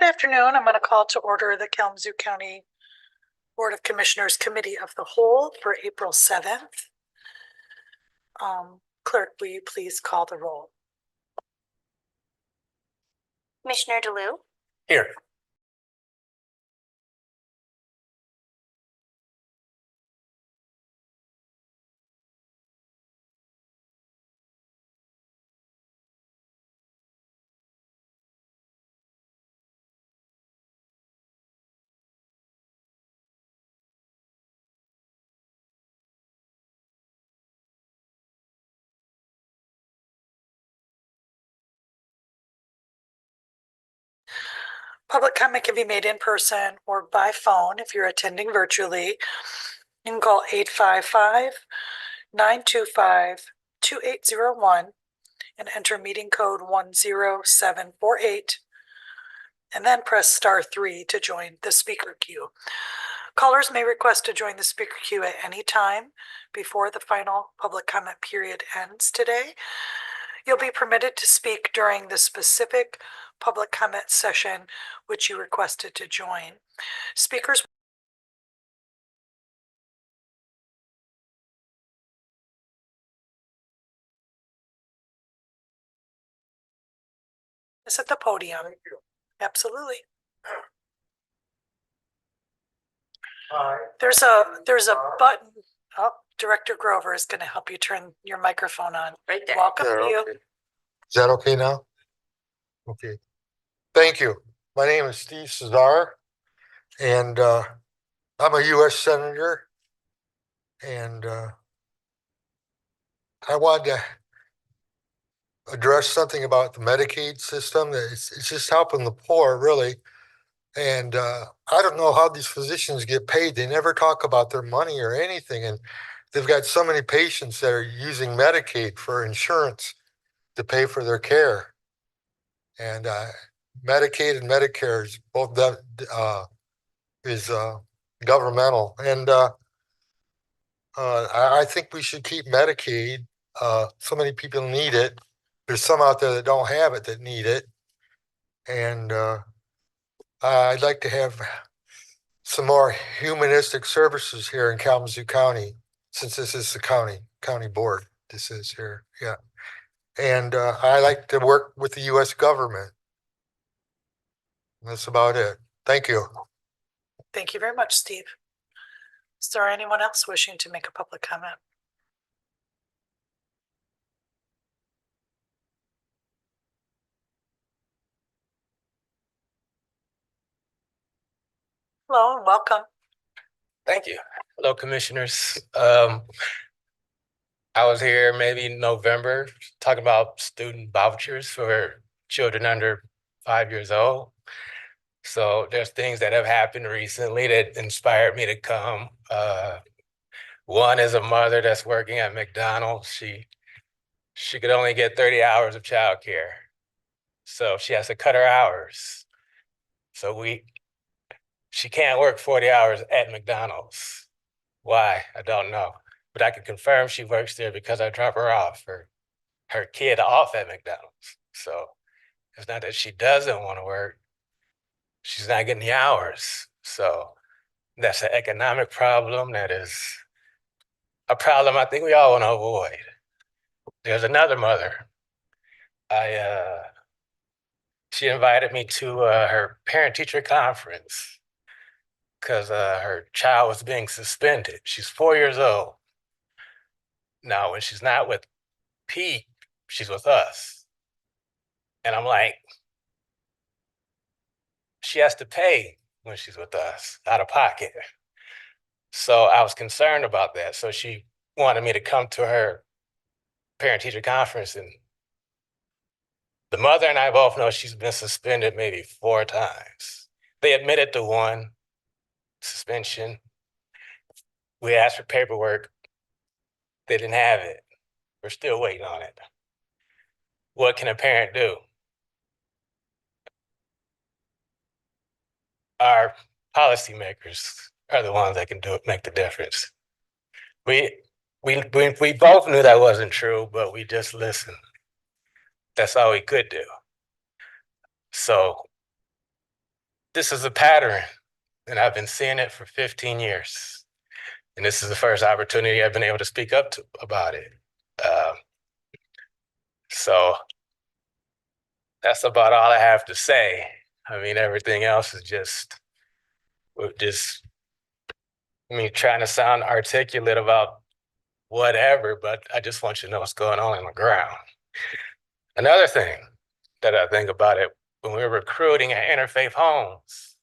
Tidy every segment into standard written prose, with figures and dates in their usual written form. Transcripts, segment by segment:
Good afternoon. I'm going to call to order the Kalamazoo County Board of Commissioners Committee of the Whole for April 7th. Clerk, will you please call the roll? Commissioner DeLue? Here. Public comment can be made in person or by phone if you're attending virtually. You can call 855-925-2801 and enter meeting code 10748, and then press *3 to join the speaker queue. Callers may request to join the speaker queue at any time before the final public comment period ends today. You'll be permitted to speak during the specific public comment session which you requested to join. Speakers is at the podium. Absolutely. There's a button. Oh, Director Grover is going to help you turn your microphone on. Right there. Welcome to you. Okay. Is that okay now? Okay. Thank you. My name is Steve Cesar, and I'm a U.S. Senator, and I wanted to address something about the Medicaid system. It's just helping the poor, really. And I don't know how these physicians get paid. They never talk about their money or anything. And they've got so many patients that are using Medicaid for insurance to pay for their care. And Medicaid and Medicare is both governmental. And I think we should keep Medicaid. So many people need it. There's some out there that don't have it that need it. And I'd like to have some more humanistic services here in Kalamazoo County, since this is the county board. This is here, yeah. And I like to work with the U.S. government. That's about it. Thank you. Thank you very much, Steve. Is there anyone else wishing to make a public comment? Hello and welcome. Thank you. Hello, commissioners. I was here maybe in November talking about student vouchers for children under 5 years old. So there's things that have happened recently that inspired me to come. One is a mother that's working at McDonald's. She could only get 30 hours of childcare. So she has to cut her hours. So she can't work 40 hours at McDonald's. Why? I don't know. But I can confirm she works there because I drop her off, her kid off at McDonald's. So it's not that she doesn't want to work. She's not getting the hours. So that's an economic problem. That is a problem I think we all want to avoid. There's another mother. She invited me to her parent-teacher conference because her child was being suspended. She's 4 years old. Now, when she's not with Pete, she's with us. And I'm like, she has to pay when she's with us, out of pocket. So I was concerned about that. So she wanted me to come to her parent-teacher conference. And the mother and I both know she's been suspended maybe 4 times. They admitted to 1 suspension. We asked for paperwork. They didn't have it. We're still waiting on it. What can a parent do? Our policymakers are the ones that can make the difference. We both knew that wasn't true, but we just listened. That's all we could do. So this is a pattern, and I've been seeing it for 15 years. And this is the first opportunity I've been able to speak up about it. So that's about all I have to say. I mean, everything else is just me trying to sound articulate about whatever, but I just want you to know what's going on the ground. Another thing that I think about it, when we were recruiting at interfaith homes,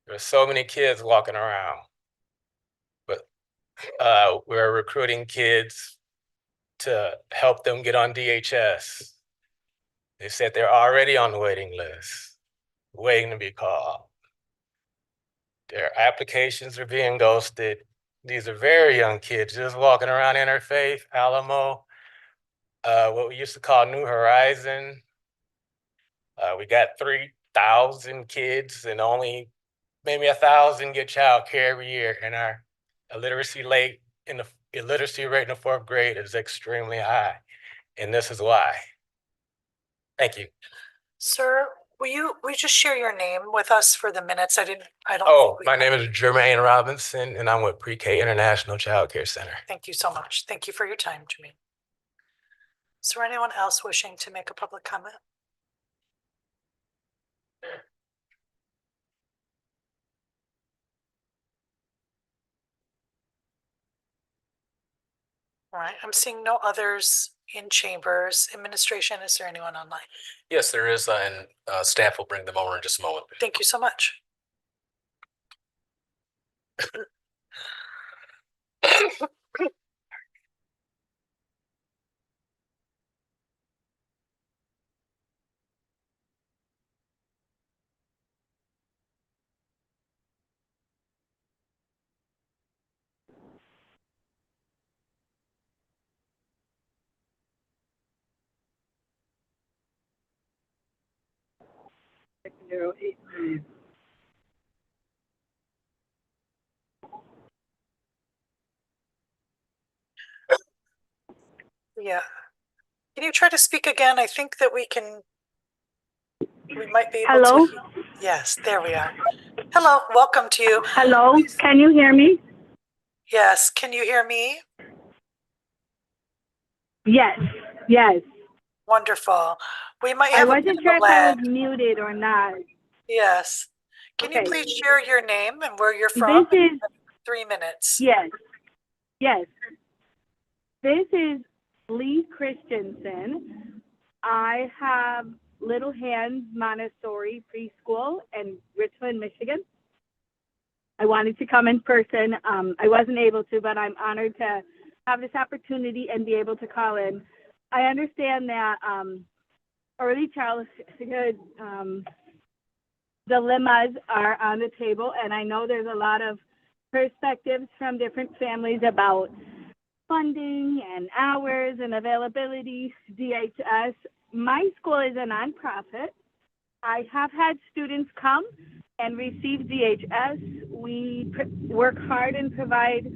there were so many kids walking around, but we were recruiting kids to help them get on DHS. They said they're already on the waiting list, waiting to be called. Their applications are being ghosted. These are very young kids just walking around Interfaith, Alamo, what we used to call New Horizon. We got 3,000 kids and only maybe 1,000 get childcare every year. And our illiteracy rate in the 4th grade is extremely high. And this is why. Thank you. Sir, will you just share your name with us for the minutes? I don't. Oh, think we my have- name is Jermaine Robinson, and I'm with Pre-K International Child Care Center. Thank you so much. Thank you for your time, Jermaine. Is there anyone else wishing to make a public comment? All right, I'm seeing no others in chambers. Administration, is there anyone online? Yes, there is, and staff will bring them over in just a moment. Thank you so much. Yeah. Can you try to speak again? I think that we might be able Hello? to. Yes, there we are. Hello, welcome to you. Hello, can you hear me? Yes, can you hear me? Yes, yes. Wonderful. We might I have a wasn't bit of sure a if I lag. was muted or not. Yes. Can you Okay. please share your name and where you're from? This is, 3 minutes. yes, yes. This is Lee Christensen. I have Little Hands Montessori Preschool in Richland, Michigan. I wanted to come in person. I wasn't able to, but I'm honored to have this opportunity and be able to call in. I understand that early childhood dilemmas are on the table, and I know there's a lot of perspectives from different families about funding and hours and availability. DHS. My school is a nonprofit. I have had students come and receive DHS. We work hard and provide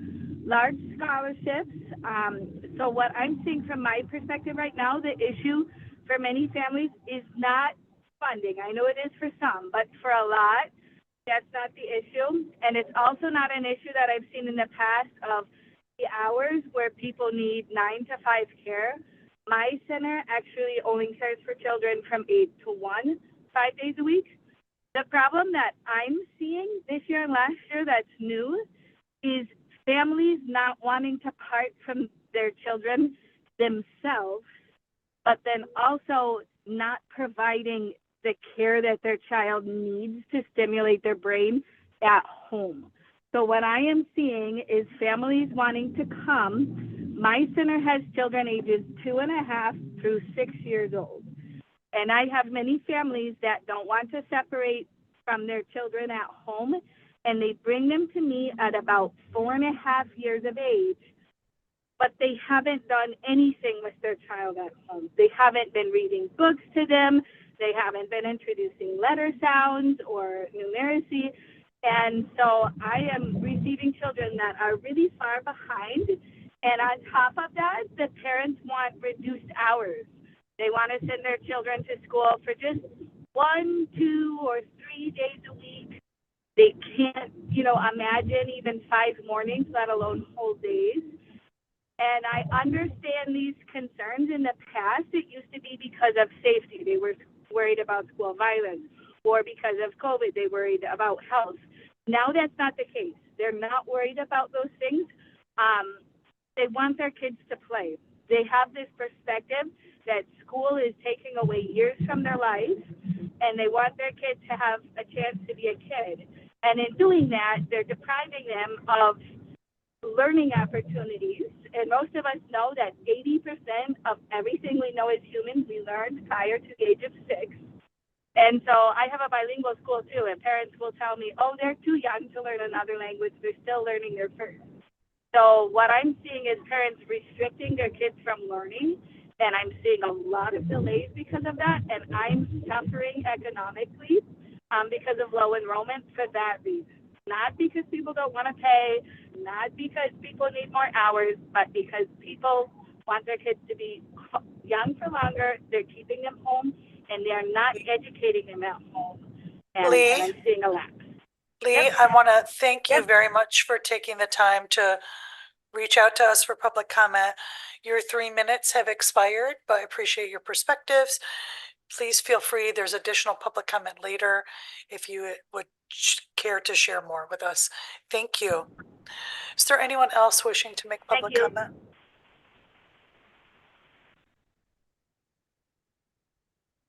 large scholarships. So what I'm seeing from my perspective right now, the issue for many families is not funding. I know it is for some, but for a lot, that's not the issue. And it's also not an issue that I've seen in the past of the hours where people need 9 to 5 care. My center actually only cares for children from 8 to 1, 5 days a week. The problem that I'm seeing this year and last year that's new is families not wanting to part from their children themselves, but then also not providing the care that their child needs to stimulate their brain at home. So what I am seeing is families wanting to come. My center has children ages 2.5 through 6 years old. And I have many families that don't want to separate from their children at home, and they bring them to me at about 4.5 years of age, but they haven't done anything with their child at home. They haven't been reading books to them. They haven't been introducing letter sounds or numeracy. And so I am receiving children that are really far behind. And on top of that, the parents want reduced hours. They want to send their children to school for just 1, 2, or 3 days a week. They can't, imagine even 5 mornings, let alone whole days. And I understand these concerns. In the past, it used to be because of safety. They were worried about school violence, or because of COVID, they worried about health. Now that's not the case. They're not worried about those things. They want their kids to play. They have this perspective that school is taking away years from their life, and they want their kids to have a chance to be a kid. And in doing that, they're depriving them of learning opportunities. And most of us know that 80% of everything we know as humans, we learned prior to the age of 6. And so I have a bilingual school too, and parents will tell me, oh, they're too young to learn another language. They're still learning their first. So what I'm seeing is parents restricting their kids from learning, and I'm seeing a lot of delays because of that, and I'm suffering economically because of low enrollment for that reason. Not because people don't want to pay, not because people need more hours, but because people want their kids to be young for longer. They're keeping them home, and they're not educating them at home. And I'm seeing a lapse. Lee, Yep. I want to thank you Yep. very much for taking the time to reach out to us for public comment. Your 3 minutes have expired, but I appreciate your perspectives. Please feel free. There's additional public comment later if you would care to share more with us. Thank you. Is there anyone else wishing to make public Thank you. comment?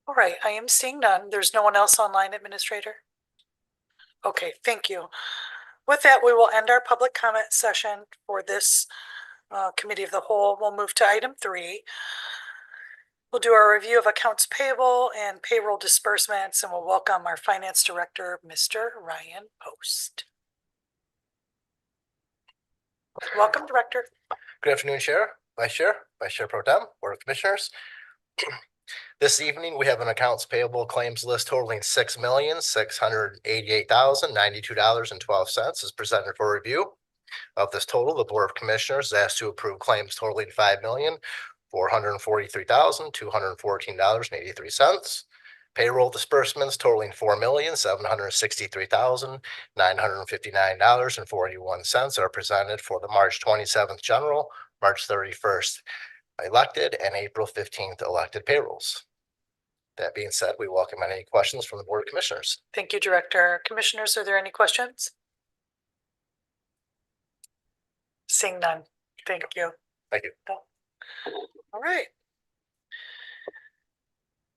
All right, I am seeing none. There's no one else online, Administrator? Okay, thank you. With that, we will end our public comment session for this Committee of the Whole. We'll move to item 3. We'll do our review of accounts payable and payroll disbursements, and we'll welcome our Finance Director, Mr. Ryan Post. Welcome, Director. Good afternoon, Chair, Vice Chair Pro Tem, Board of Commissioners. This evening, we have an accounts payable claims list totaling $6,688,092.12 is presented for review. Of this total, the Board of Commissioners is asked to approve claims totaling $5,443,214.83. Payroll disbursements totaling $4,763,959.41 are presented for the March 27th general, March 31st elected, and April 15th elected payrolls. That being said, we welcome any questions from the Board of Commissioners. Thank you, Director. Commissioners, are there any questions? Seeing none. Thank you. Thank you. All right.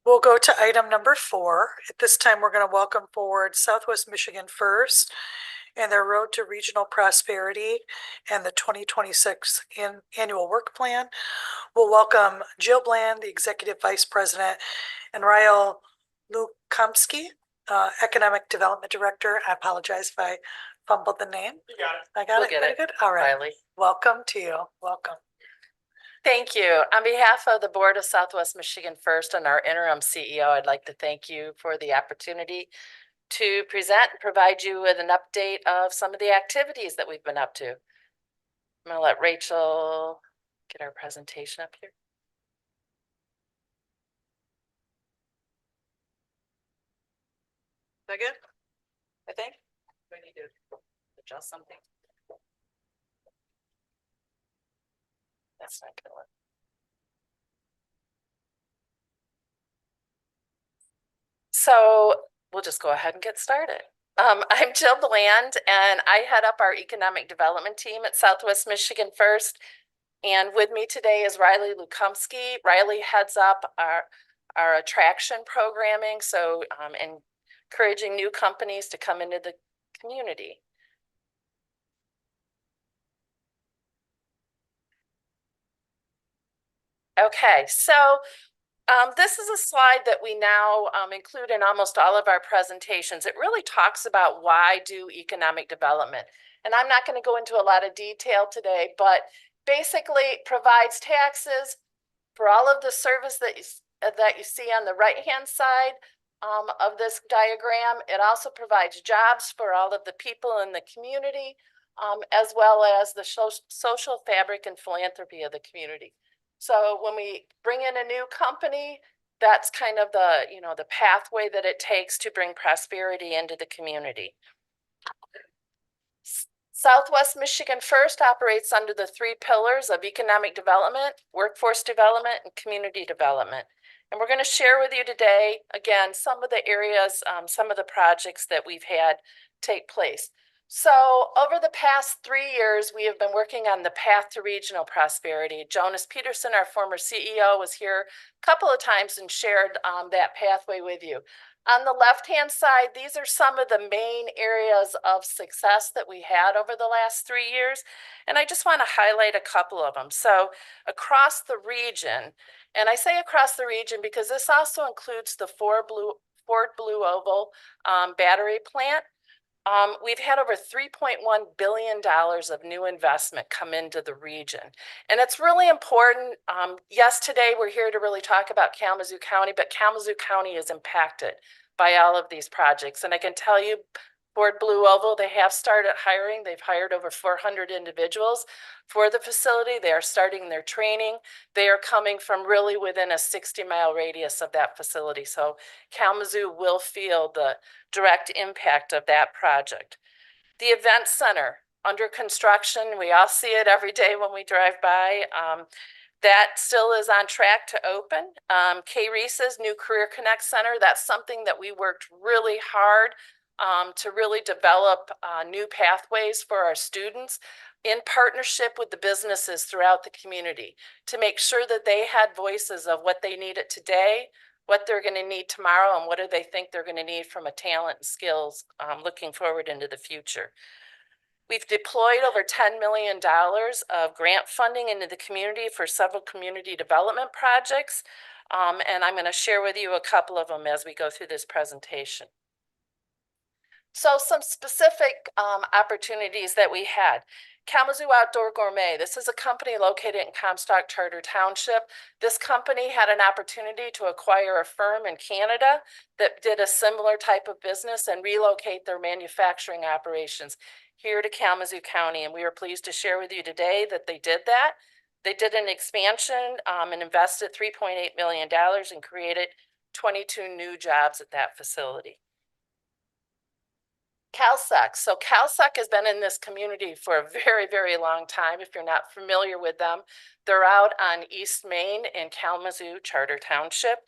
We'll go to item number 4. At this time, we're going to welcome forward Southwest Michigan First and their Road to Regional Prosperity and the 2026 Annual Work Plan. We'll welcome Jill Bland, the Executive Vice President, and Rael Lukamsky, Economic Development Director. I apologize if I fumbled the name. You got it. I got We'll it. get Very it, good. All right. Riley. Welcome to you. Welcome. Thank you. On behalf of the Board of Southwest Michigan First and our interim CEO, I'd like to thank you for the opportunity to present and provide you with an update of some of the activities that we've been up to. I'm going to let Rachel get our presentation up here. Is that good? I think. Do I need to adjust something? That's not gonna work. So we'll just go ahead and get started. I'm Jill Bland, and I head up our economic development team at Southwest Michigan First. And with me today is Riley Lukamsky. Riley heads up our attraction programming, so encouraging new companies to come into the community. Okay, so this is a slide that we now include in almost all of our presentations. It really talks about why do economic development. And I'm not going to go into a lot of detail today, but basically provides taxes for all of the service that you see on the right-hand side of this diagram. It also provides jobs for all of the people in the community, as well as the social fabric and philanthropy of the community. So when we bring in a new company, that's kind of the pathway that it takes to bring prosperity into the community. Southwest Michigan First operates under the 3 pillars of economic development, workforce development, and community development. And we're going to share with you today, again, some of the areas, some of the projects that we've had take place. So over the past 3 years, we have been working on the path to regional prosperity. Jonas Peterson, our former CEO, was here a couple of times and shared that pathway with you. On the left-hand side, these are some of the main areas of success that we had over the last 3 years. And I just want to highlight a couple of them. So across the region, and I say across the region because this also includes the Ford Blue Oval battery plant. We've had over $3.1 billion of new investment come into the region. And it's really important. Yes, today we're here to really talk about Kalamazoo County, but Kalamazoo County is impacted by all of these projects. And I can tell you, Ford Blue Oval, they have started hiring. They've hired over 400 individuals for the facility. They are starting their training. They are coming from really within a 60-mile radius of that facility. So Kalamazoo will feel the direct impact of that project. The event center under construction, we all see it every day when we drive by. That still is on track to open. K-Reese's new Career Connect Center, that's something that we worked really hard to really develop new pathways for our students in partnership with the businesses throughout the community to make sure that they had voices of what they needed today, what they're going to need tomorrow, and what do they think they're going to need from a talent and skills looking forward into the future. We've deployed over $10 million of grant funding into the community for several community development projects, and I'm going to share with you a couple of them as we go through this presentation. So some specific opportunities that we had. Kalamazoo Outdoor Gourmet. This is a company located in Comstock Charter Township. This company had an opportunity to acquire a firm in Canada that did a similar type of business and relocate their manufacturing operations here to Kalamazoo County. And we are pleased to share with you today that they did that. They did an expansion and invested $3.8 million and created 22 new jobs at that facility. CalSec. So CalSec has been in this community for a very, very long time. If you're not familiar with them, they're out on East Main in Kalamazoo Charter Township.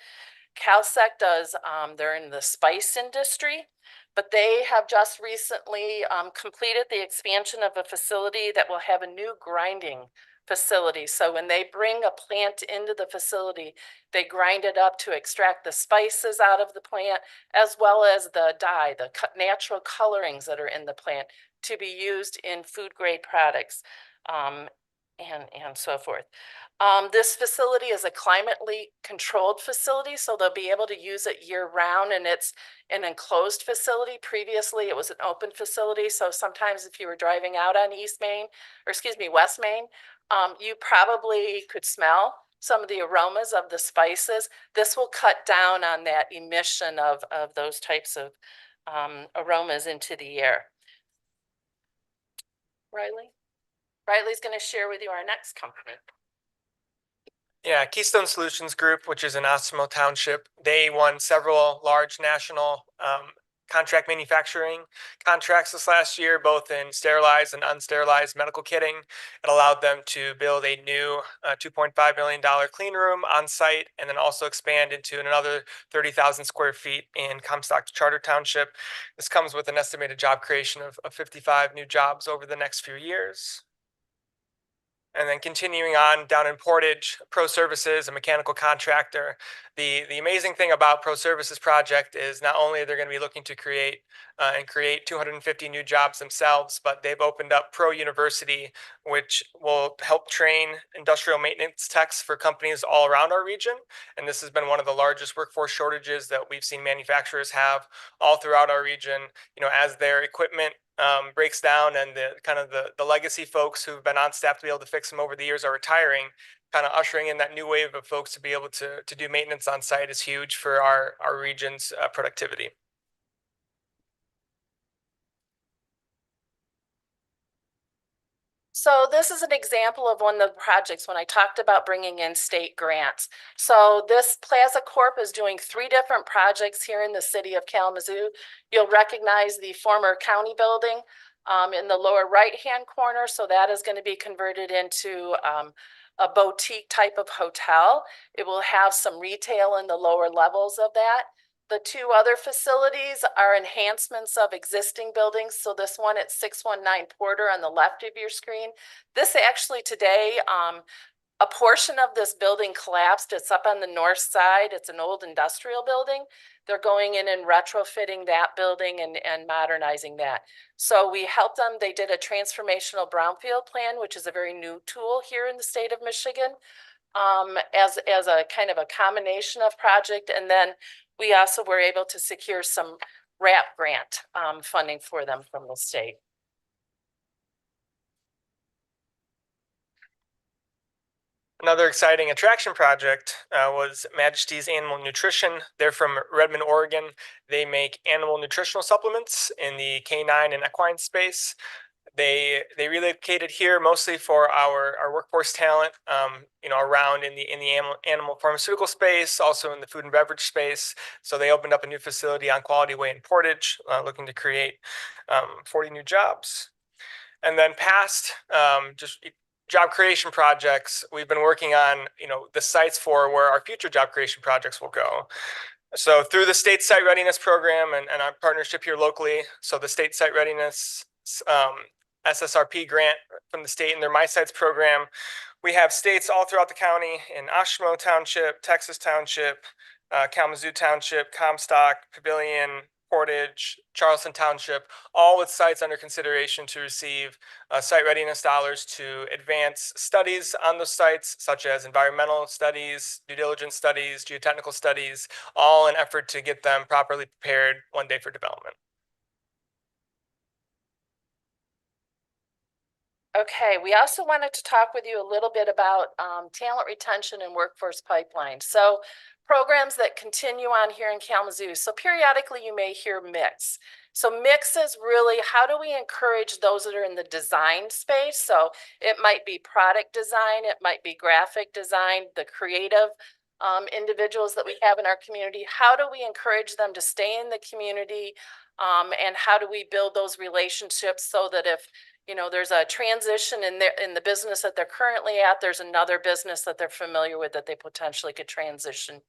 CalSec does, they're in the spice industry, but they have just recently completed the expansion of a facility that will have a new grinding facility. So when they bring a plant into the facility, they grind it up to extract the spices out of the plant, as well as the dye, the natural colorings that are in the plant to be used in food grade products and so forth. This facility is a climately controlled facility, so they'll be able to use it year round, and it's an enclosed facility. Previously, it was an open facility, so sometimes if you were driving out on West Main, you probably could smell some of the aromas of the spices. This will cut down on that emission of those types of aromas into the air. Riley's going to share with you our next company. Yeah, Keystone Solutions Group, which is in Osimo Township, they won several large national contract manufacturing contracts this last year, both in sterilized and unsterilized medical kitting. It allowed them to build a new $2.5 million clean room on site, and then also expand into another 30,000 square feet in Comstock Charter Township. This comes with an estimated job creation of 55 new jobs over the next few years. And then continuing on down in Portage, Pro Services, a mechanical contractor. The amazing thing about Pro Services project is not only are they going to be looking to create 250 new jobs themselves, but they've opened up Pro University, which will help train industrial maintenance techs for companies all around our region. And this has been one of the largest workforce shortages that we've seen manufacturers have all throughout our region. You know, as their equipment breaks down and the legacy folks who've been on staff to be able to fix them over the years are retiring, kind of ushering in that new wave of folks to be able to do maintenance on site is huge for our region's productivity. So this is an example of one of the projects when I talked about bringing in state grants. So this Plaza Corp is doing 3 different projects here in the city of Kalamazoo. You'll recognize the former county building. in the lower right-hand corner. So that is going to be converted into a boutique type of hotel. It will have some retail in the lower levels of that. The two other facilities are enhancements of existing buildings. So this one at 619 Porter on the left of your screen. This actually today, a portion of this building collapsed. It's up on the north side. It's an old industrial building. They're going in and retrofitting that building and modernizing that. So we helped them. They did a transformational brownfield plan, which is a very new tool here in the state of Michigan, as a kind of a combination of project. And then we also were able to secure some RAP grant funding for them from the state. Another exciting attraction project was Majesty's Animal Nutrition. They're from Redmond, Oregon. They make animal nutritional supplements in the canine and equine space. They relocated here mostly for our workforce talent, around in the animal pharmaceutical space, also in the food and beverage space. So they opened up a new facility on Quality Way in Portage, looking to create 40 new jobs. And then past just job creation projects, we've been working on, the sites for where our future job creation projects will go. So through the state site readiness program and our partnership here locally, so the state site readiness SSRP grant from the state and their My Sites program, we have states all throughout the county in Oshimo Township, Texas Township, Kalamazoo Township, Comstock, Pavilion, Portage, Charleston Township, all with sites under consideration to receive site readiness dollars to advance studies on those sites, such as environmental studies, due diligence studies, geotechnical studies, all in effort to get them properly prepared one day for development. Okay, we also wanted to talk with you a little bit about talent retention and workforce pipeline. So programs that continue on here in Kalamazoo. So periodically you may hear mix. So mix is really, how do we encourage those that are in the design space? So it might be product design, it might be graphic design, the creative individuals that we have in our community. How do we encourage them to stay in the community? And how do we build those relationships so that if there's a transition in the business that they're currently at, there's another business that they're familiar with that they potentially could transition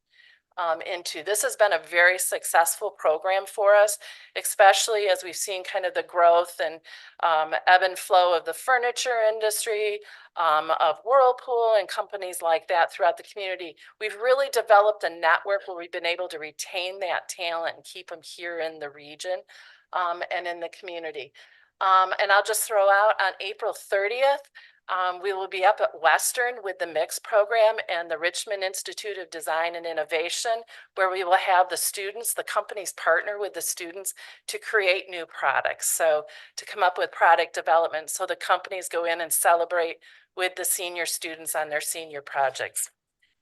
into. This has been a very successful program for us, especially as we've seen kind of the growth and ebb and flow of the furniture industry, of Whirlpool and companies like that throughout the community. We've really developed a network where we've been able to retain that talent and keep them here in the region and in the community. And I'll just throw out on April 30th, we will be up at Western with the MIX program and the Richmond Institute of Design and Innovation, where we will have the students, the companies partner with the students to create new products. So to come up with product development. So the companies go in and celebrate with the senior students on their senior projects.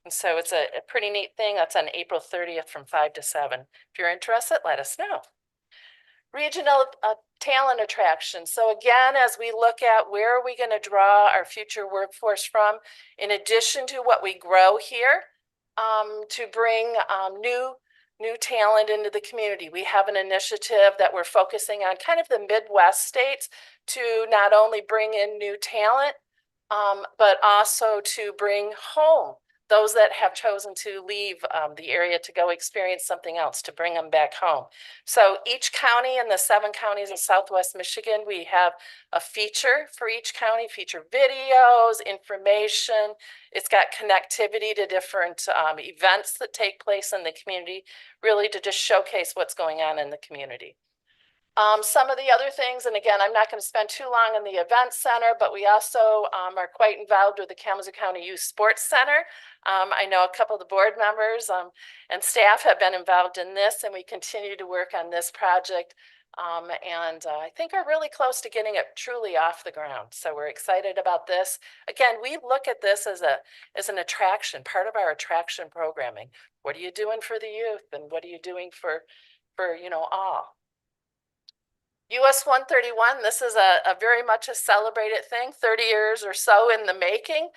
And so it's a pretty neat thing. That's on April 30th from 5 to 7. If you're interested, let us know. Regional talent attraction. So again, as we look at where are we going to draw our future workforce from, in addition to what we grow here, to bring new talent into the community, we have an initiative that we're focusing on kind of the Midwest states to not only bring in new talent, but also to bring home those that have chosen to leave the area to go experience something else, to bring them back home. So each county in the 7 counties in Southwest Michigan, we have a feature for each county, feature videos, information. It's got connectivity to different events that take place in the community, really to just showcase what's going on in the community. Some of the other things, and again, I'm not going to spend too long on the event center, but we also are quite involved with the Kalamazoo County Youth Sports Center. I know a couple of the board members and staff have been involved in this, and we continue to work on this project. And I think are really close to getting it truly off the ground. So we're excited about this. Again, we look at this as an attraction, part of our attraction programming. What are you doing for the youth, and what are you doing for all? US 131, this is a very much a celebrated thing, 30 years or so in the making.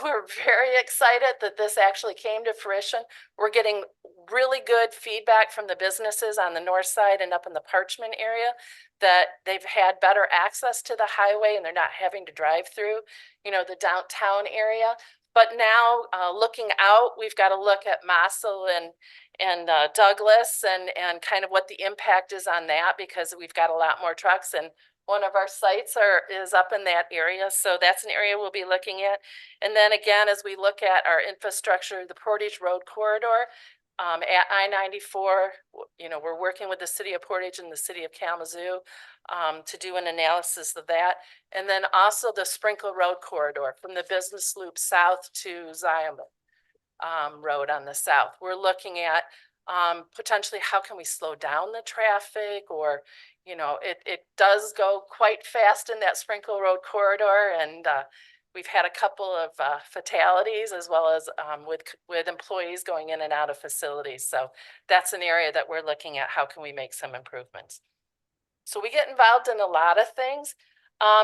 We're very excited that this actually came to fruition. We're getting really good feedback from the businesses on the north side and up in the Parchment area that they've had better access to the highway and they're not having to drive through, the downtown area. But now looking out, we've got to look at Mossel and Douglas and kind of what the impact is on that, because we've got a lot more trucks and one of our sites is up in that area. So that's an area we'll be looking at. And then again, as we look at our infrastructure, the Portage Road Corridor, at I-94, we're working with the city of Portage and the city of Kalamazoo to do an analysis of that. And then also the Sprinkle Road Corridor from the business loop south to Zion Road on the south. We're looking at potentially how can we slow down the traffic, or it does go quite fast in that Sprinkle Road Corridor, and we've had a couple of fatalities as well as with employees going in and out of facilities. So that's an area that we're looking at. How can we make some improvements? So we get involved in a lot of things.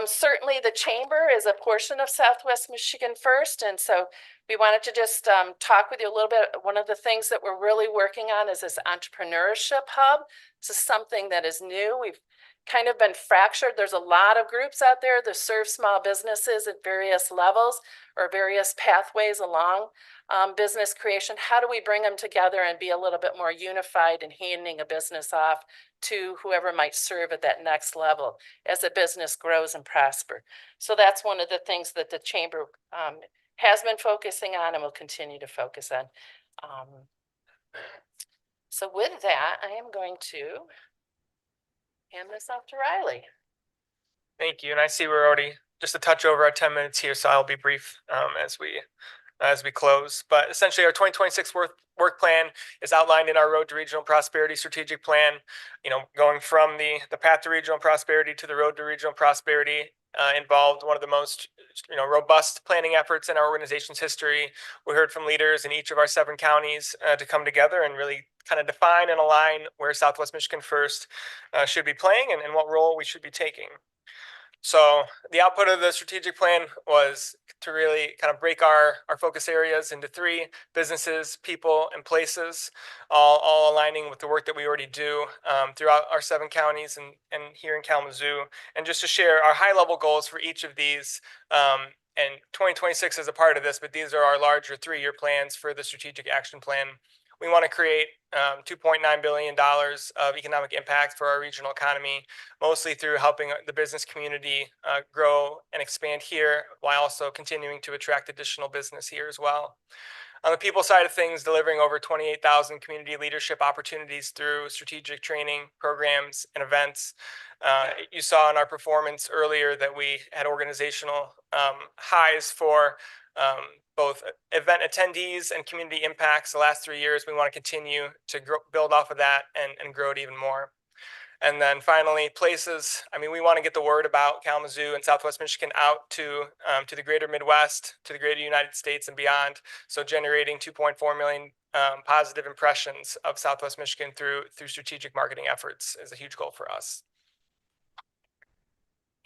Certainly the chamber is a portion of Southwest Michigan First. And so we wanted to just talk with you a little bit. One of the things that we're really working on is this entrepreneurship hub. This is something that is new. We've kind of been fractured. There's a lot of groups out there that serve small businesses at various levels or various pathways along business creation. How do we bring them together and be a little bit more unified in handing a business off to whoever might serve at that next level as a business grows and prosper? So that's one of the things that the chamber has been focusing on and will continue to focus on. So with that, I am going to hand this off to Riley. Thank you. And I see we're already just a touch over our 10 minutes here, so I'll be brief as we close. But essentially, our 2026 work plan is outlined in our Road to Regional Prosperity strategic plan. Going from the path to regional prosperity to the road to regional prosperity involved one of the most robust planning efforts in our organization's history. We heard from leaders in each of our 7 counties to come together and really kind of define and align where Southwest Michigan First should be playing and what role we should be taking. So the output of the strategic plan was to really kind of break our focus areas into 3: businesses, people, and places, all aligning with the work that we already do throughout our 7 counties and here in Kalamazoo. And just to share our high-level goals for each of these, and 2026 is a part of this, but these are our larger 3-year plans for the strategic action plan. We want to create $2.9 billion of economic impact for our regional economy, mostly through helping the business community grow and expand here, while also continuing to attract additional business here as well. On the people side of things, delivering over 28,000 community leadership opportunities through strategic training programs and events. You saw in our performance earlier that we had organizational highs for both event attendees and community impacts the last 3 years. We want to continue to build off of that and grow it even more. And then finally, places. We want to get the word about Kalamazoo and Southwest Michigan out to the greater Midwest, to the greater United States and beyond. So generating 2.4 million positive impressions of Southwest Michigan through strategic marketing efforts is a huge goal for us.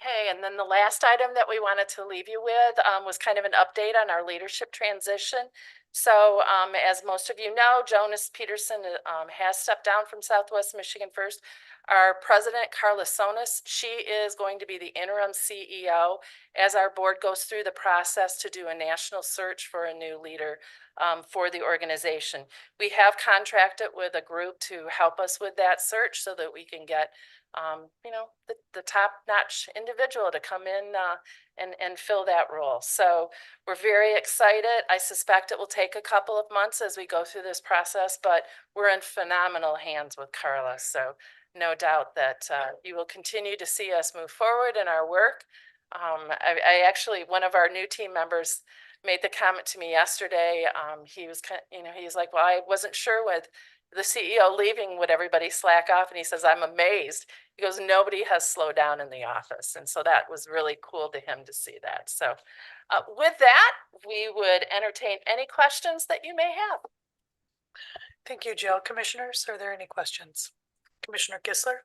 Okay, and then the last item that we wanted to leave you with was kind of an update on our leadership transition. So as most of you know, Jonas Peterson has stepped down from Southwest Michigan First. Our president, Carla Sonis, she is going to be the interim CEO as our board goes through the process to do a national search for a new leader for the organization. We have contracted with a group to help us with that search so that we can get the top-notch individual to come in and fill that role. So we're very excited. I suspect it will take a couple of months as we go through this process, but we're in phenomenal hands with Carla. So no doubt that you will continue to see us move forward in our work. I actually, one of our new team members made the comment to me yesterday. He was he's like, well, I wasn't sure with the CEO leaving, would everybody slack off? And he says, I'm amazed. He goes, nobody has slowed down in the office. And so that was really cool to him to see that. So with that, we would entertain any questions that you may have. Thank you, Jill. Commissioners, are there any questions? Commissioner Kistler?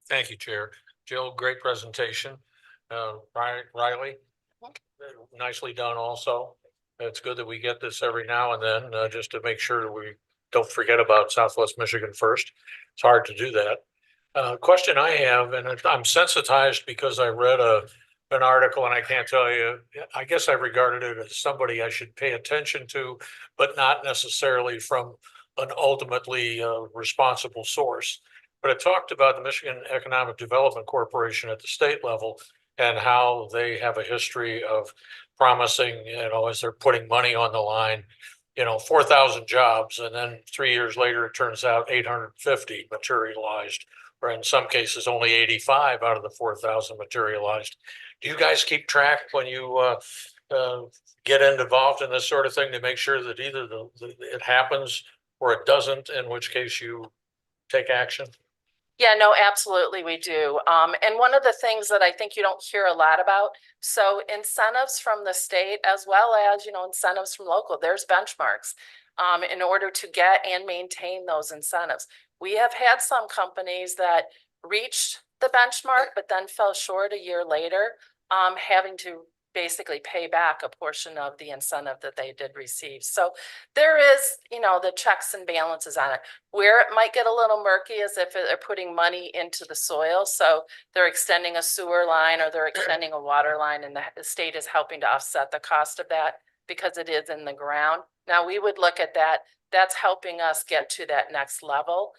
Thank you, Chair. Jill, great presentation. Riley, nicely done also. It's good that we get this every now and then, just to make sure that we don't forget about Southwest Michigan first. It's hard to do that. Question I have, and I'm sensitized because I read an article and I can't tell you, I guess I regarded it as somebody I should pay attention to, but not necessarily from an ultimately responsible source. But it talked about the Michigan Economic Development Corporation at the state level and how they have a history of promising, as they're putting money on the line, 4,000 jobs. And then 3 years later, it turns out 850 materialized, or in some cases, only 85 out of the 4,000 materialized. Do you guys keep track when you get involved in this sort of thing to make sure that either it happens or it doesn't, in which case you take action? Yeah, no, absolutely, we do. And one of the things that I think you don't hear a lot about, so incentives from the state as well as, incentives from local, there's benchmarks in order to get and maintain those incentives. We have had some companies that reached the benchmark, but then fell short a year later, having to basically pay back a portion of the incentive that they did receive. So there is, the checks and balances on it. Where it might get a little murky is if they're putting money into the soil. So they're extending a sewer line or they're extending a water line, and the state is helping to offset the cost of that because it is in the ground. Now we would look at that. That's helping us get to that next level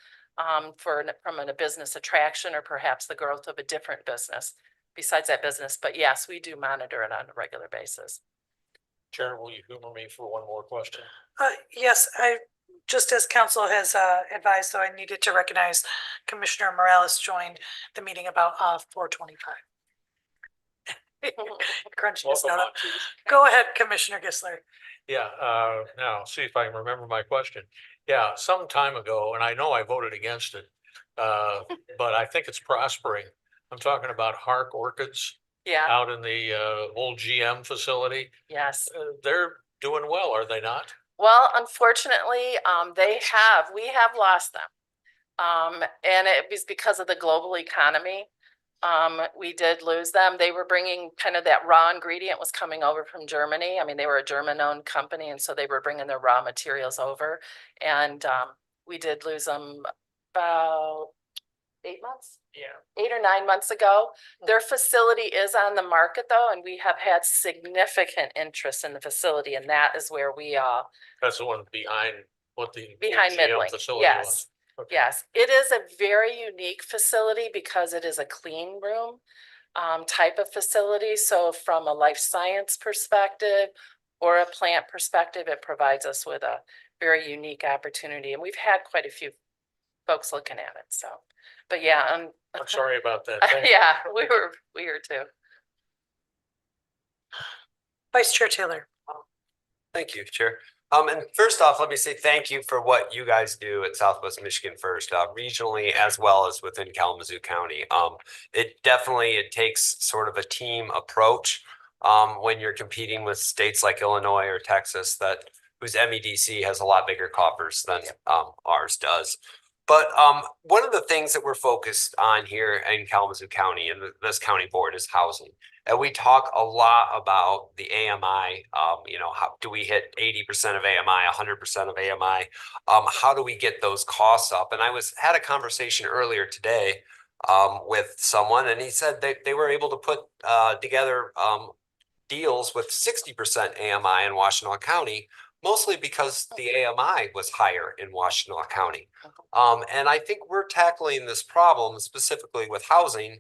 from a business attraction or perhaps the growth of a different business besides that business. But yes, we do monitor it on a regular basis. Chair, will you humor me for one more question? Yes, just as council has advised, though, I needed to recognize Commissioner Morales joined the meeting about 4:25. Crunching his note up. Go ahead, Commissioner Gisler. Yeah, now see if I can remember my question. Yeah, some time ago, and I know I voted against it, but I think it's prospering. I'm talking about Hark Orchids out in the old GM facility. Yes. They're doing well, are they not? Well, unfortunately, we have lost them. And it was because of the global economy. We did lose them. They were bringing kind of that raw ingredient was coming over from Germany. I mean, they were a German-owned company, and so they were bringing their raw materials over. And we did lose them about 8 months? Yeah. 8 or 9 months ago. Their facility is on the market though, and we have had significant interest in the facility, and that is where we That's the one behind behind Midling. Facility yes. was. Okay. Yes, it is a very unique facility because it is a clean room type of facility. So from a life science perspective or a plant perspective, it provides us with a very unique opportunity. And we've had quite a few folks looking at it. So, but yeah, I'm sorry about that. yeah, we were too. Vice Chair Taylor. Thank you, Chair. And first off, let me say thank you for what you guys do at Southwest Michigan First, regionally as well as within Kalamazoo County. It takes sort of a team approach when you're competing with states like Illinois or Texas whose MEDC has a lot bigger coffers than ours does. But one of the things that we're focused on here in Kalamazoo County and this county board is housing. And we talk a lot about the AMI, how do we hit 80% of AMI, 100% of AMI? How do we get those costs up? And I had a conversation earlier today with someone, and he said they were able to put together deals with 60% AMI in Washtenaw County, mostly because the AMI was higher in Washtenaw County. And I think we're tackling this problem specifically with housing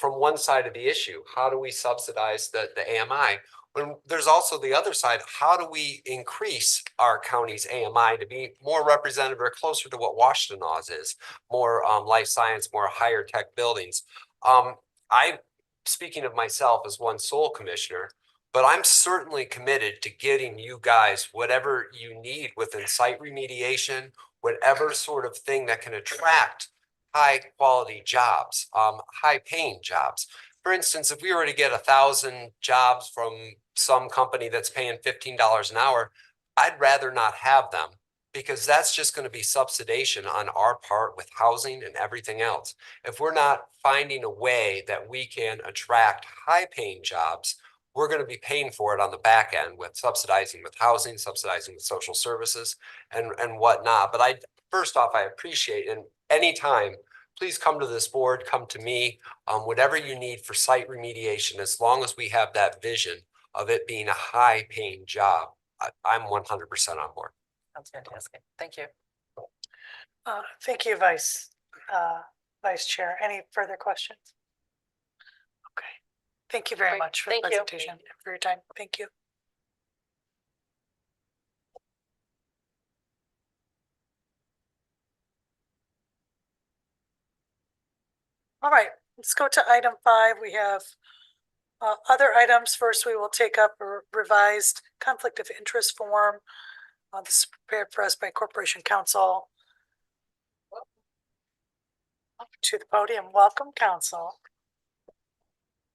from one side of the issue. How do we subsidize the AMI? When there's also the other side, how do we increase our county's AMI to be more representative or closer to what Washtenaws is, more life science, more higher tech buildings? I'm speaking of myself as one sole commissioner, but I'm certainly committed to getting you guys whatever you need within site remediation, whatever sort of thing that can attract high quality jobs, high paying jobs. For instance, if we were to get 1,000 jobs from some company that's paying $15 an hour, I'd rather not have them because that's just going to be subsidization on our part with housing and everything else. If we're not finding a way that we can attract high-paying jobs, we're going to be paying for it on the back end with subsidizing with housing, subsidizing with social services and whatnot. But first off, I appreciate, and anytime, please come to this board, come to me, whatever you need for site remediation, as long as we have that vision of it being a high-paying job, I'm 100% on board. Sounds fantastic. Thank you. Thank you, Vice Chair. Any further questions? Okay. Thank you very Great. much for the Thank you. presentation and for your time. Thank you. All right, let's go to item 5. We have other items. First, we will take up a revised conflict of interest form. This is prepared for us by Corporation Counsel. To the podium. Welcome, Counsel.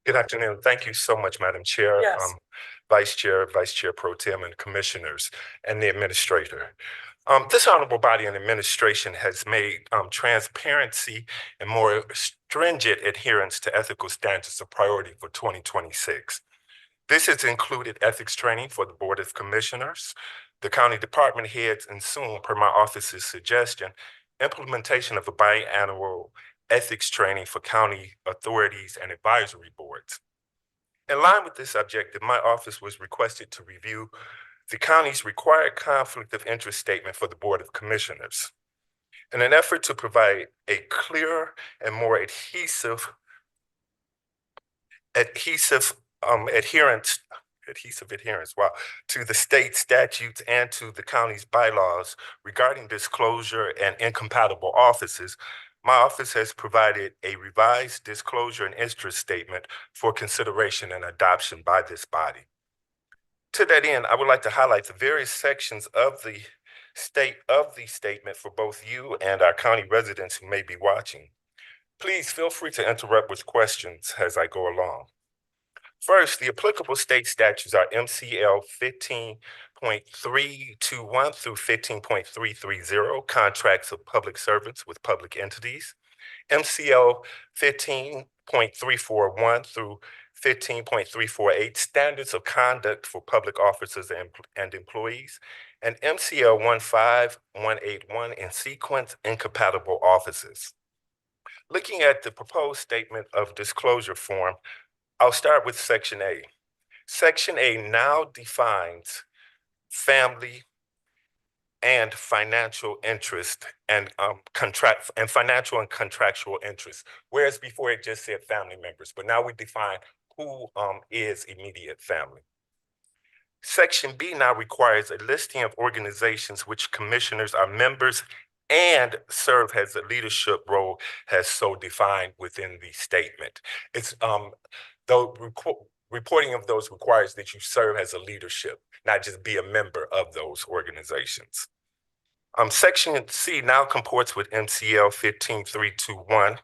Good afternoon. Thank you so much, Madam Chair, Yes. Vice Chair Pro Tem, and Commissioners, and the Administrator. This honorable body and administration has made transparency and more stringent adherence to ethical standards a priority for 2026. This has included ethics training for the Board of Commissioners, the county department heads, and soon, per my office's suggestion, implementation of a biannual ethics training for county authorities and advisory boards. In line with this objective, my office was requested to review the county's required conflict of interest statement for the Board of Commissioners. In an effort to provide a clearer and more adhesive adherence to the state statutes and to the county's bylaws regarding disclosure and incompatible offices, my office has provided a revised disclosure and interest statement for consideration and adoption by this body. To that end, I would like to highlight the various sections of the statement for both you and our county residents who may be watching. Please feel free to interrupt with questions as I go along. First, the applicable state statutes are MCL 15.321 through 15.330, contracts of public servants with public entities, MCL 15.341 through 15.348, standards of conduct for public officers and employees, and MCL 15181 in sequence incompatible offices. Looking at the proposed statement of disclosure form, I'll start with Section A. Section A now defines family and financial interest and financial and contractual interest, whereas before it just said family members, but now we define who is immediate family. Section B now requires a listing of organizations which commissioners are members and serve as a leadership role as so defined within the statement. It's the reporting of those requires that you serve as a leadership, not just be a member of those organizations. Section C now comports with MCL 15321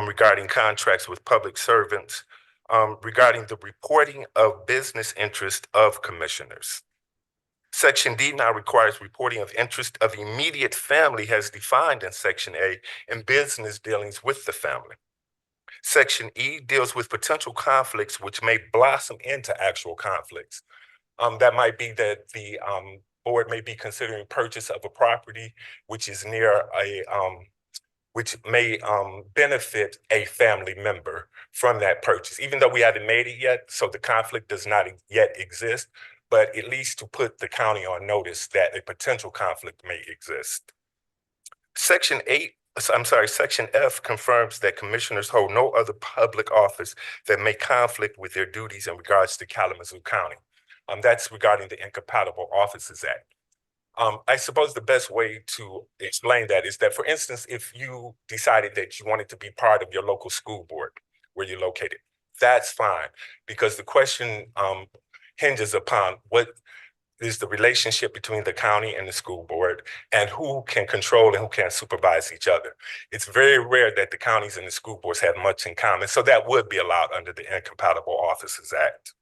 regarding contracts with public servants, regarding the reporting of business interest of commissioners. Section D now requires reporting of interest of immediate family as defined in Section A in business dealings with the family. Section E deals with potential conflicts which may blossom into actual conflicts. That might be that the board may be considering purchase of a property which is near a which may benefit a family member from that purchase, even though we haven't made it yet, so the conflict does not yet exist, but at least to put the county on notice that a potential conflict may exist. Section F confirms that commissioners hold no other public office that may conflict with their duties in regards to Kalamazoo County. That's regarding the Incompatible Offices Act. I suppose the best way to explain that is that, for instance, if you decided that you wanted to be part of your local school board where you're located, that's fine, because the question hinges upon what is the relationship between the county and the school board and who can control and who can supervise each other. It's very rare that the counties and the school boards have much in common, so that would be allowed under the Incompatible Offices Act.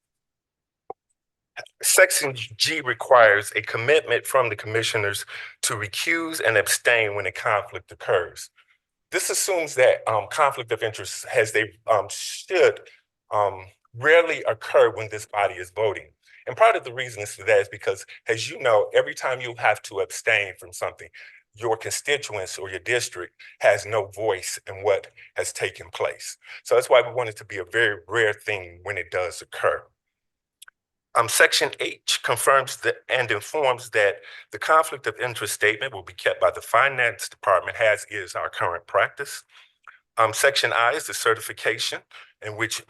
Section G requires a commitment from the commissioners to recuse and abstain when a conflict occurs. This assumes that conflict of interest should rarely occur when this body is voting. And part of the reason for that is because, as you know, every time you have to abstain from something, your constituents or your district has no voice in what has taken place. So that's why we want it to be a very rare thing when it does occur. Section H confirms and informs that the conflict of interest statement will be kept by the Finance Department, as is our current practice. Section I is the certification in which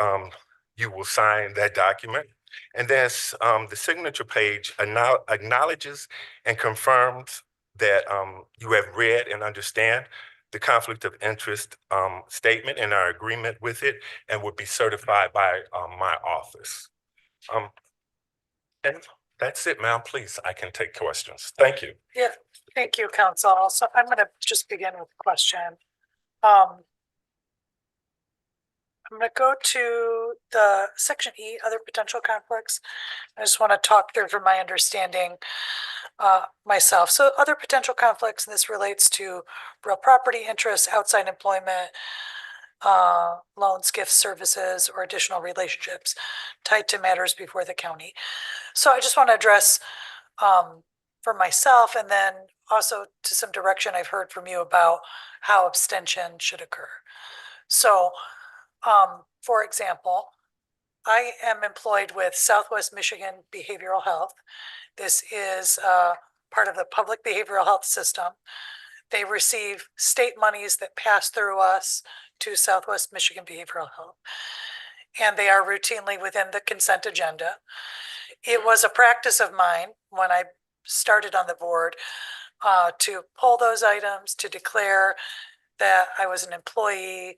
you will sign that document. And then the signature page acknowledges and confirms that you have read and understand the conflict of interest statement and our agreement with it, and will be certified by my office. And that's it, ma'am. Please, I can take questions. Thank you. Yeah, thank you, counsel. So I'm gonna just begin with a question. I'm gonna go to the section E, other potential conflicts. I just want to talk through from my understanding myself. So other potential conflicts, and this relates to real property interests, outside employment, loans, gifts, services, or additional relationships tied to matters before the county. So I just want to address for myself, and then also to some direction I've heard from you about how abstention should occur. So, for example, I am employed with Southwest Michigan Behavioral Health. This is part of the public behavioral health system. They receive state monies that pass through us to Southwest Michigan Behavioral Health, and they are routinely within the consent agenda. It was a practice of mine when I started on the board to pull those items, to declare that I was an employee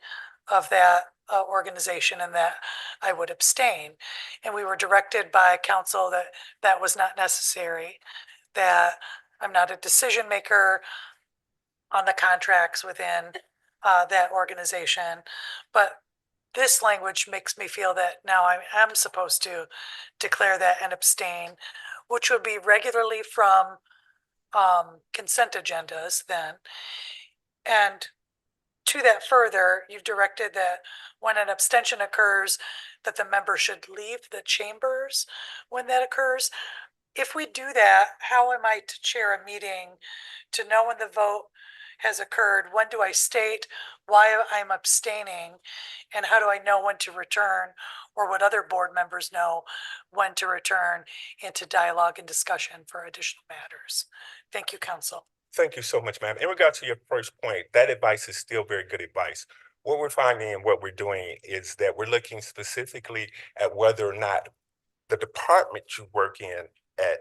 of that organization and that I would abstain. And we were directed by council that that was not necessary, that I'm not a decision maker on the contracts within that organization. But this language makes me feel that now I am supposed to declare that and abstain, which would be regularly from consent agendas then. And to that further, you've directed that when an abstention occurs, that the member should leave the chambers when that occurs. If we do that, how am I to chair a meeting to know when the vote has occurred? When do I state why I'm abstaining? And how do I know when to return, or would other board members know when to return into dialogue and discussion for additional matters? Thank you, counsel. Thank you so much, ma'am. In regard to your first point, that advice is still very good advice. What we're finding and what we're doing is that we're looking specifically at whether or not the department you work in at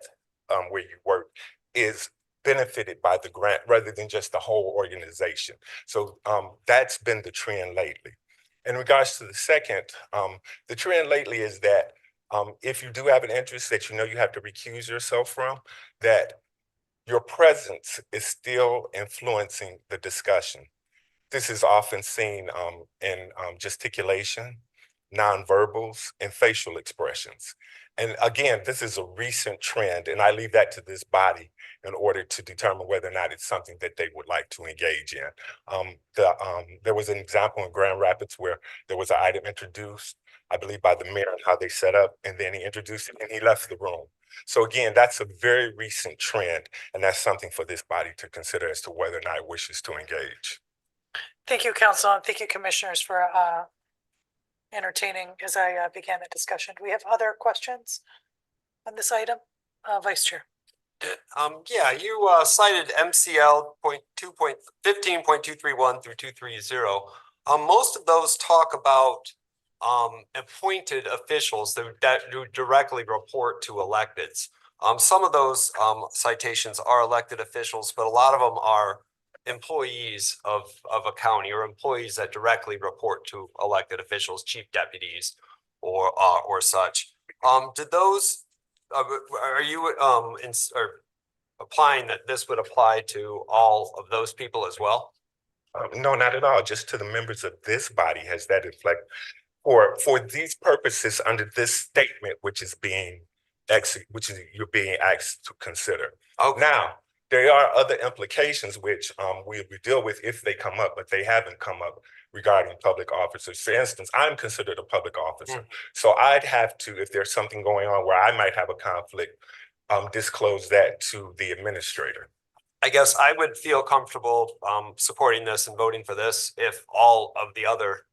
where you work is benefited by the grant rather than just the whole organization. So that's been the trend lately. In regards to the second, the trend lately is that if you do have an interest that you know you have to recuse yourself from, that your presence is still influencing the discussion. This is often seen in gesticulation, nonverbals, and facial expressions. And again, this is a recent trend, and I leave that to this body in order to determine whether or not it's something that they would like to engage in. There was an example in Grand Rapids where there was an item introduced, I believe by the mayor and how they set up, and then he introduced it and he left the room. So again, that's a very recent trend, and that's something for this body to consider as to whether or not it wishes to engage. Thank you, counsel, and thank you, commissioners, for entertaining as I began the discussion. Do we have other questions on this item? Vice Chair. Yeah, you cited MCL 15.231 through 230. Most of those talk about appointed officials that do directly report to electeds. Some of those citations are elected officials, but a lot of them are employees of a county or employees that directly report to elected officials, chief deputies, or such. Did those? Are you applying that this would apply to all of those people as well? No, not at all. Just to the members of this body has that inflect for these purposes under this statement, which is being which is you're being asked to consider. Okay. Now, there are other implications which we deal with if they come up, but they haven't come up regarding public officers. For instance, I'm considered a public officer. So I'd have to, if there's something going on where I might have a conflict, disclose that to the administrator. I guess I would feel comfortable supporting this and voting for this if all of the other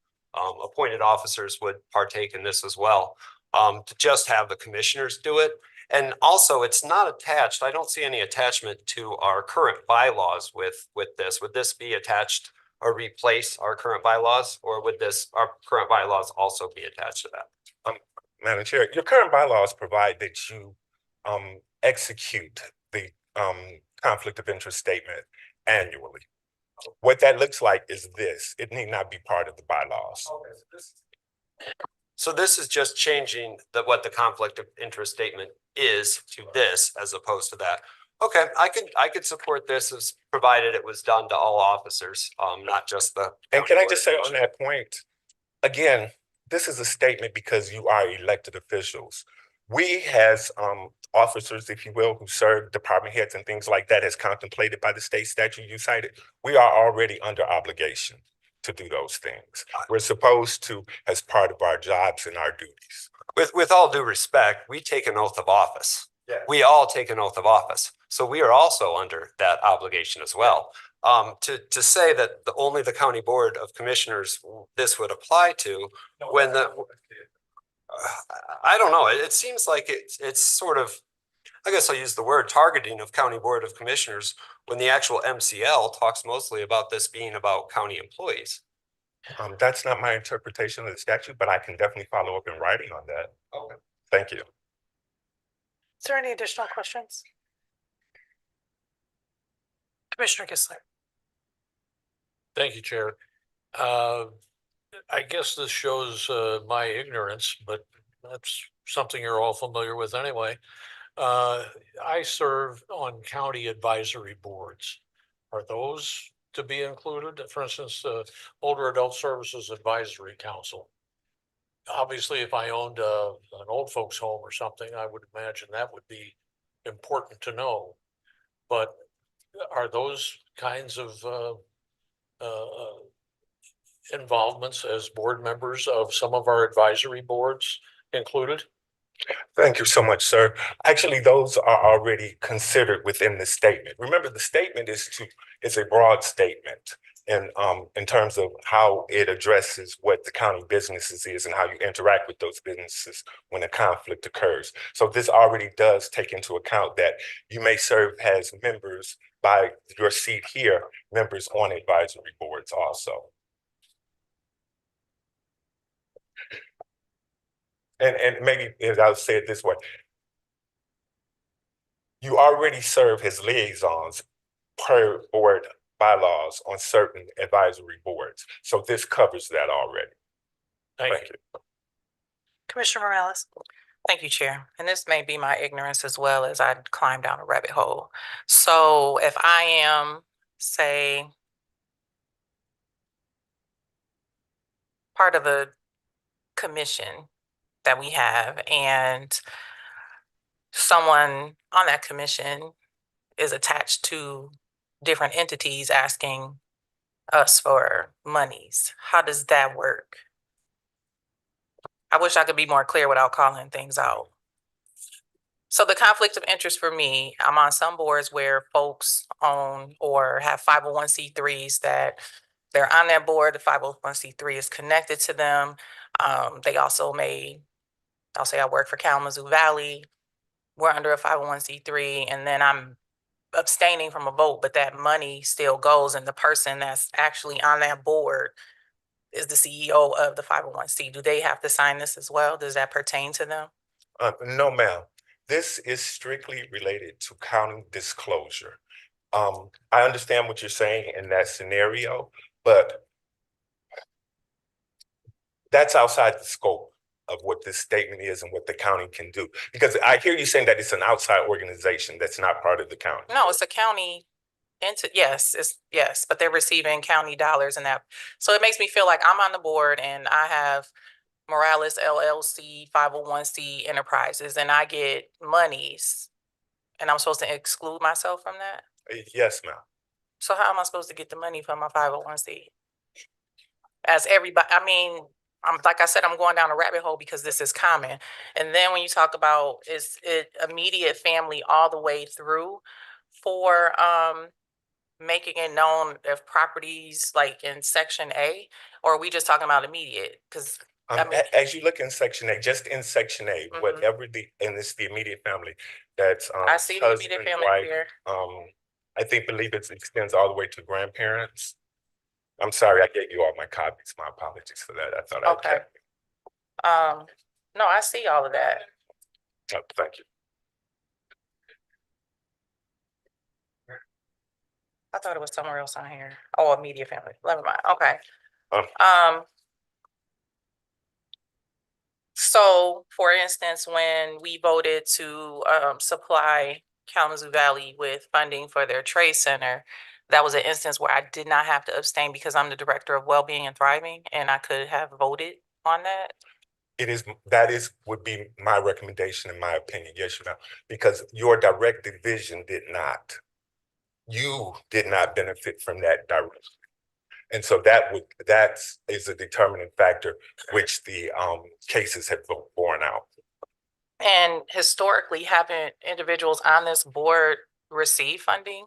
appointed officers would partake in this as well. To just have the commissioners do it. And also, it's not attached. I don't see any attachment to our current bylaws with this. Would this be attached or replace our current bylaws, or would our current bylaws also be attached to that? Madam Chair, your current bylaws provide that you execute the conflict of interest statement annually. What that looks like is this. It need not be part of the bylaws. So this is just changing what the conflict of interest statement is to this as opposed to that. Okay, I could support this as provided it was done to all officers, not just the. And can I just say on that point, again, this is a statement because you are elected officials. We as officers, if you will, who serve department heads and things like that as contemplated by the state statute you cited, we are already under obligation to do those things. We're supposed to as part of our jobs and our duties. With all due respect, we take an oath of office. Yeah. We all take an oath of office. So we are also under that obligation as well. To say that only the County Board of Commissioners this would apply to when I don't know, it seems like it's sort of, I guess I'll use the word targeting of County Board of Commissioners when the actual MCL talks mostly about this being about county employees. That's not my interpretation of the statute, but I can definitely follow up in writing on that. Okay. Thank you. Is there any additional questions? Commissioner Kistler. Thank you, Chair. I guess this shows my ignorance, but that's something you're all familiar with anyway. I serve on county advisory boards. Are those to be included? For instance, Older Adult Services Advisory Council. Obviously, if I owned an old folks home or something, I would imagine that would be important to know. But are those kinds of involvements as board members of some of our advisory boards included? Thank you so much, sir. Actually, those are already considered within the statement. Remember, the statement is a broad statement in terms of how it addresses what the county businesses is and how you interact with those businesses when a conflict occurs. So this already does take into account that you may serve as members by your seat here, members on advisory boards also. And maybe as I'll say it this way, you already serve as liaisons per board bylaws on certain advisory boards. So this covers that already. Thank you. Commissioner Morales. Thank you, Chair. And this may be my ignorance as well as I climb down a rabbit hole. So if I am, say, part of a commission that we have and someone on that commission is attached to different entities asking us for monies, how does that work? I wish I could be more clear without calling things out. So the conflict of interest for me, I'm on some boards where folks own or have 501c3s that they're on their board, the 501c3 is connected to them. They also I'll say I work for Kalamazoo Valley. We're under a 501c3, and then I'm abstaining from a vote, but that money still goes, and the person that's actually on that board is the CEO of the 501c. Do they have to sign this as well? Does that pertain to them? No, ma'am. This is strictly related to county disclosure. I understand what you're saying in that scenario, but that's outside the scope of what this statement is and what the county can do. Because I hear you saying that it's an outside organization that's not part of the county. No, it's a county entity. Yes, but they're receiving county dollars and that. So it makes me feel like I'm on the board and I have Morales LLC, 501c enterprises, and I get monies, and I'm supposed to exclude myself from that? Yes, ma'am. So how am I supposed to get the money from my 501c? As everybody, I mean, like I said, I'm going down a rabbit hole because this is common. And then when you talk about is it immediate family all the way through for making it known if properties like in section A, or are we just talking about immediate? Because I mean, As you look in section A, just in section A, whatever and it's the immediate family, that's I see the immediate husband, family wife, here. believe it extends all the way to grandparents. I'm sorry, I gave you all my copies. My apologies for that. I thought I Okay. kept. No, I see all of that. Oh, thank you. I thought it was somewhere else on here. Oh, immediate family. Never mind. Okay. Um, So for instance, when we voted to supply Kalamazoo Valley with funding for their trade center, that was an instance where I did not have to abstain because I'm the director of wellbeing and thriving, and I could have voted on that. Would be my recommendation, in my opinion. Yes, you know, because your direct division did not. You did not benefit from that directly. And so that is a determining factor, which the cases have borne out. And historically, haven't individuals on this board received funding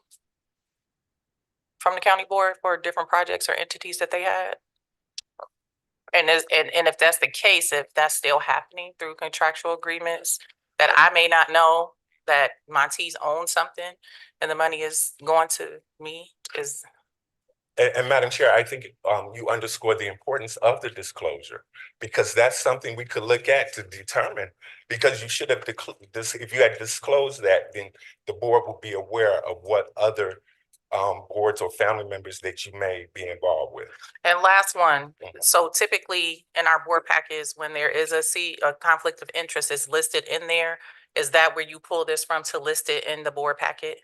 from the county board for different projects or entities that they had? And if that's the case, if that's still happening through contractual agreements that I may not know, that Monte's owns something and the money is going to me, is. And Madam Chair, I think you underscore the importance of the disclosure, because that's something we could look at to determine, because you should have, if you had disclosed that, then the board would be aware of what other boards or family members that you may be involved with. And last one, so typically in our board packets, when there is a conflict of interest is listed in there, is that where you pull this from to list it in the board packet?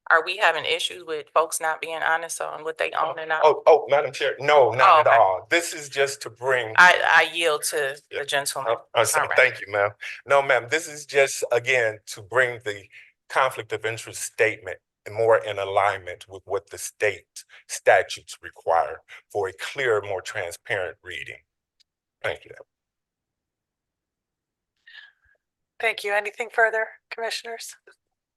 Are we having issues with folks not being honest on what they own and not? Oh, Madam Chair, no, not at okay. all. This is just to bring. I yield to the gentleman. Sorry, thank you, ma'am. No, ma'am, this is just, again, to bring the conflict of interest statement more in alignment with what the state statutes require for a clearer, more transparent reading. Thank you. Thank you. Anything further, commissioners?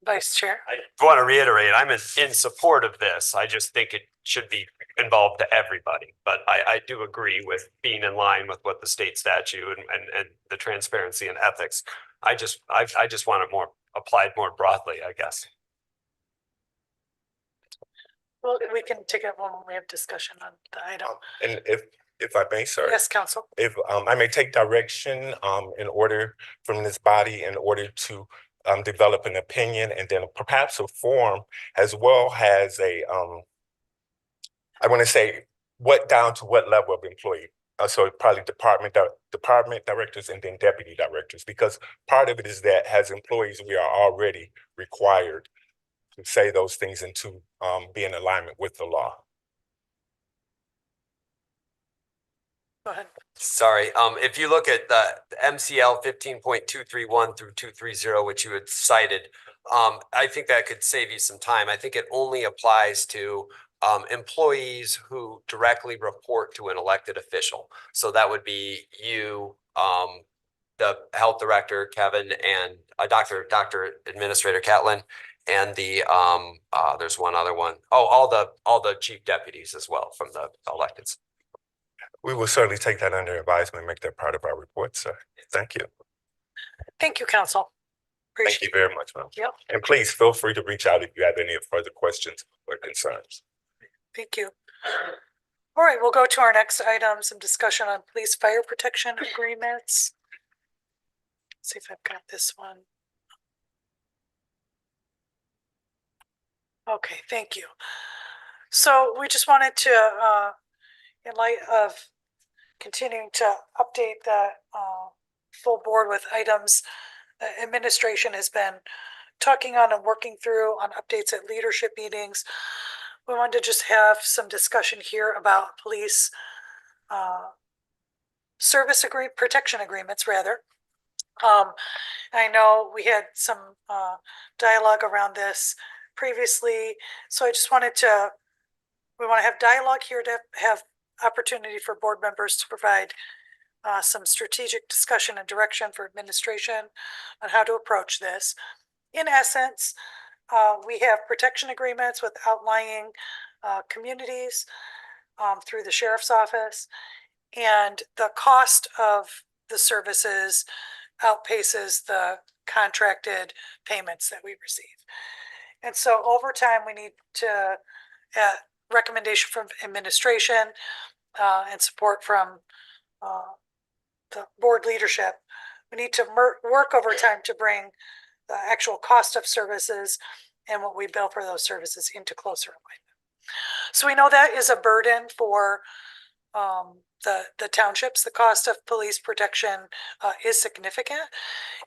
Vice Chair? I want to reiterate, I'm in support of this. I just think it should be involved to everybody. But I do agree with being in line with what the state statute and the transparency and ethics. I just want it more applied more broadly, I guess. Well, we can take it when we have discussion on the item. And if I may, sir. Yes, counsel. If I may take direction in order from this body in order to develop an opinion, and then perhaps a form as well as a, I want to say down to what level of employee. So probably department directors and then deputy directors, because part of it is that as employees, we are already required to say those things and to be in alignment with the law. Go ahead. Sorry, if you look at the MCL 15.231 through 230, which you had cited, I think that could save you some time. I think it only applies to employees who directly report to an elected official. So that would be you, the health director, Kevin, and Dr. Administrator Catlin, and the there's one other one. Oh, all the chief deputies as well from the electeds. We will certainly take that under advisement and make that part of our report, sir. Thank you. Thank you, counsel. Thank you very much, ma'am. Yep. And please feel free to reach out if you have any further questions or concerns. Thank you. All right, we'll go to our next item, some discussion on police fire protection agreements. Let's see if I've got this one. Okay, thank you. So we just wanted to, in light of continuing to update the full board with items the administration has been talking on and working through on updates at leadership meetings, we wanted to just have some discussion here about police service protection agreements rather. I know we had some dialogue around this previously, so I just wanted to, we want to have dialogue here to have opportunity for board members to provide some strategic discussion and direction for administration on how to approach this. In essence, we have protection agreements with outlying communities through the sheriff's office, and the cost of the services outpaces the contracted payments that we receive. And so over time, we need to, recommendation from administration and support from the board leadership, we need to work over time to bring the actual cost of services and what we bill for those services into closer alignment. So we know that is a burden for the townships. The cost of police protection is significant,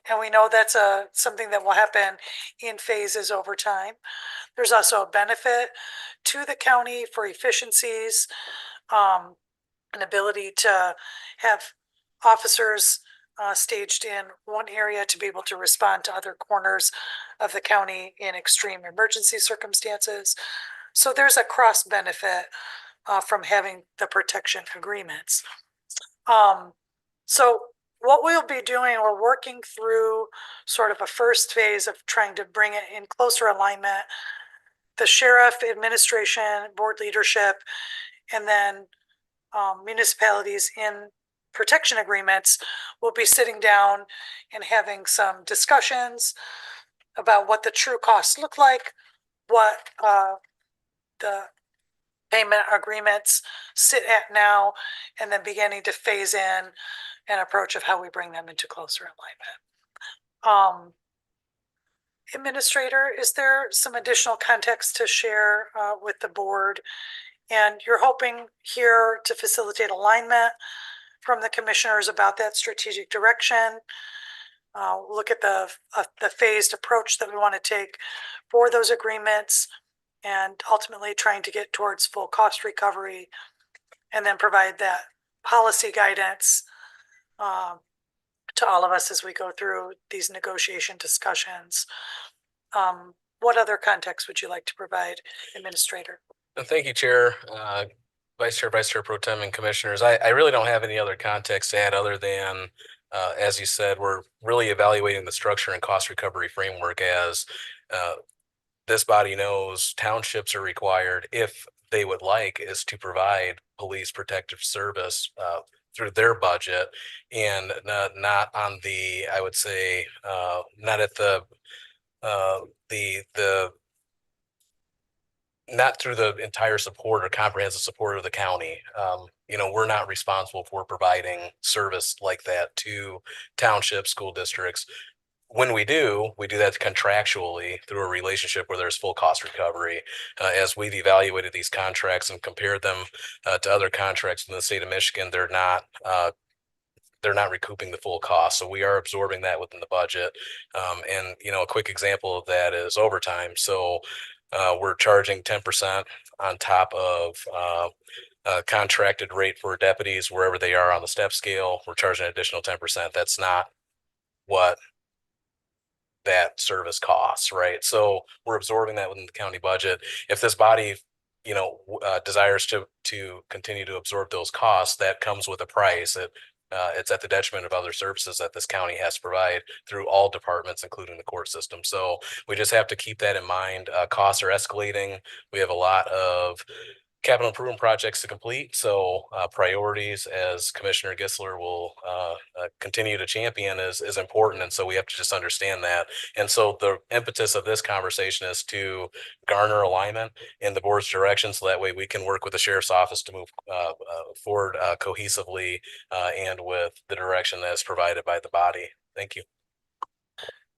and we know that's something that will happen in phases over time. There's also a benefit to the county for efficiencies, an ability to have officers staged in one area to be able to respond to other corners of the county in extreme emergency circumstances. So there's a cross benefit from having the protection agreements. So what we'll be doing, we're working through sort of a first phase of trying to bring it in closer alignment. The sheriff, administration, board leadership, and then municipalities in protection agreements will be sitting down and having some discussions about what the true costs look like, what the payment agreements sit at now, and then beginning to phase in an approach of how we bring them into closer alignment. Administrator, is there some additional context to share with the board? And you're hoping here to facilitate alignment from the commissioners about that strategic direction. Look at the phased approach that we want to take for those agreements, and ultimately trying to get towards full cost recovery, and then provide that policy guidance to all of us as we go through these negotiation discussions. What other context would you like to provide, Administrator? Thank you, Chair, Vice Chair Pro Tem, and Commissioners. I really don't have any other context to add other than, as you said, we're really evaluating the structure and cost recovery framework as this body knows townships are required, if they would like, is to provide police protective service through their budget, and not on the, I would say, not at the not through the entire support or comprehensive support of the county. We're not responsible for providing service like that to townships, school districts. When we do that contractually through a relationship where there's full cost recovery. As we've evaluated these contracts and compared them to other contracts in the state of Michigan, they're not recouping the full cost. So we are absorbing that within the budget. And a quick example of that is overtime. So we're charging 10% on top of contracted rate for deputies wherever they are on the step scale. We're charging an additional 10%. That's not what that service costs, right? So we're absorbing that within the county budget. If this body, desires to continue to absorb those costs, that comes with a price. It's at the detriment of other services that this county has to provide through all departments, including the court system. So we just have to keep that in mind. Costs are escalating. We have a lot of capital improvement projects to complete. So priorities, as Commissioner Gissler will continue to champion, is important. And so we have to just understand that. And so the impetus of this conversation is to garner alignment in the board's direction, so that way we can work with the sheriff's office to move forward cohesively and with the direction that is provided by the body. Thank you.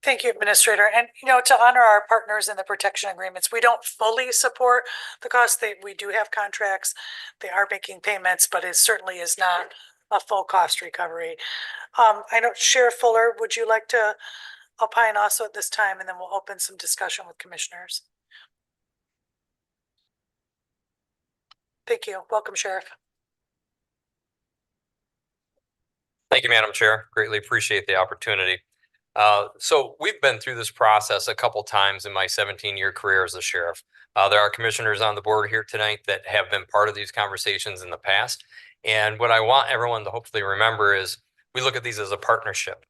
Thank you, Administrator. And, to honor our partners in the protection agreements, we don't fully support the cost. We do have contracts. They are making payments, but it certainly is not a full cost recovery. I know Sheriff Fuller, would you like to opine also at this time, and then we'll open some discussion with commissioners. Thank you. Welcome, Sheriff. Thank you, Madam Chair. Greatly appreciate the opportunity. So we've been through this process a couple times in my 17-year career as a sheriff. There are commissioners on the board here tonight that have been part of these conversations in the past. And what I want everyone to hopefully remember is we look at these as a partnership.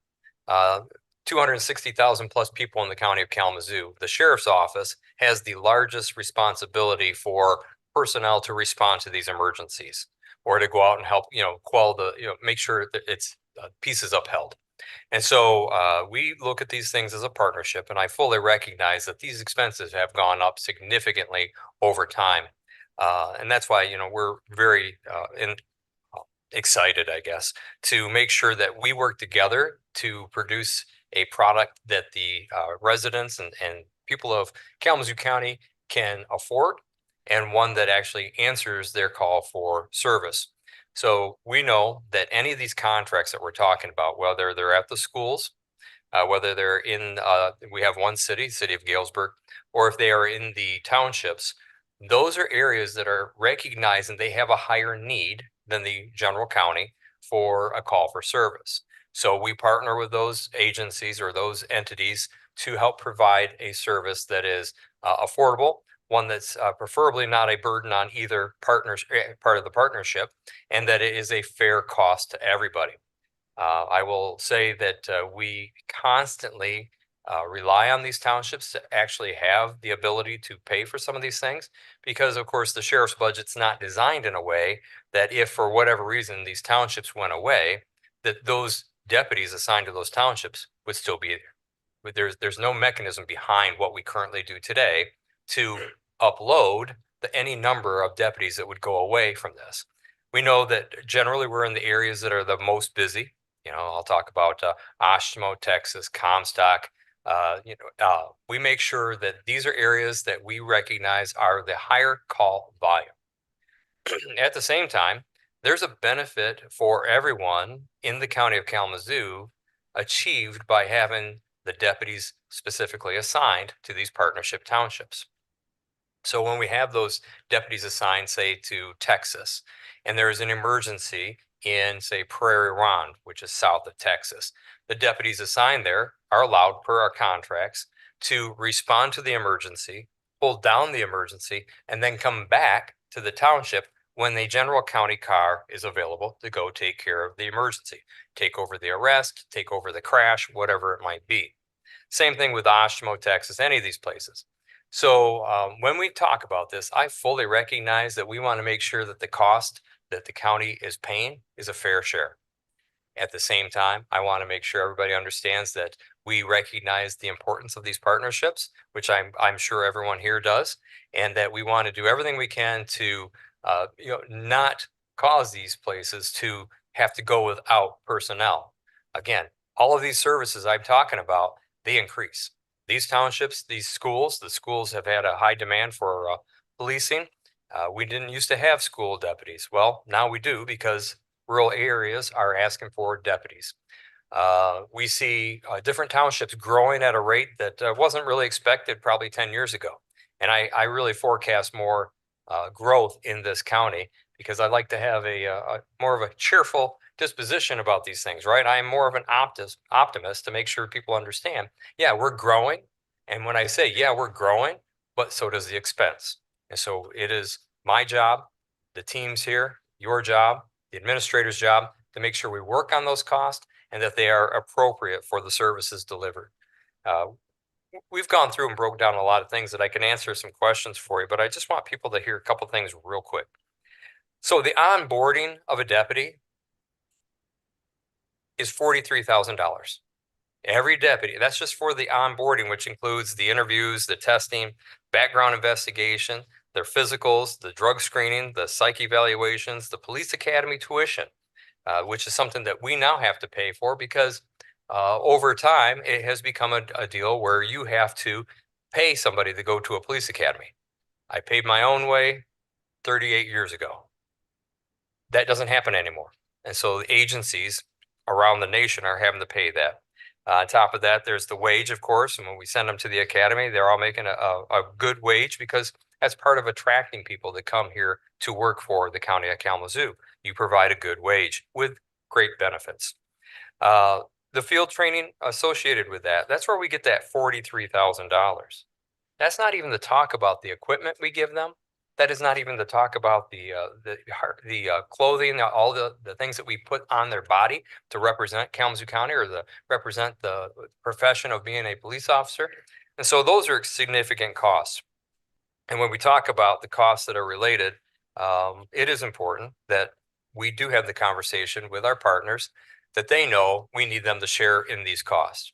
260,000 plus people in the county of Kalamazoo. The sheriff's office has the largest responsibility for personnel to respond to these emergencies or to go out and help, quell the, make sure that it's peace is upheld. And so we look at these things as a partnership, and I fully recognize that these expenses have gone up significantly over time. And that's why, we're very excited, I guess, to make sure that we work together to produce a product that the residents and people of Kalamazoo County can afford, and one that actually answers their call for service. So we know that any of these contracts that we're talking about, whether they're at the schools, whether they're in, we have one city, City of Galesburg, or if they are in the townships, those are areas that are recognized and they have a higher need than the general county for a call for service. So we partner with those agencies or those entities to help provide a service that is affordable, one that's preferably not a burden on either part of the partnership, and that it is a fair cost to everybody. I will say that we constantly rely on these townships to actually have the ability to pay for some of these things, because of course the sheriff's budget's not designed in a way that if for whatever reason these townships went away, that those deputies assigned to those townships would still be there. But there's no mechanism behind what we currently do today to upload any number of deputies that would go away from this. We know that generally we're in the areas that are the most busy. I'll talk about Oshtemo, Texas, Comstock. We make sure that these are areas that we recognize are the higher call volume. At the same time, there's a benefit for everyone in the county of Kalamazoo achieved by having the deputies specifically assigned to these partnership townships. So when we have those deputies assigned, say, to Texas, and there is an emergency in, say, Prairie Ronde, which is south of Texas, the deputies assigned there are allowed per our contracts to respond to the emergency, pull down the emergency, and then come back to the township when the general county car is available to go take care of the emergency, take over the arrest, take over the crash, whatever it might be. Same thing with Oshtemo, Texas, any of these places. So when we talk about this, I fully recognize that we want to make sure that the cost that the county is paying is a fair share. At the same time, I want to make sure everybody understands that we recognize the importance of these partnerships, which I'm sure everyone here does, and that we want to do everything we can to not cause these places to have to go without personnel. Again, all of these services I'm talking about, they increase. These townships, the schools have had a high demand for policing. We didn't used to have school deputies. Well, now we do, because rural areas are asking for deputies. We see different townships growing at a rate that wasn't really expected probably 10 years ago. And I really forecast more growth in this county, because I like to have a more of a cheerful disposition about these things, right? I am more of an optimist to make sure people understand, yeah, we're growing. And when I say, yeah, we're growing, but so does the expense. And so it is my job, the team's here, your job, the administrator's job, to make sure we work on those costs and that they are appropriate for the services delivered. We've gone through and broke down a lot of things that I can answer some questions for you, but I just want people to hear a couple things real quick. So the onboarding of a deputy is $43,000. Every deputy, that's just for the onboarding, which includes the interviews, the testing, background investigation, their physicals, the drug screening, the psych evaluations, the police academy tuition, which is something that we now have to pay for, because over time, it has become a deal where you have to pay somebody to go to a police academy. I paid my own way 38 years ago. That doesn't happen anymore. And so the agencies around the nation are having to pay that. On top of that, there's the wage, of course. And when we send them to the academy, they're all making a good wage, because that's part of attracting people that come here to work for the county of Kalamazoo. You provide a good wage with great benefits. The field training associated with that, that's where we get that $43,000. That's not even to talk about the equipment we give them. That is not even to talk about the clothing, all the things that we put on their body to represent Kalamazoo County or represent the profession of being a police officer. And so those are significant costs. And when we talk about the costs that are related, it is important that we do have the conversation with our partners that they know we need them to share in these costs.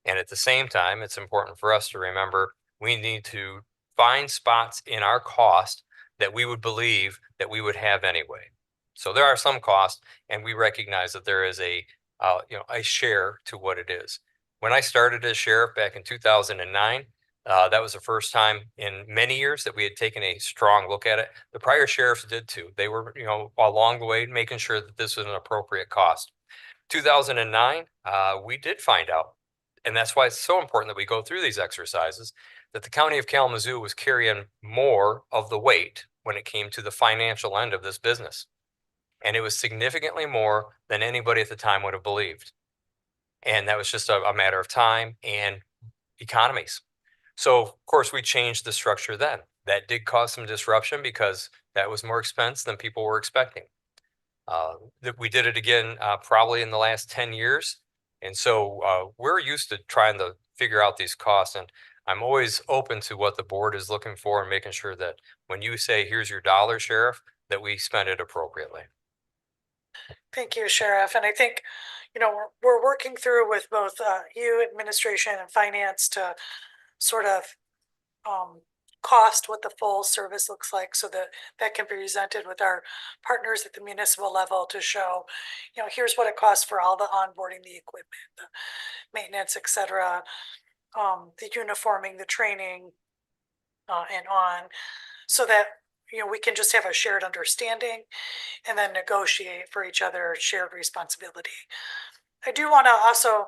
And at the same time, it's important for us to remember we need to find spots in our cost that we would believe that we would have anyway. So there are some costs, and we recognize that there is a share to what it is. When I started as sheriff back in 2009, that was the first time in many years that we had taken a strong look at it. The prior sheriffs did too. They were, along the way making sure that this was an appropriate cost. 2009, we did find out, and that's why it's so important that we go through these exercises, that the county of Kalamazoo was carrying more of the weight when it came to the financial end of this business. And it was significantly more than anybody at the time would have believed. And that was just a matter of time and economies. So of course we changed the structure then. That did cause some disruption because that was more expense than people were expecting. We did it again probably in the last 10 years. And so we're used to trying to figure out these costs. And I'm always open to what the board is looking for and making sure that when you say, here's your dollar, Sheriff, that we spend it appropriately. Thank you, Sheriff. And I think, we're working through with both you, administration, and finance to sort of cost what the full service looks like so that that can be presented with our partners at the municipal level to show, here's what it costs for all the onboarding, the equipment, the maintenance, et cetera, the uniforming, the training, and on, so that we can just have a shared understanding and then negotiate for each other shared responsibility. I do want to also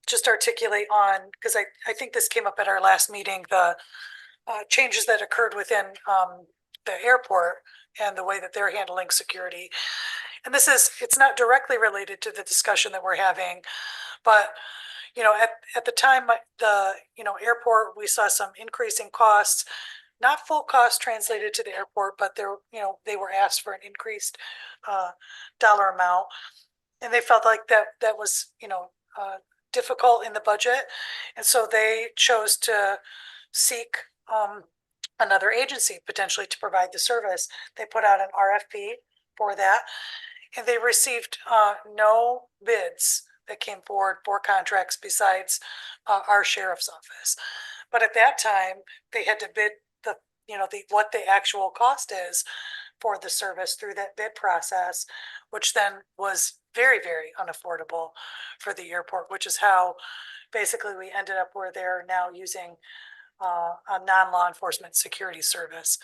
just articulate on, because I think this came up at our last meeting, the changes that occurred within the airport and the way that they're handling security. And it's not directly related to the discussion that we're having, but at the time, the airport, we saw some increasing costs, not full cost translated to the airport, but they were asked for an increased dollar amount, and they felt like that was difficult in the budget, and so they chose to seek another agency potentially to provide the service. They put out an RFP for that, and they received no bids that came forward for contracts besides our sheriff's office. But at that time, they had to bid what the actual cost is for the service through that bid process, which then was very, very unaffordable for the airport, which is how basically we ended up where they're now using a non-law enforcement security service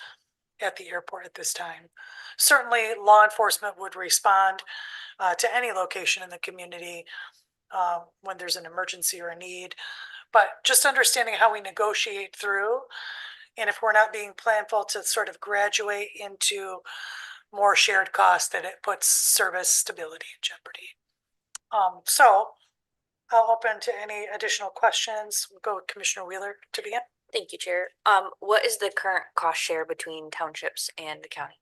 at the airport at this time. Certainly, law enforcement would respond to any location in the community when there's an emergency or a need, but just understanding how we negotiate through, and if we're not being planful to sort of graduate into more shared costs, that it puts service stability in jeopardy. So I'll open to any additional questions. We'll go with Commissioner Wheeler to begin. Thank you, Chair. What is the current cost share between townships and the county?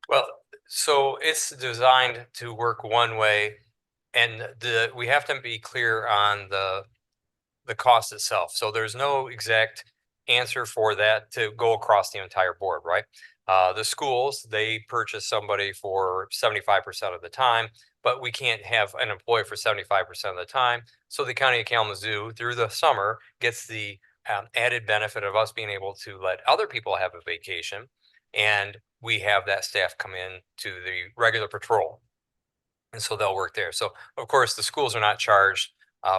Well, so it's designed to work one way, and we have to be clear on the cost itself. So there's no exact answer for that to go across the entire board, right? The schools, they purchase somebody for 75% of the time, but we can't have an employee for 75% of the time. So the county of Kalamazoo through the summer gets the added benefit of us being able to let other people have a vacation, and we have that staff come in to the regular patrol. And so they'll work there. So of course the schools are not charged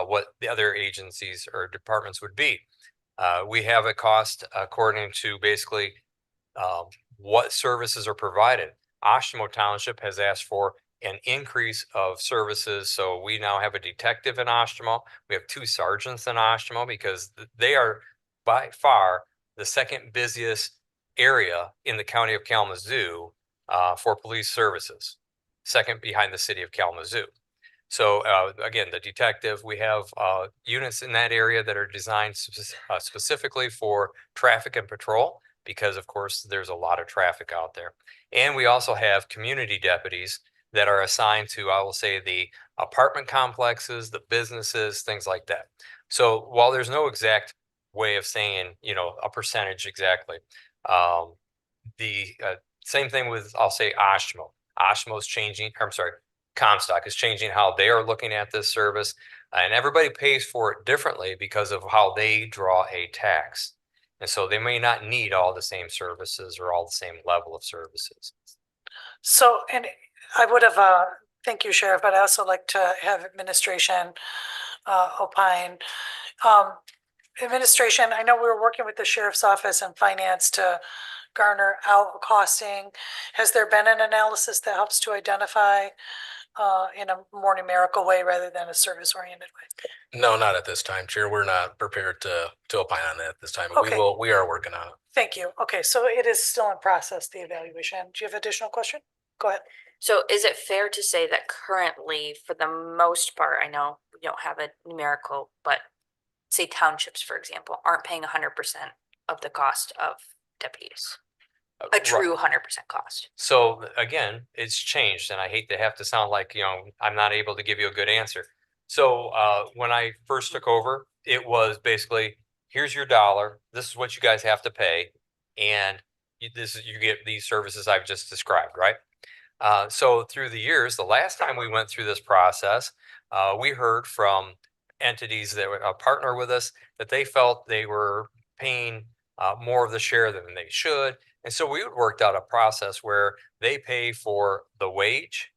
what the other agencies or departments would be. We have a cost according to basically what services are provided. Oshtemo Township has asked for an increase of services. So we now have a detective in Oshtemo. We have 2 sergeants in Oshtemo because they are by far the second busiest area in the county of Kalamazoo for police services. second behind the city of Kalamazoo. So again, the detective, we have units in that area that are designed specifically for traffic and patrol, because of course there's a lot of traffic out there. And we also have community deputies that are assigned to, I will say, the apartment complexes, the businesses, things like that. So while there's no exact way of saying, you know, a percentage exactly, the same thing with, I'll say, OSHMO. OSHMO is changing, I'm sorry, Comstock is changing how they are looking at this service, and everybody pays for it differently because of how they draw a tax. And so they may not need all the same services or all the same level of services. So, and I would have, thank you, Sheriff, but I also like to have administration opine. Administration, I know we were working with the sheriff's office and finance to garner out costing. Has there been an analysis that helps to identify in a more numerical way rather than a service-oriented way? No, not at this time, Chair. We're not prepared to opine on that at this time. Okay. We are working on it. Thank you. Okay, so it is still in process, the evaluation. Do you have additional question? Go ahead. So is it fair to say that currently, for the most part, I know we don't have a numerical, but say townships, for example, aren't paying 100% of the cost of deputies? A true 100% cost. So again, it's changed, and I hate to have to sound like, you know, I'm not able to give you a good answer. So when I first took over, it was basically, here's your dollar, this is what you guys have to pay, and you get these services I've just described, right? So through the years, the last time we went through this process, we heard from entities that would partner with us that they felt they were paying more of the share than they should. And so we worked out a process where they pay for the wage.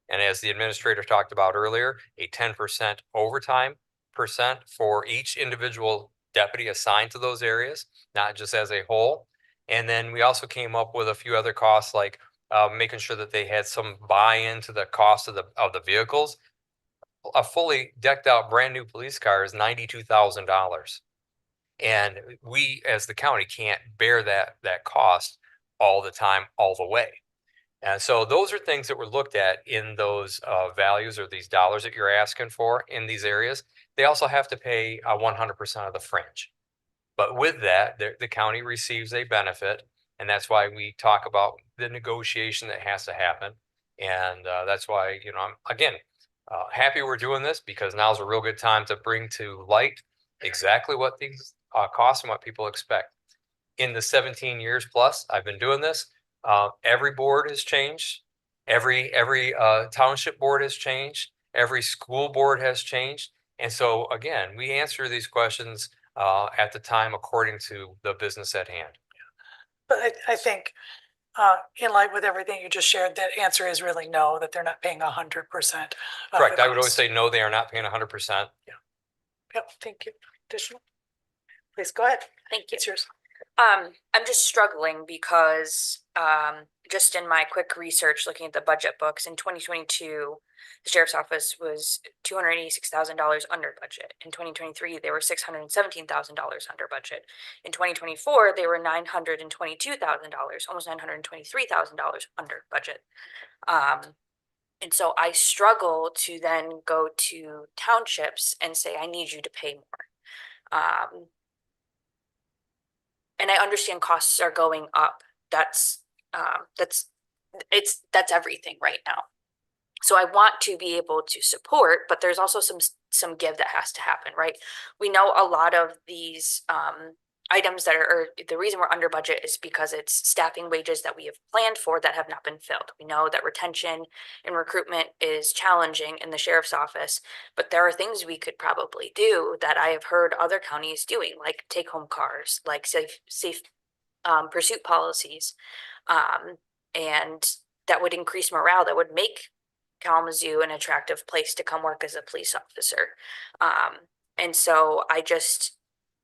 And as the administrator talked about earlier, a 10% overtime percent for each individual deputy assigned to those areas, not just as a whole. And then we also came up with a few other costs, like making sure that they had some buy-in to the cost of the vehicles. A fully decked out brand new police car is $92,000. And we, as the county, can't bear that cost all the time, all the way. And so those are things that were looked at in those values, or these dollars that you're asking for in these areas. They also have to pay 100% of the fringe. But with that, the county receives a benefit. And that's why we talk about the negotiation that has to happen. And that's why, you know, I'm, again, happy we're doing this, because now's a real good time to bring to light exactly what these cost and what people expect. In the 17 years plus I've been doing this, every board has changed. Every township board has changed. Every school board has changed. And so again, we answer these questions at the time according to the business at hand. But I think in light with everything you just shared, that answer is really no, that they're not paying 100%. Correct. I would always say no, they are not paying 100%. Yeah. Yep. Thank you. Additional? Please go ahead. Thank you. It's yours. I'm just struggling because just in my quick research, looking at the budget books in 2022, the sheriff's office was $286,000 under budget. In 2023, they were $617,000 under budget. In 2024, they were $922,000, almost $923,000 under budget. And so I struggle to then go to townships and say, I need you to pay more. And I understand costs are going up. That's everything right now. So I want to be able to support, but there's also some give that has to happen, right? We know a lot of these items that are, the reason we're under budget is because it's staffing wages that we have planned for that have not been filled. We know that retention and recruitment is challenging in the sheriff's office, but there are things we could probably do that I have heard other counties doing, like take home cars, like safe pursuit policies, and that would increase morale, that would make Kalamazoo an attractive place to come work as a police officer. And so I just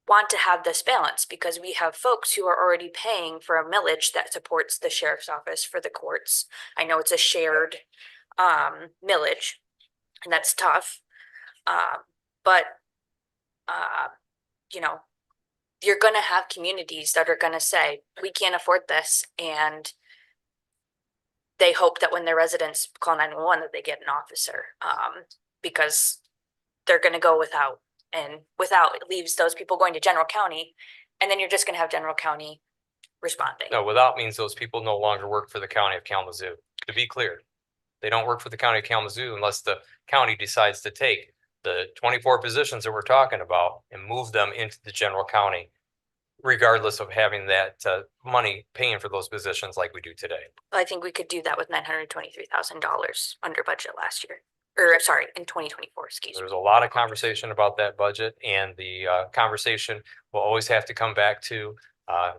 want to have this balance, because we have folks who are already paying for a millage that supports the sheriff's office for the courts. I know it's a shared millage, and that's tough. But you know, you're going to have communities that are going to say, we can't afford this, and they hope that when their residents call 911 that they get an officer, because they're gonna go without, and without it leaves those people going to general county, and then you're just gonna have general county responding. No, without means those people no longer work for the county of Kalamazoo, to be clear. They don't work for the county of Kalamazoo unless the county decides to take the 24 positions that we're talking about and move them into the general county, regardless of having that money paying for those positions like we do today. I think we could do that with $923,000 under budget last year, or sorry, in 2024, excuse me. There's a lot of conversation about that budget, and the conversation will always have to come back to,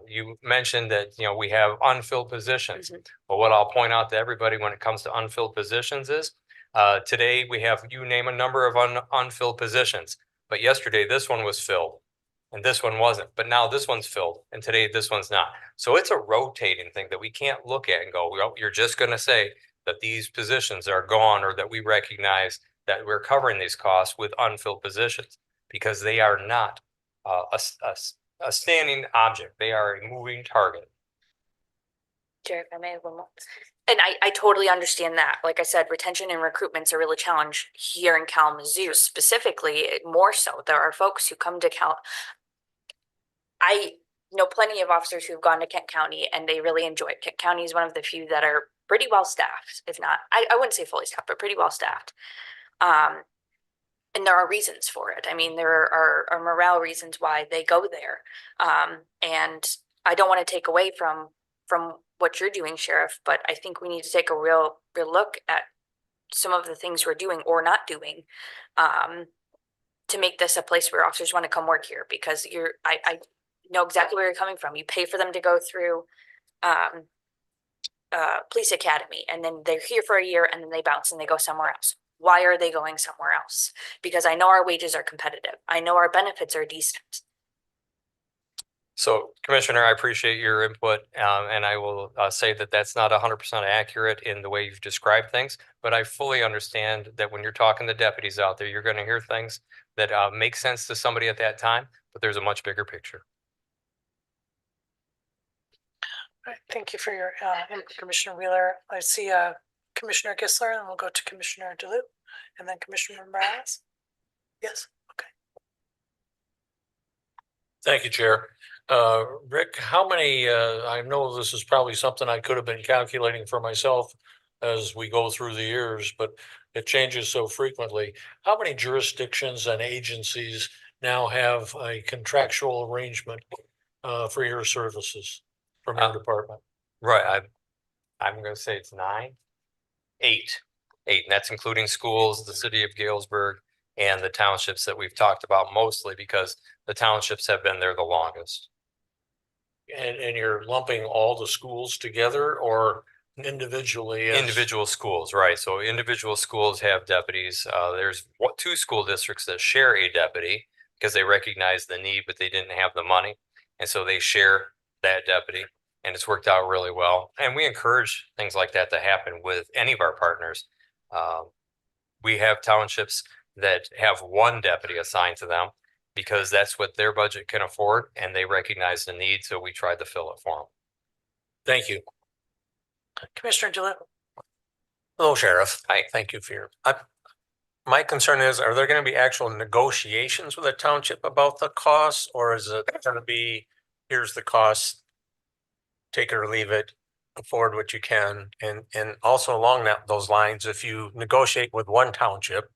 you mentioned that, we have unfilled positions. But what I'll point out to everybody when it comes to unfilled positions is, today we have, you name a number of unfilled positions, but yesterday this one was filled and this one wasn't, but now this one's filled and today this one's not. So it's a rotating thing that we can't look at and go, well, you're just going to say that these positions are gone, or that we recognize that we're covering these costs with unfilled positions, because they are not a standing object. They are a moving target. Jared, if I may have one more. And I totally understand that. Like I said, retention and recruitment's a really challenge here in Kalamazoo, specifically, more so. There are folks who come to I know plenty of officers who've gone to Kent County and they really enjoy it. Kent County is one of the few that are pretty well staffed, if not, I wouldn't say fully staffed, but pretty well staffed. And there are reasons for it. I mean, there are morale reasons why they go there. And I don't want to take away from what you're doing, Sheriff, but I think we need to take a real look at some of the things we're doing or not doing, to make this a place where officers want to come work here, because I know exactly where you're coming from. You pay for them to go through police academy, and then they're here for a year and then they bounce and they go somewhere else. Why are they going somewhere else? Because I know our wages are competitive. I know our benefits are decent. So, Commissioner, I appreciate your input, and I will say that that's not 100% accurate in the way you've described things, but I fully understand that when you're talking to deputies out there, you're going to hear things that make sense to somebody at that time, but there's a much bigger picture. All right, thank you for your input, Commissioner Wheeler. I see Commissioner Gisler, and we'll go to Commissioner DeLuke, and then Commissioner Morales. Yes, okay. Thank you, Chair. Rick, how many, I know this is probably something I could have been calculating for myself as we go through the years, but it changes so frequently. How many jurisdictions and agencies now have a contractual arrangement for your services from your department? Right. I'm going to say it's 8, and that's including schools, the city of Galesburg, and the townships that we've talked about mostly because the townships have been there the longest. And you're lumping all the schools together or individually? Individual schools, right. So individual schools have deputies. There's 2 school districts that share a deputy because they recognize the need, but they didn't have the money. And so they share that deputy, and it's worked out really well. And we encourage things like that to happen with any of our partners. We have townships that have 1 deputy assigned to them because that's what their budget can afford, and they recognize the need, so we tried to fill it for them. Thank you. Commissioner DeLuke. Hello, Sheriff. Hi. Thank you for your, my concern is, are there going to be actual negotiations with the township about the costs, or is it going to be, here's the cost, take it or leave it, afford what you can? And also along those lines, if you negotiate with one township,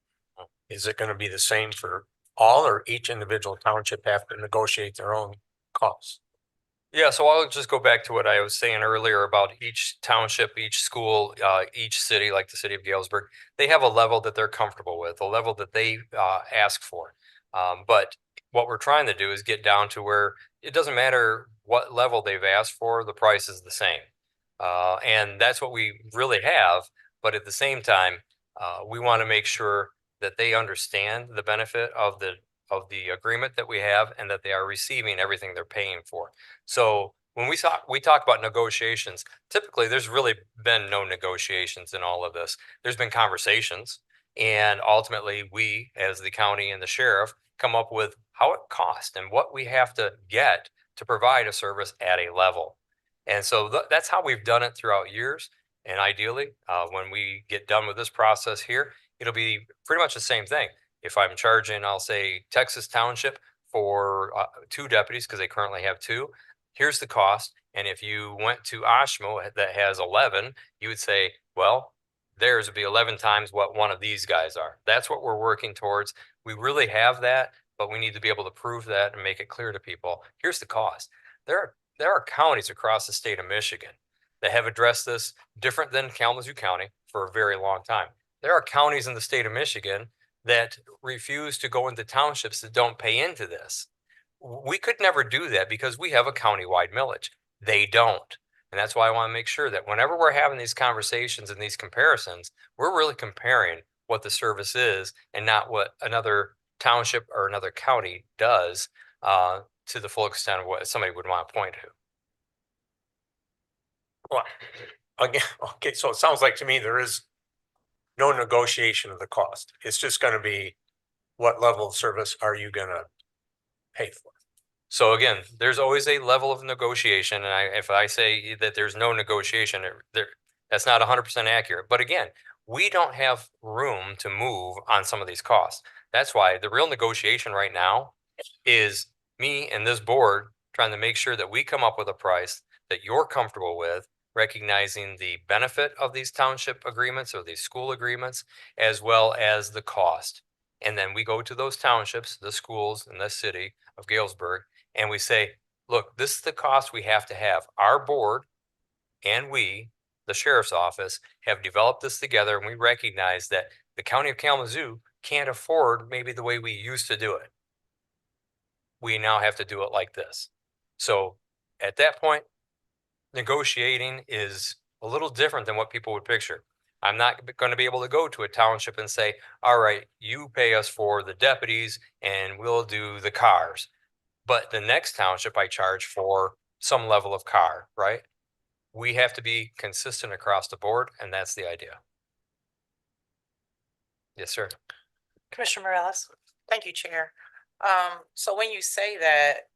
is it going to be the same for all, or each individual township have to negotiate their own costs? Yeah, so I'll just go back to what I was saying earlier about each township, each school, each city, like the city of Galesburg. They have a level that they're comfortable with, a level that they ask for. But what we're trying to do is get down to where it doesn't matter what level they've asked for, the price is the same. And that's what we really have. But at the same time, we want to make sure that they understand the benefit of the agreement that we have, and that they are receiving everything they're paying for. So when we talk about negotiations, typically there's really been no negotiations in all of this. There's been conversations, and ultimately we, as the county and the sheriff, come up with how it costs and what we have to get to provide a service at a level. And so that's how we've done it throughout years. And ideally, when we get done with this process here, it'll be pretty much the same thing. If I'm charging, I'll say Texas Township for 2 deputies because they currently have 2, here's the cost. And if you went to Oshmo that has 11, you would say, well, theirs would be 11 times what one of these guys are. That's what we're working towards. We really have that, but we need to be able to prove that and make it clear to people. Here's the cost. There are counties across the state of Michigan that have addressed this different than Kalamazoo County for a very long time. There are counties in the state of Michigan that refuse to go into townships that don't pay into this. We could never do that because we have a county-wide millage. They don't. And that's why I want to make sure that whenever we're having these conversations and these comparisons, we're really comparing what the service is and not what another township or another county does to the full extent of what somebody would want to point to. Well, again, okay, so it sounds like to me there is no negotiation of the cost. It's just gonna be what level of service are you gonna pay for? So again, there's always a level of negotiation, and if I say that there's no negotiation, that's not 100% accurate. But again, we don't have room to move on some of these costs. That's why the real negotiation right now is me and this board trying to make sure that we come up with a price that you're comfortable with, recognizing the benefit of these township agreements or these school agreements, as well as the cost. And then we go to those townships, the schools in the city of Galesburg, and we say, look, this is the cost we have to have. Our board and we, the sheriff's office, have developed this together, and we recognize that the county of Kalamazoo can't afford maybe the way we used to do it. We now have to do it like this. So at that point, negotiating is a little different than what people would picture. I'm not going to be able to go to a township and say, all right, you pay us for the deputies and we'll do the cars. But the next township I charge for some level of car, right? We have to be consistent across the board, and that's the idea. Yes, sir. Commissioner Morales. Thank you, Chair. So when you say that,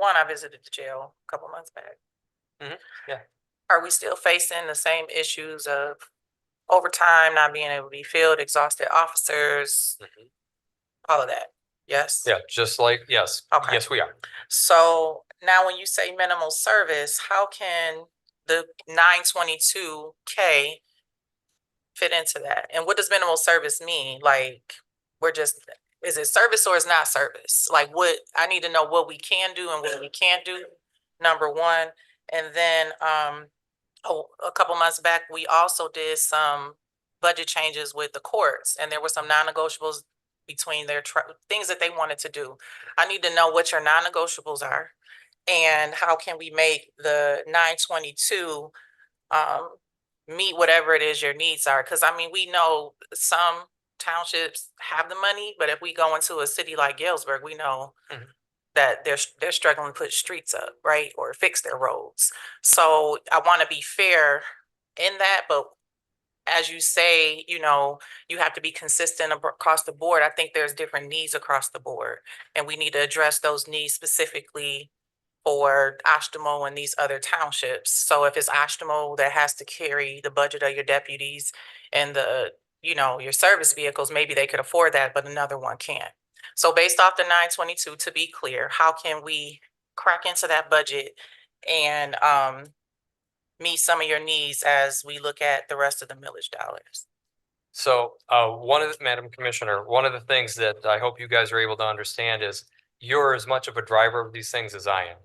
I visited the jail a couple months back. Yeah. Are we still facing the same issues of overtime, not being able to be filled, exhausted officers, all of that? Yes? Yeah, just like, yes. Okay. Yes, we are. So now when you say minimal service, how can the 922K fit into that? And what does minimal service mean? Like, is it service or is not service? Like, what, I need to know what we can do and what we can't do, number one. And then a couple months back, we also did some budget changes with the courts, and there were some non-negotiables between their things that they wanted to do. I need to know what your non-negotiables are and how can we make the 922 meet whatever it is your needs are. Because I mean, we know some townships have the money, but if we go into a city like Galesburg, we know that they're struggling to put streets up, right, or fix their roads. So I want to be fair in that, but as you say, you know, you have to be consistent across the board. I think there's different needs across the board, and we need to address those needs specifically for Ashtimo and these other townships. So if it's Ashtimo that has to carry the budget of your deputies and the, you know, your service vehicles, maybe they could afford that, but another one can't. So based off the 922, to be clear, how can we crack into that budget and meet some of your needs as we look at the rest of the millage dollars? So Madam Commissioner, one of the things that I hope you guys are able to understand is you're as much of a driver of these things as I am.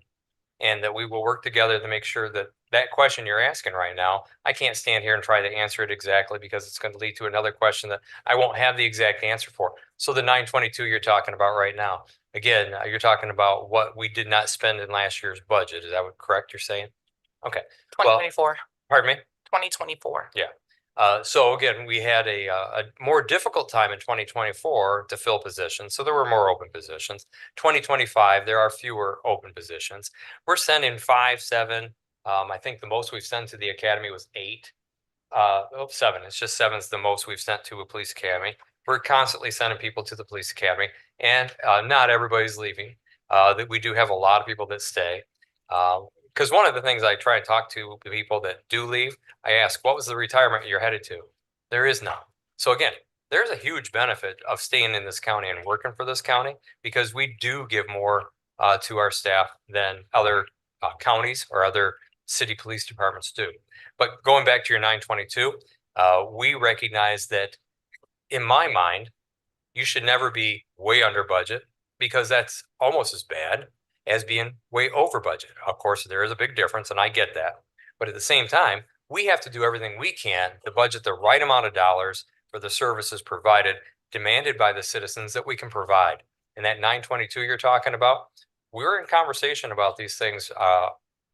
And that we will work together to make sure that that question you're asking right now, I can't stand here and try to answer it exactly because it's going to lead to another question that I won't have the exact answer for. So the 922 you're talking about right now, again, you're talking about what we did not spend in last year's budget. Is that correct you're saying? Okay. 2024. Well, pardon me? 2024. Yeah. So again, we had a more difficult time in 2024 to fill positions. So there were more open positions. 2025, there are fewer open positions. We're sending 5, 7. I think the most we've sent to the academy was 8. 7. It's just 7 is the most we've sent to a police academy. We're constantly sending people to the police academy, and not everybody's leaving. We do have a lot of people that stay. because one of the things I try to talk to the people that do leave, I ask, what was the retirement you're headed to? There is none. So again, there's a huge benefit of staying in this county and working for this county because we do give more to our staff than other counties or other city police departments do. But going back to your 922, we recognize that in my mind, you should never be way under budget because that's almost as bad as being way over budget. Of course, there is a big difference and I get that. But at the same time, we have to do everything we can to budget the right amount of dollars for the services provided, demanded by the citizens that we can provide. And that 922 you're talking about, we're in conversation about these things,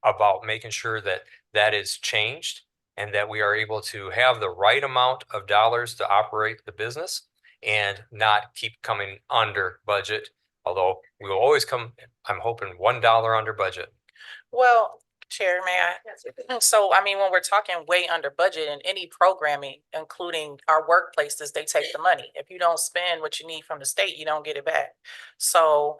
about making sure that that is changed and that we are able to have the right amount of dollars to operate the business and not keep coming under budget. Although we will always come, I'm hoping $1 under budget. Well, Chair, may I? So, I mean, when we're talking way under budget in any programming, including our workplaces, they take the money. If you don't spend what you need from the state, you don't get it back. So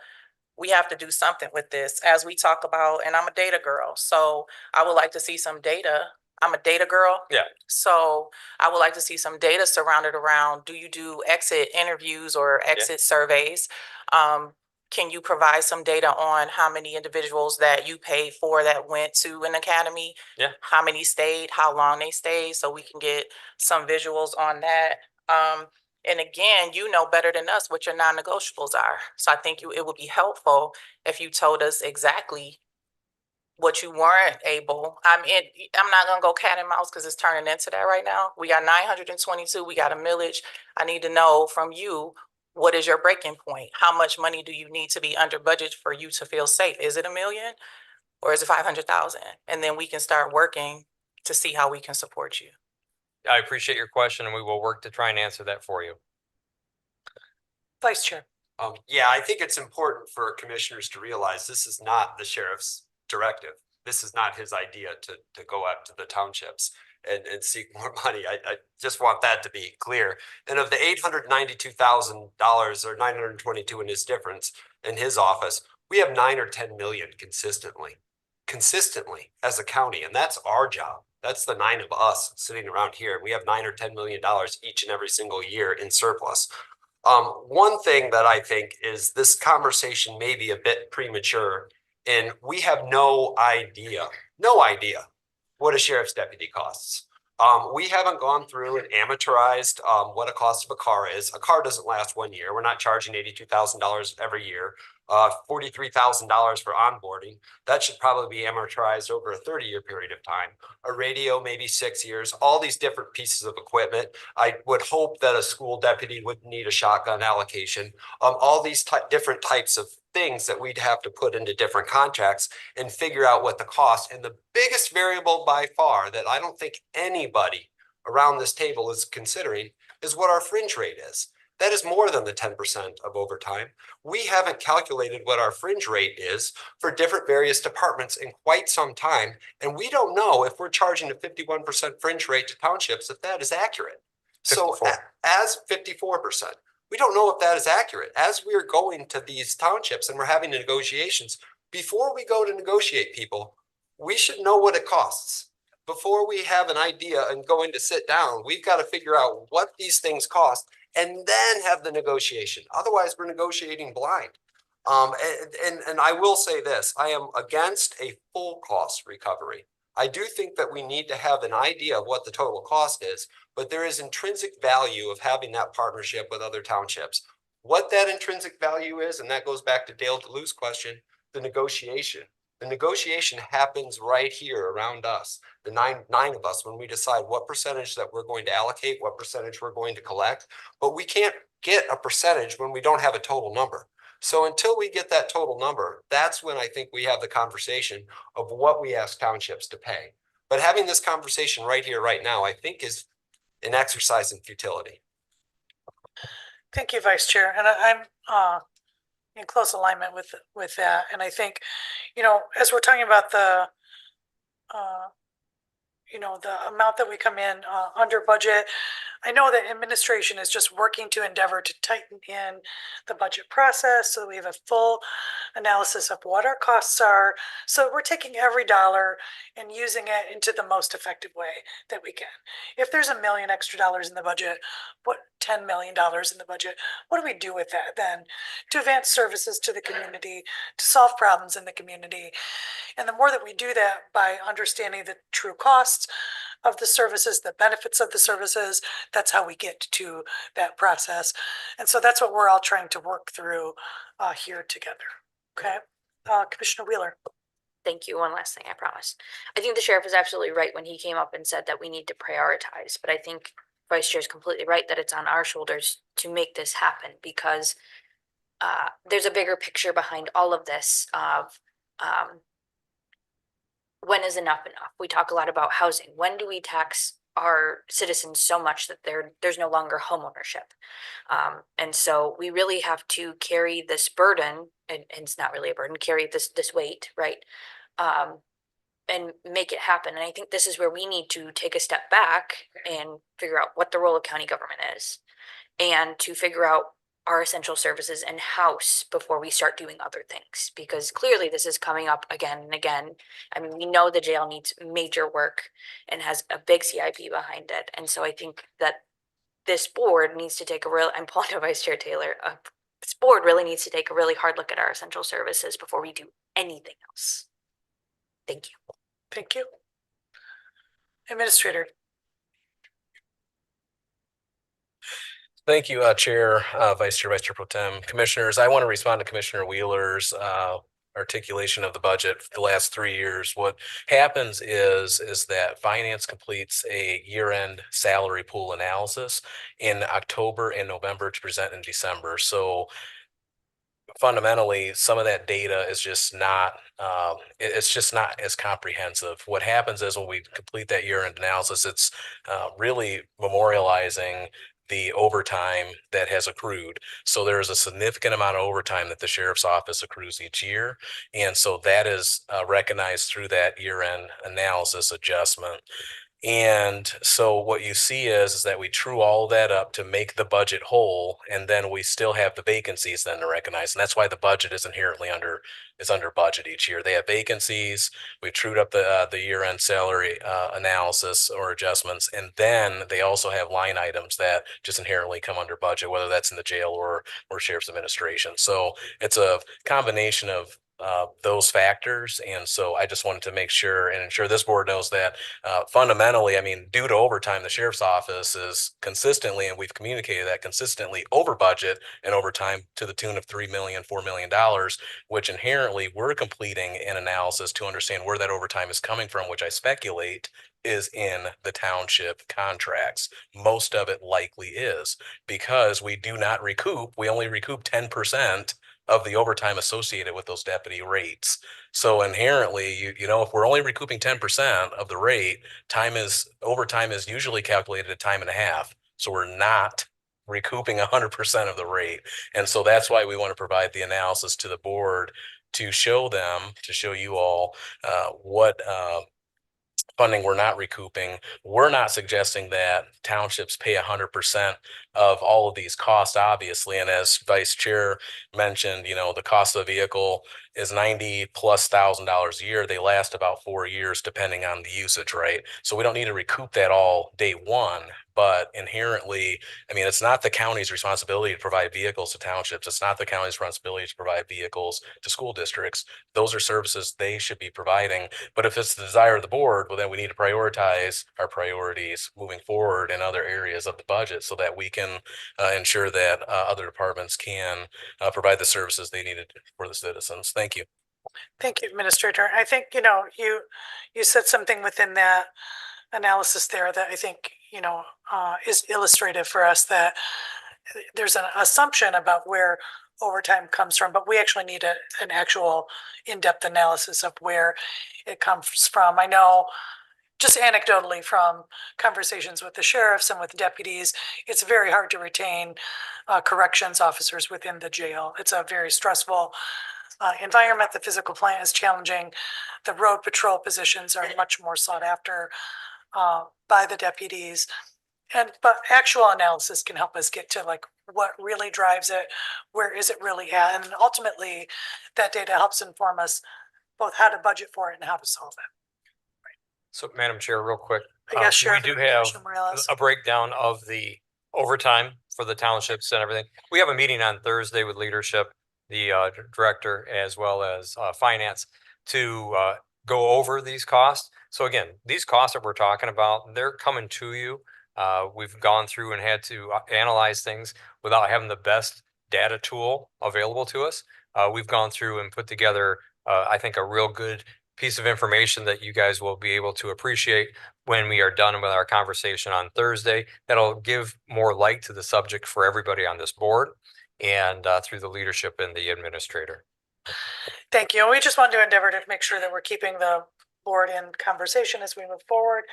we have to do something with this as we talk about, and I'm a data girl, so I would like to see some data. I'm a data girl. Yeah. So I would like to see some data surrounded around, do you do exit interviews or exit surveys? Can you provide some data on how many individuals that you paid for that went to an academy? Yeah. How many stayed, how long they stayed, so we can get some visuals on that. And again, you know better than us what your non-negotiables are. So I think it would be helpful if you told us exactly what you weren't able. I'm not gonna go cat and mouse because it's turning into that right now. We got 922, we got a millage. I need to know from you, what is your breaking point? How much money do you need to be under budget for you to feel safe? Is it $1 million or is it 500,000? And then we can start working to see how we can support you. I appreciate your question and we will work to try and answer that for you. Vice Chair. Yeah, I think it's important for commissioners to realize this is not the sheriff's directive. This is not his idea to go out to the townships and seek more money. I just want that to be clear. And of the $892,000 or 922 in his difference in his office, we have 9 or 10 million consistently as a county. And that's our job. That's the 9 of us sitting around here. We have $9 or $10 million each and every single year in surplus. One thing that I think is this conversation may be a bit premature, and we have no idea what a sheriff's deputy costs. We haven't gone through and amortized what a cost of a car is. A car doesn't last 1 year. We're not charging $82,000 every year. $43,000 for onboarding. That should probably be amortized over a 30-year period of time. A radio, maybe 6 years, all these different pieces of equipment. I would hope that a school deputy would need a shotgun allocation. All these different types of things that we'd have to put into different contracts and figure out what the cost. And the biggest variable by far that I don't think anybody around this table is considering is what our fringe rate is. That is more than the 10% of overtime. We haven't calculated what our fringe rate is for different various departments in quite some time. And we don't know if we're charging a 51% fringe rate to townships, if that is accurate. 54. So as 54%, we don't know if that is accurate. As we're going to these townships and we're having negotiations, before we go to negotiate people, we should know what it costs. Before we have an idea and going to sit down, we've got to figure out what these things cost and then have the negotiation. Otherwise, we're negotiating blind. And I will say this, I am against a full cost recovery. I do think that we need to have an idea of what the total cost is, but there is intrinsic value of having that partnership with other townships. What that intrinsic value is, and that goes back to Dale DeLue's question, the negotiation. The negotiation happens right here around us, the nine of us, when we decide what percentage that we're going to allocate, what percentage we're going to collect. But we can't get a percentage when we don't have a total number. So until we get that total number, that's when I think we have the conversation of what we ask townships to pay. But having this conversation right here, right now, I think is an exercise in futility. Thank you, Vice Chair. And I'm in close alignment with that. And I think, you know, as we're talking about the, you know, the amount that we come in under budget, I know that administration is just working to endeavor to tighten in the budget process so that we have a full analysis of what our costs are. So we're taking every dollar and using it into the most effective way that we can. If there's $1 million extra in the budget, what $10 million in the budget, what do we do with that then? To advance services to the community, to solve problems in the community. And the more that we do that by understanding the true costs of the services, the benefits of the services, that's how we get to that process. And so that's what we're all trying to work through here together. Okay, Commissioner Wheeler. Thank you. One last thing, I promise. I think the sheriff is absolutely right when he came up and said that we need to prioritize, but I think Vice Chair is completely right that it's on our shoulders to make this happen, because there's a bigger picture behind all of this of when is enough enough? We talk a lot about housing. When do we tax our citizens so much that there's no longer home ownership? And so we really have to carry this burden, and it's not really a burden, carry this weight, right? And make it happen. And I think this is where we need to take a step back and figure out what the role of county government is, and to figure out our essential services in house before we start doing other things, because clearly this is coming up again and again. I mean, we know the jail needs major work and has a big CIP behind it. And so I think that this board needs to take a real, I'm pulling to Vice Chair Taylor, this board really needs to take a really hard look at our essential services before we do anything else. Thank you. Thank you. Administrator. Thank you, Chair, Vice Chair Pro Tem, Commissioners. I want to respond to Commissioner Wheeler's articulation of the budget for the last 3 years. What happens is that Finance completes a year-end salary pool analysis in October and November to present in December. So fundamentally, some of that data is just not, it's just not as comprehensive. What happens is when we complete that year-end analysis, it's really memorializing the overtime that has accrued. So there is a significant amount of overtime that the sheriff's office accrues each year. And so that is recognized through that year-end analysis adjustment. And so what you see is that we true all of that up to make the budget whole, and then we still have the vacancies then to recognize. And that's why the budget is inherently under budget each year. They have vacancies. We trued up the year-end salary analysis or adjustments, and then they also have line items that just inherently come under budget, whether that's in the jail or sheriff's administration. So it's a combination of those factors. And so I just wanted to make sure and ensure this board knows that fundamentally, I mean, due to overtime, the sheriff's office is consistently, and we've communicated that consistently, over budget and overtime to the tune of $3 million, $4 million, which inherently we're completing an analysis to understand where that overtime is coming from, which I speculate is in the township contracts. Most of it likely is, because we do not recoup, we only recoup 10% of the overtime associated with those deputy rates. So inherently, you know, if we're only recouping 10% of the rate, overtime is usually calculated at time and a half. So we're not recouping 100% of the rate. And so that's why we want to provide the analysis to the board to show you all what funding we're not recouping. We're not suggesting that townships pay 100% of all of these costs, obviously. And as Vice Chair mentioned, you know, the cost of a vehicle is $90,000+ a year. They last about 4 years, depending on the usage, right? So we don't need to recoup that all day one. But inherently, I mean, it's not the county's responsibility to provide vehicles to townships. It's not the county's responsibility to provide vehicles to school districts. Those are services they should be providing. But if it's the desire of the board, well, then we need to prioritize our priorities moving forward in other areas of the budget so that we can ensure that other departments can provide the services they needed for the citizens. Thank you. Thank you, Administrator. I think, you know, you said something within that analysis there that I think, you know, is illustrative for us, that there's an assumption about where overtime comes from, but we actually need an actual in-depth analysis of where it comes from. I know just anecdotally from conversations with the sheriffs and with deputies, it's very hard to retain corrections officers within the jail. It's a very stressful environment. The physical plant is challenging. The road patrol positions are much more sought after by the deputies. but actual analysis can help us get to like what really drives it, where is it really at, and ultimately that data helps inform us both how to budget for it and how to solve it. So Madam Chair, real quick, Yes, we Sheriff do have Commissioner Morales. a breakdown of the overtime for the townships and everything. We have a meeting on Thursday with leadership, the director, as well as finance to go over these costs. So again, these costs that we're talking about, they're coming to you. We've gone through and had to analyze things without having the best data tool available to us. We've gone through and put together, I think, a real good piece of information that you guys will be able to appreciate when we are done with our conversation on Thursday. That'll give more light to the subject for everybody on this board and through the leadership and the administrator. Thank you. And we just want to endeavor to make sure that we're keeping the board in conversation as we move forward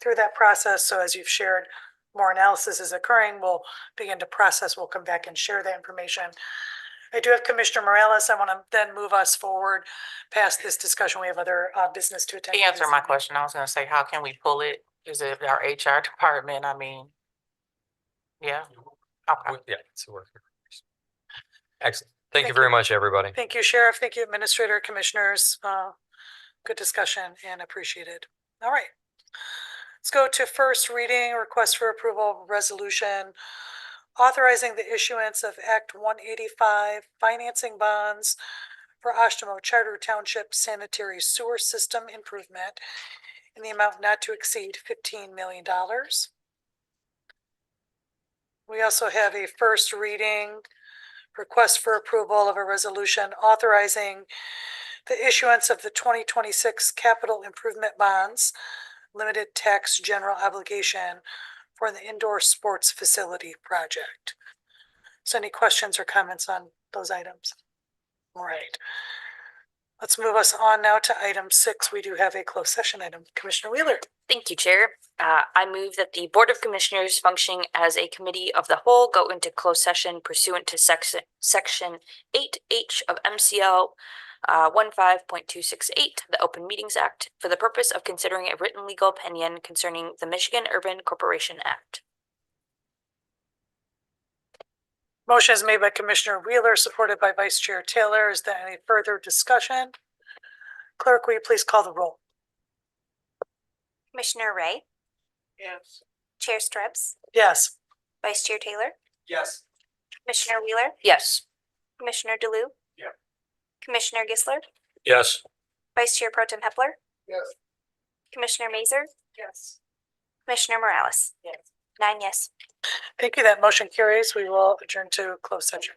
through that process. So as you've shared, more analysis is occurring. We'll begin to process. We'll come back and share that information. I do have Commissioner Morales. I want to then move us forward past this discussion. We have other business to attend. He answered my question. I was gonna say, how can we pull it? Is it our HR department? I mean, yeah. Okay. Yeah, it's a work. Excellent. Thank you very much, everybody. Thank you, Sheriff. Thank you, Administrator, Commissioners. Good discussion and appreciated. All right. Let's go to first reading, request for approval of resolution authorizing the issuance of Act 185 financing bonds for Oshtemo Charter Township sanitary sewer system improvement in the amount not to exceed $15 million. We also have a first reading request for approval of a resolution authorizing the issuance of the 2026 capital improvement bonds, limited tax general obligation for the indoor sports facility project. So any questions or comments on those items? All right. Let's move us on now to item 6. We do have a closed session item. Commissioner Wheeler. Thank you, Chair. I move that the Board of Commissioners functioning as a committee of the whole go into closed session pursuant to section 8H of MCL 15.268, the Open Meetings Act, for the purpose of considering a written legal opinion concerning the Michigan Urban Corporation Act. Motion is made by Commissioner Wheeler, supported by Vice Chair Taylor. Is there any further discussion? Clerk, will you please call the roll? Commissioner Ray, Yes. Chair Strips, Yes. Vice Chair Taylor, Yes. Commissioner Wheeler, Yes. Commissioner DeLu. Yeah. Commissioner Gisler, Yes. Vice Chair Pro Tem Hepler, Yes. Commissioner Mazer, Yes. Commissioner Morales. Yes. 9 yes. Thank you. That motion carries. We will adjourn to closed session.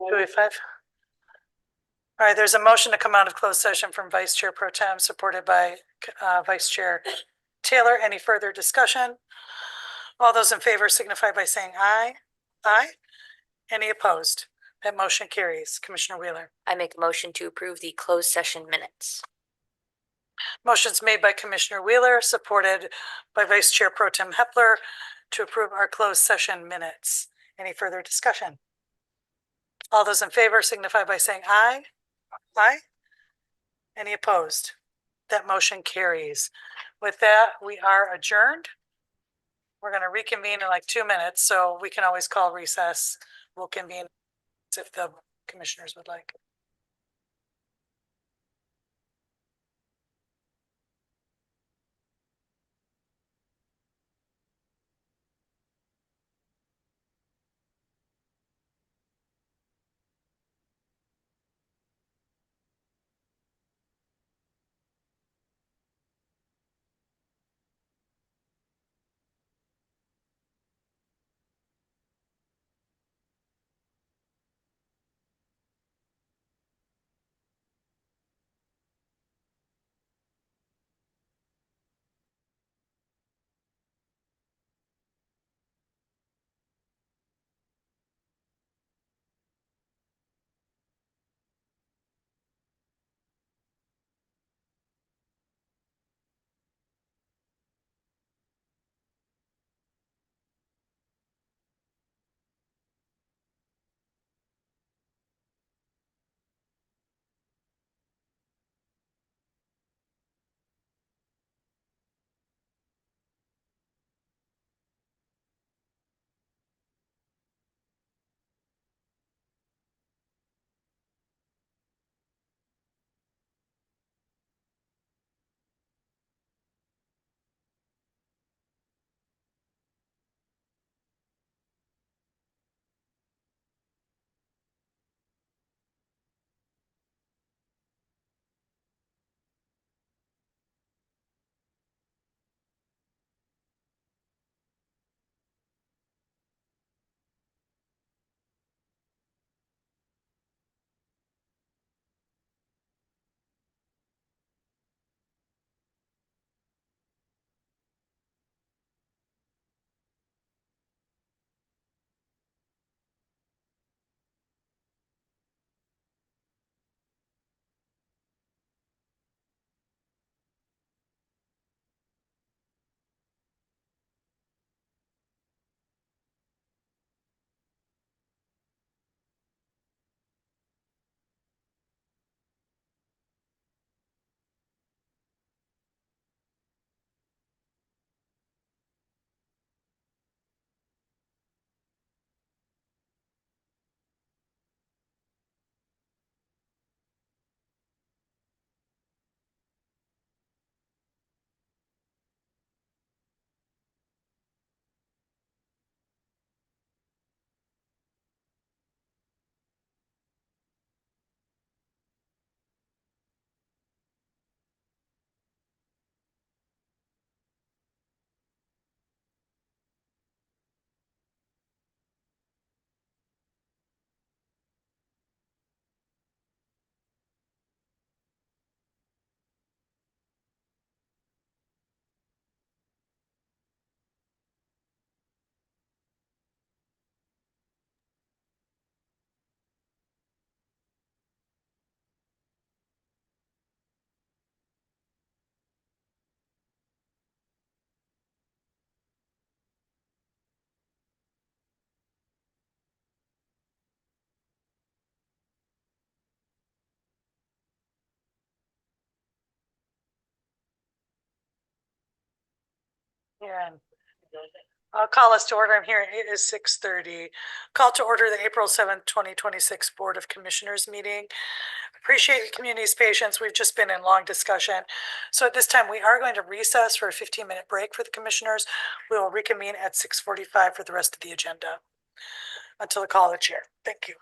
285. All right, there's a motion to come out of closed session from Vice Chair Pro Tem, supported by Vice Chair Taylor. Any further discussion? All those in favor signify by saying aye. Aye. Any opposed? That motion carries. Commissioner Wheeler. I make a motion to approve the closed session minutes. Motion's made by Commissioner Wheeler, supported by Vice Chair Pro Tem Hepler to approve our closed session minutes. Any further discussion? All those in favor signify by saying aye. Aye. Any opposed? That motion carries. With that, we are adjourned. We're going to reconvene in like 2 minutes, so we can always call recess. We'll convene if the commissioners would like. Yeah. I'll call us to order. I'm here. It is 6:30. Call to order the April 7th, 2026 Board of Commissioners meeting. Appreciate the community's patience. We've just been in long discussion. So at this time, we are going to recess for a 15-minute break for the commissioners. We will reconvene at 6:45 for the rest of the agenda. Until the call of the chair. Thank you.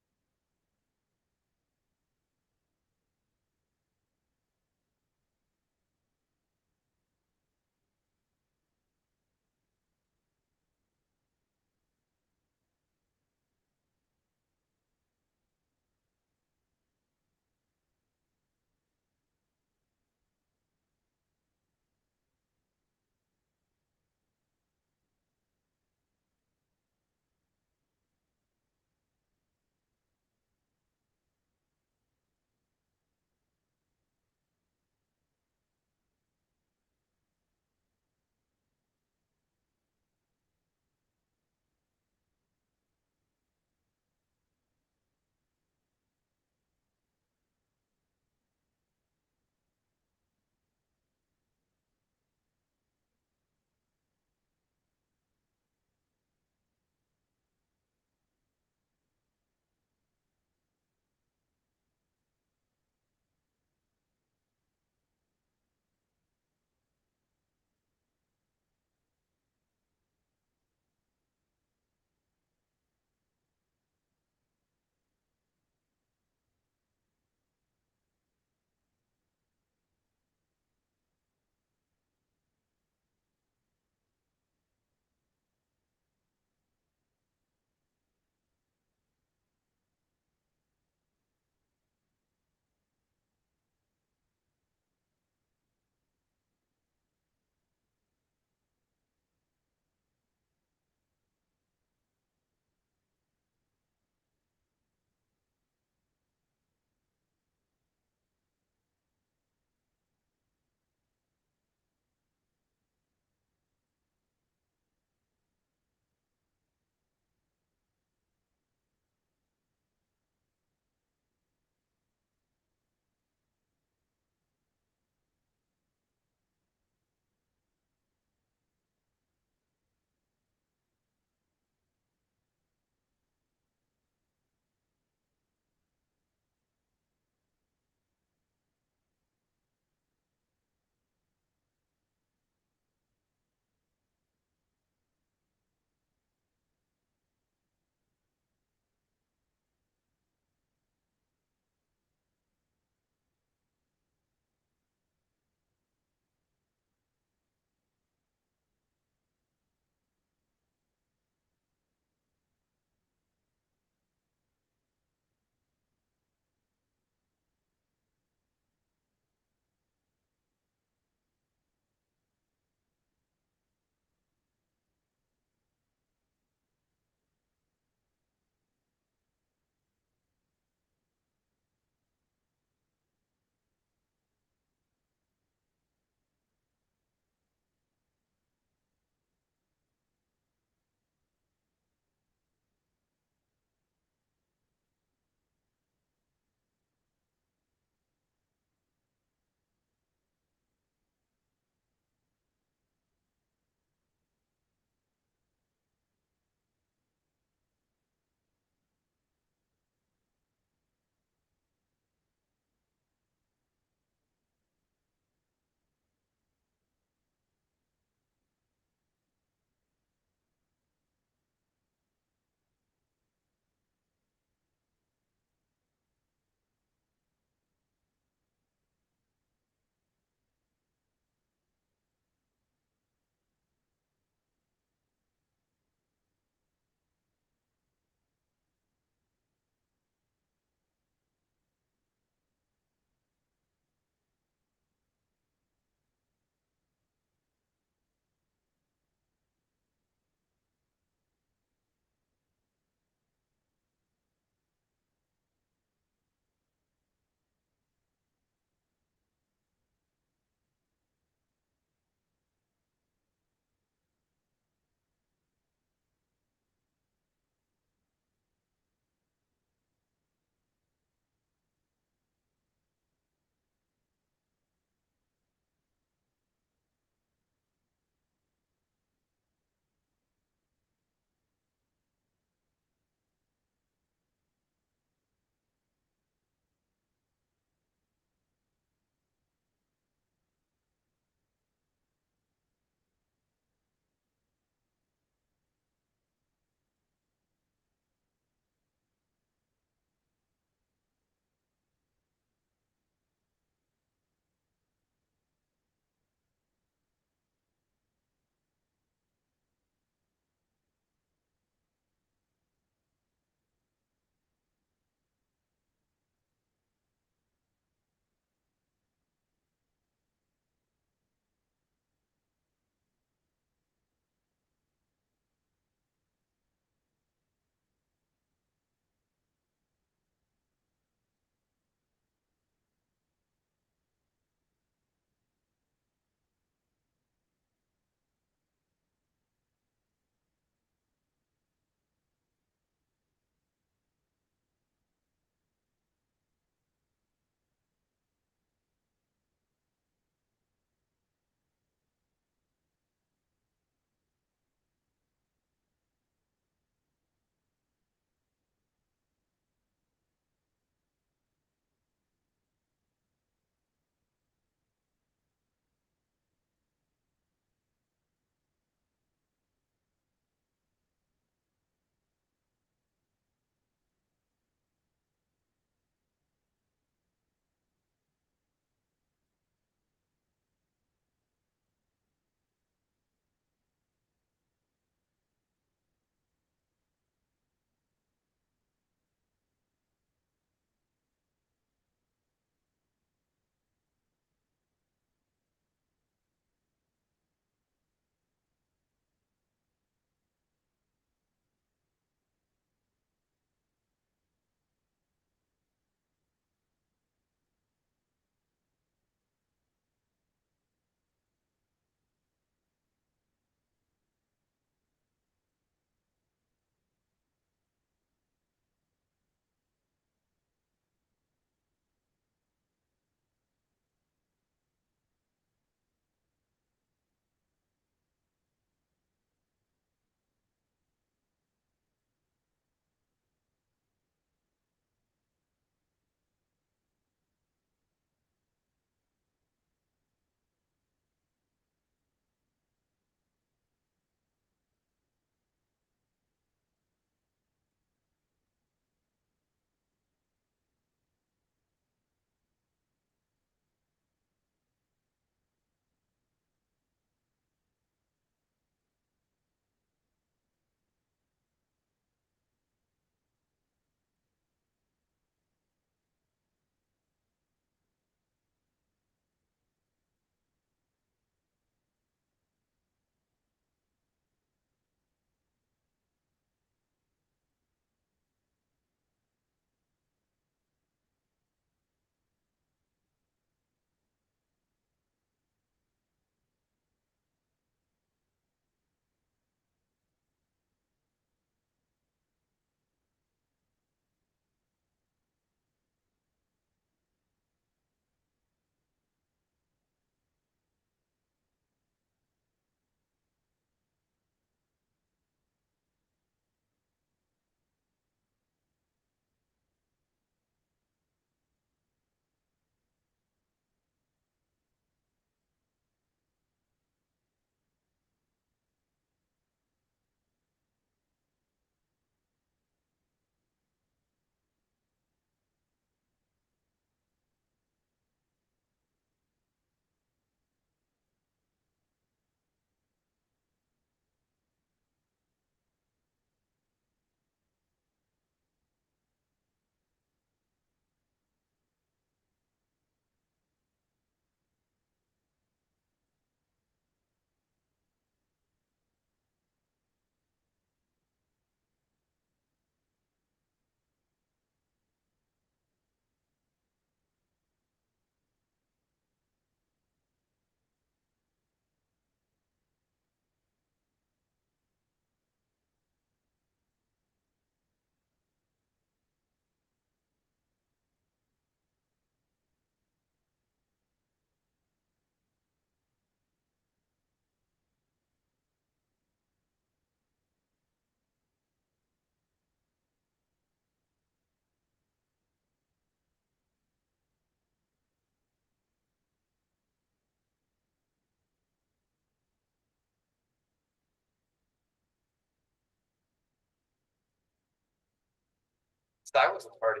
I was a party.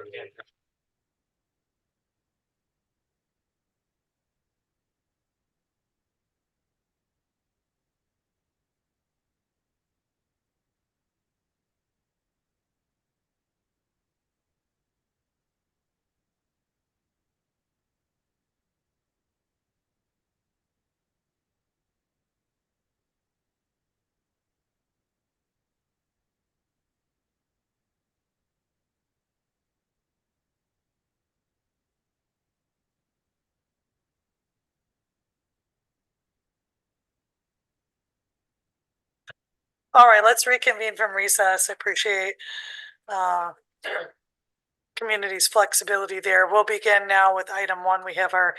All right, let's reconvene from recess. I appreciate community's flexibility there. We'll begin now with item 1. We have our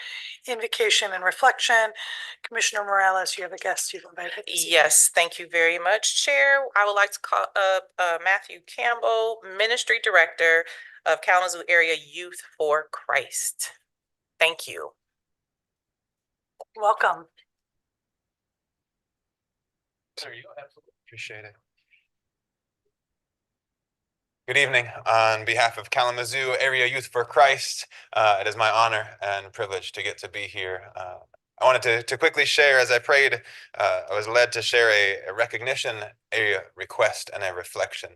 invocation and reflection. Commissioner Morales, you have a guest you've invited. Yes, thank you very much, Chair. I would like to call up Matthew Campbell, Ministry Director of Kalamazoo Area Youth for Christ. Thank you. Welcome. Sir, you absolutely Appreciate it. Good evening. On behalf of Kalamazoo Area Youth for Christ, it is my honor and privilege to get to be here. I wanted to quickly share, as I prayed, I was led to share a recognition, a request, and a reflection.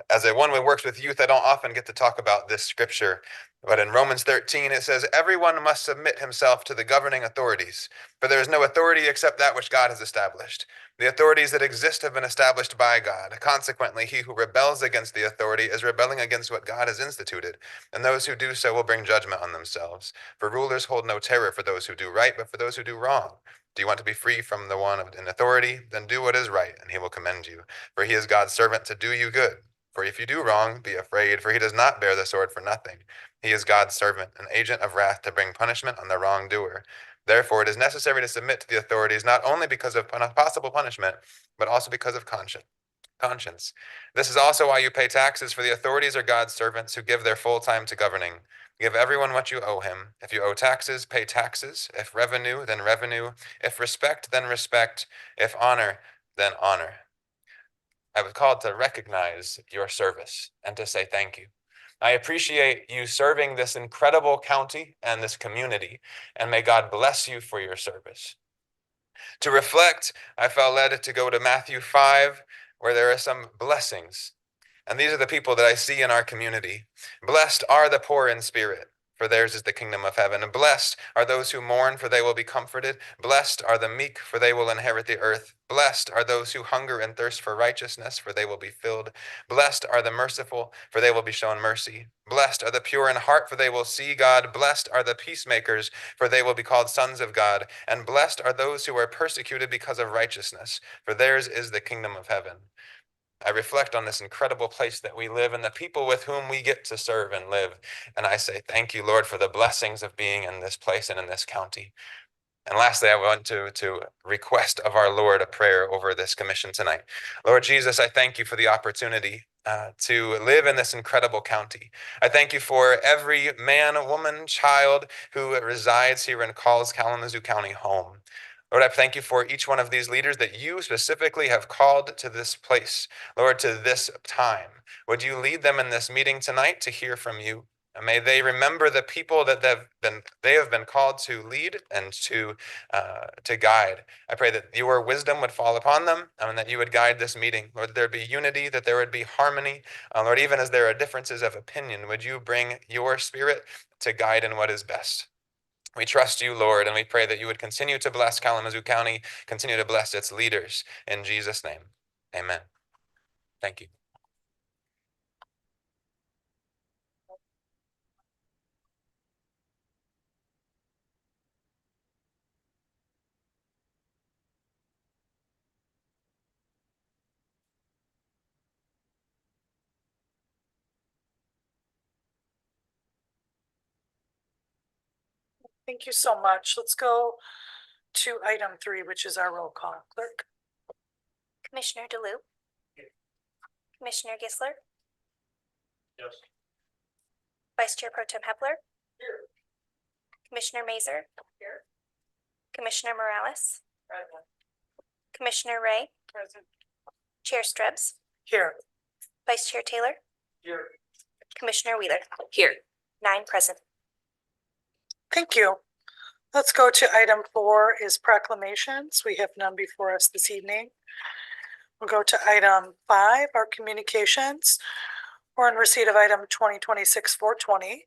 As one who works with youth, I don't often get to talk about this scripture, but in Romans 13, it says, "Everyone must submit himself to the governing authorities, for there is no authority except that which God has established. The authorities that exist have been established by God. Consequently, he who rebels against the authority is rebelling against what God has instituted, and those who do so will bring judgment on themselves. For rulers hold no terror for those who do right, but for those who do wrong. Do you want to be free from the one in authority? Then do what is right, and he will commend you. For he is God's servant to do you good. For if you do wrong, be afraid, for he does not bear the sword for nothing. He is God's servant, an agent of wrath to bring punishment on the wrongdoer. Therefore, it is necessary to submit to the authorities, not only because of possible punishment, but also because of conscience. This is also why you pay taxes, for the authorities are God's servants who give their full time to governing. Give everyone what you owe him. If you owe taxes, pay taxes. If revenue, then revenue. If respect, then respect. If honor, then honor." I was called to recognize your service and to say thank you. I appreciate you serving this incredible county and this community, and may God bless you for your service. To reflect, I felt led to go to Matthew 5, where there are some blessings. And these are the people that I see in our community. Blessed are the poor in spirit, for theirs is the kingdom of heaven. And blessed are those who mourn, for they will be comforted. Blessed are the meek, for they will inherit the earth. Blessed are those who hunger and thirst for righteousness, for they will be filled. Blessed are the merciful, for they will be shown mercy. Blessed are the pure in heart, for they will see God. Blessed are the peacemakers, for they will be called sons of God. And blessed are those who are persecuted because of righteousness, for theirs is the kingdom of heaven. I reflect on this incredible place that we live and the people with whom we get to serve and live. And I say, thank you, Lord, for the blessings of being in this place and in this county. And lastly, I want to request of our Lord a prayer over this commission tonight. Lord Jesus, I thank you for the opportunity to live in this incredible county. I thank you for every man, woman, child who resides here and calls Kalamazoo County home. Lord, I thank you for each one of these leaders that you specifically have called to this place, Lord, to this time. Would you lead them in this meeting tonight to hear from you? And may they remember the people that they have been called to lead and to guide. I pray that your wisdom would fall upon them and that you would guide this meeting. Lord, that there would be unity, that there would be harmony. Lord, even as there are differences of opinion, would you bring your spirit to guide in what is best? We trust you, Lord, and we pray that you would continue to bless Kalamazoo County, continue to bless its leaders. In Jesus' name, amen. Thank you. Thank you so much. Let's go to item 3, which is our roll call. Clerk? Commissioner DeLue? Commissioner Gisler? Yes. Vice Chair Pro Tem Hepler? Here. Commissioner Mazer? Here. Commissioner Morales? Present. Commissioner Ray? Present. Chair Strebs? Here. Vice Chair Taylor? Here. Commissioner Wheeler. Here. 9 present. Thank you. Let's go to item 4 is proclamations. We have none before us this evening. We'll go to item 5, our communications. We're in receipt of item 2026-420,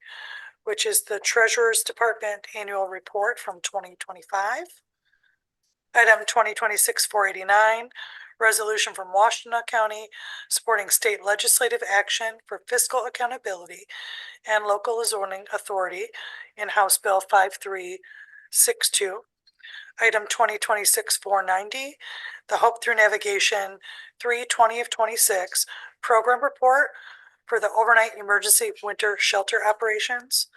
which is the Treasurer's Department Annual Report from 2025. Item 2026-489, resolution from Washtenaw County supporting state legislative action for fiscal accountability and local zoning authority in House Bill 5362. Item 2026-490, the Hope Through Navigation 3/20 of 26 program report for the overnight emergency winter shelter operations.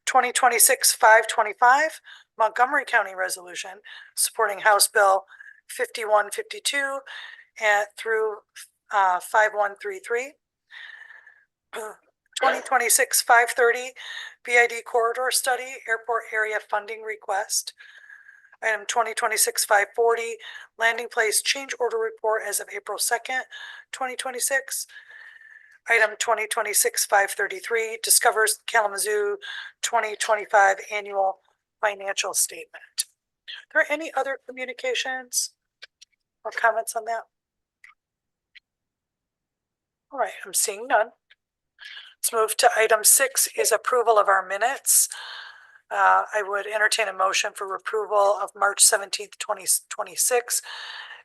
2026-525, Montgomery County resolution supporting House Bill 5152 and through 5133. 2026-530, BID corridor study, airport area funding request. Item 2026-540, landing place change order report as of April 2nd, 2026. Item 2026-533, discovers Kalamazoo 2025 annual financial statement. Are there any other communications or comments on that? All right, I'm seeing none. Let's move to item 6 is approval of our minutes. I would entertain a motion for approval of March 17th, 2026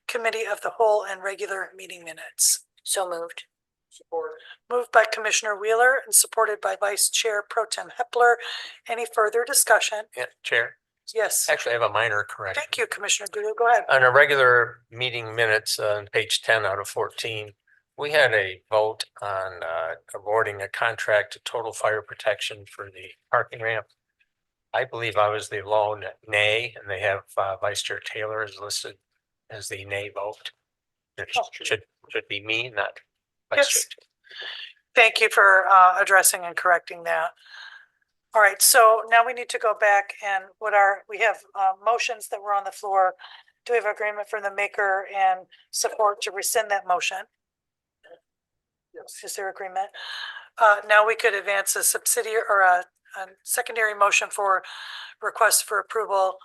Committee of the Whole and regular meeting minutes. So moved. Support. Moved by Commissioner Wheeler and supported by Vice Chair Pro Tem Hepler. Any further discussion? Yeah, Chair. Yes. Actually, I have a minor correction. Thank you, Commissioner Gulu. Go ahead. On a regular meeting minutes on page 10 out of 14, we had a vote on awarding a contract to Total Fire Protection for the parking ramp. I believe I was the lone nay, and they have Vice Chair Taylor is listed as the nay vote. It should be me, not Vice Chair. Thank you for addressing and correcting that. All right, so now we need to go back and we have motions that were on the floor. Do we have agreement from the maker and support to rescind that motion? Yes. Is there agreement? Now we could advance a subsidiary or a secondary motion for request for approval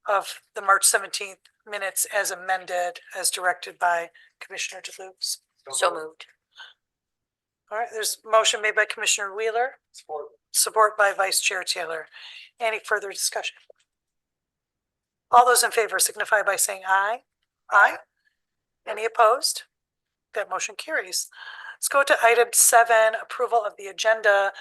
of the March 17th minutes as amended, as directed by Commissioner DeLukes. So moved. All right, there's a motion made by Commissioner Wheeler. Support by Vice Chair Taylor. Any further discussion? All those in favor signify by saying aye. Aye. Any opposed? That motion carries. Let's go to item 7, approval of the agenda.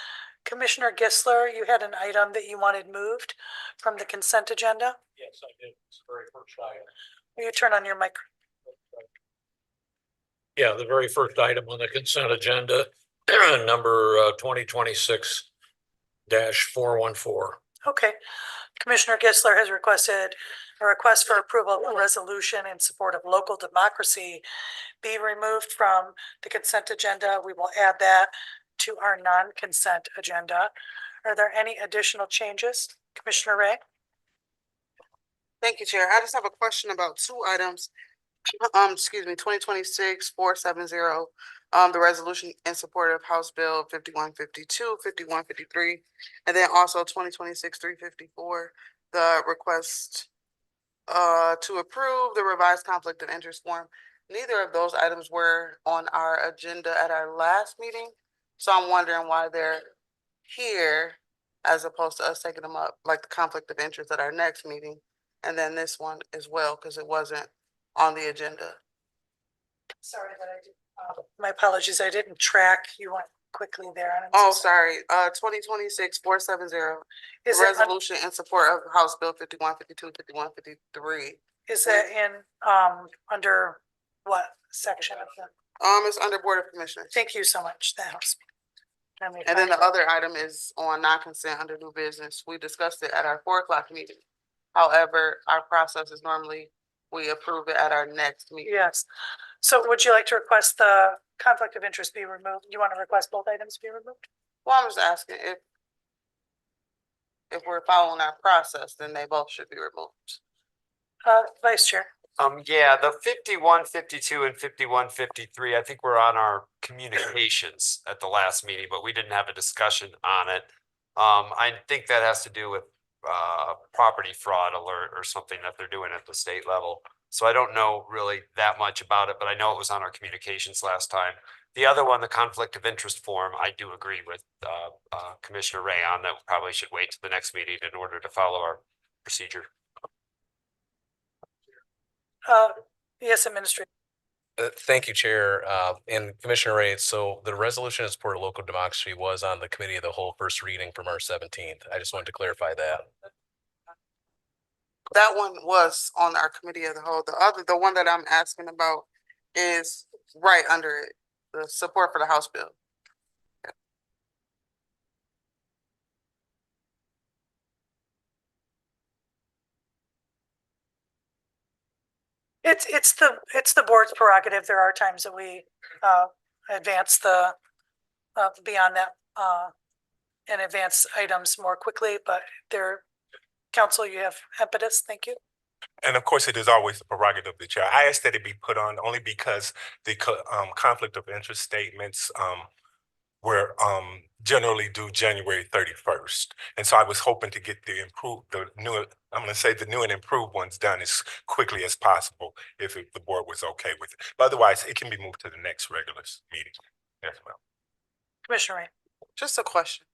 Commissioner Gissler, you had an item that you wanted moved from the consent agenda. Yes, I did. It's the very first item. Will you turn on your mic? Yeah, the very first item on the consent agenda, number 2026-414. Okay. Commissioner Gissler has requested a request for approval of a resolution in support of local democracy be removed from the consent agenda. We will add that to our non-consent agenda. Are there any additional changes? Commissioner Ray? Thank you, Chair. I just have a question about 2 items. Excuse me, 2026-470, the resolution in support of House Bill 5152, 5153, and then also 2026-354, the request to approve the revised conflict of interest form. Neither of those items were on our agenda at our last meeting, so I'm wondering why they're here as opposed to us taking them up, like the conflict of interest at our next meeting, and then this one as well, because it wasn't on the agenda. Sorry that I did. My apologies. I didn't track. You went quickly there. Oh, sorry. 2026-470. Is resolution in support of House Bill 5152, 5153. Is that in under what section of the? It's under Board of Commissioners. Thank you so much. That helps me. And then the other item is on non-consent under new business. We discussed it at our 4 o'clock meeting. However, our process is normally we approve it at our next meeting. Yes. So would you like to request the conflict of interest be removed? You want to request both items be removed? Well, I'm just asking if we're following our process, then they both should be removed. Vice Chair. Yeah, the 51, 52, and 51, 53. I think we're on our communications at the last meeting, but we didn't have a discussion on it. I think that has to do with property fraud alert or something that they're doing at the state level. So I don't know really that much about it, but I know it was on our communications last time. The other one, the conflict of interest form, I do agree with Commissioner Ray on that. We probably should wait to the next meeting in order to follow our procedure. Yes, Administrator. Thank you, Chair, and Commissioner Ray. So the resolution in support of local democracy was on the committee of the whole first reading for March 17th. I just wanted to clarify that. That one was on our committee of the whole. The one that I'm asking about is right under it, the support for the House bill. It's the board's prerogative. There are times that we advance the beyond that and advance items more quickly, but there, council, you have impetus. Thank you. And of course, it is always the prerogative of the chair. I asked that it be put on only because the conflict of interest statements were generally due January 31st. And so I was hoping to get the new and improved ones done as quickly as possible if the board was okay with it. But otherwise, it can be moved to the next regular meeting as well. Commissioner Ray. Just a question.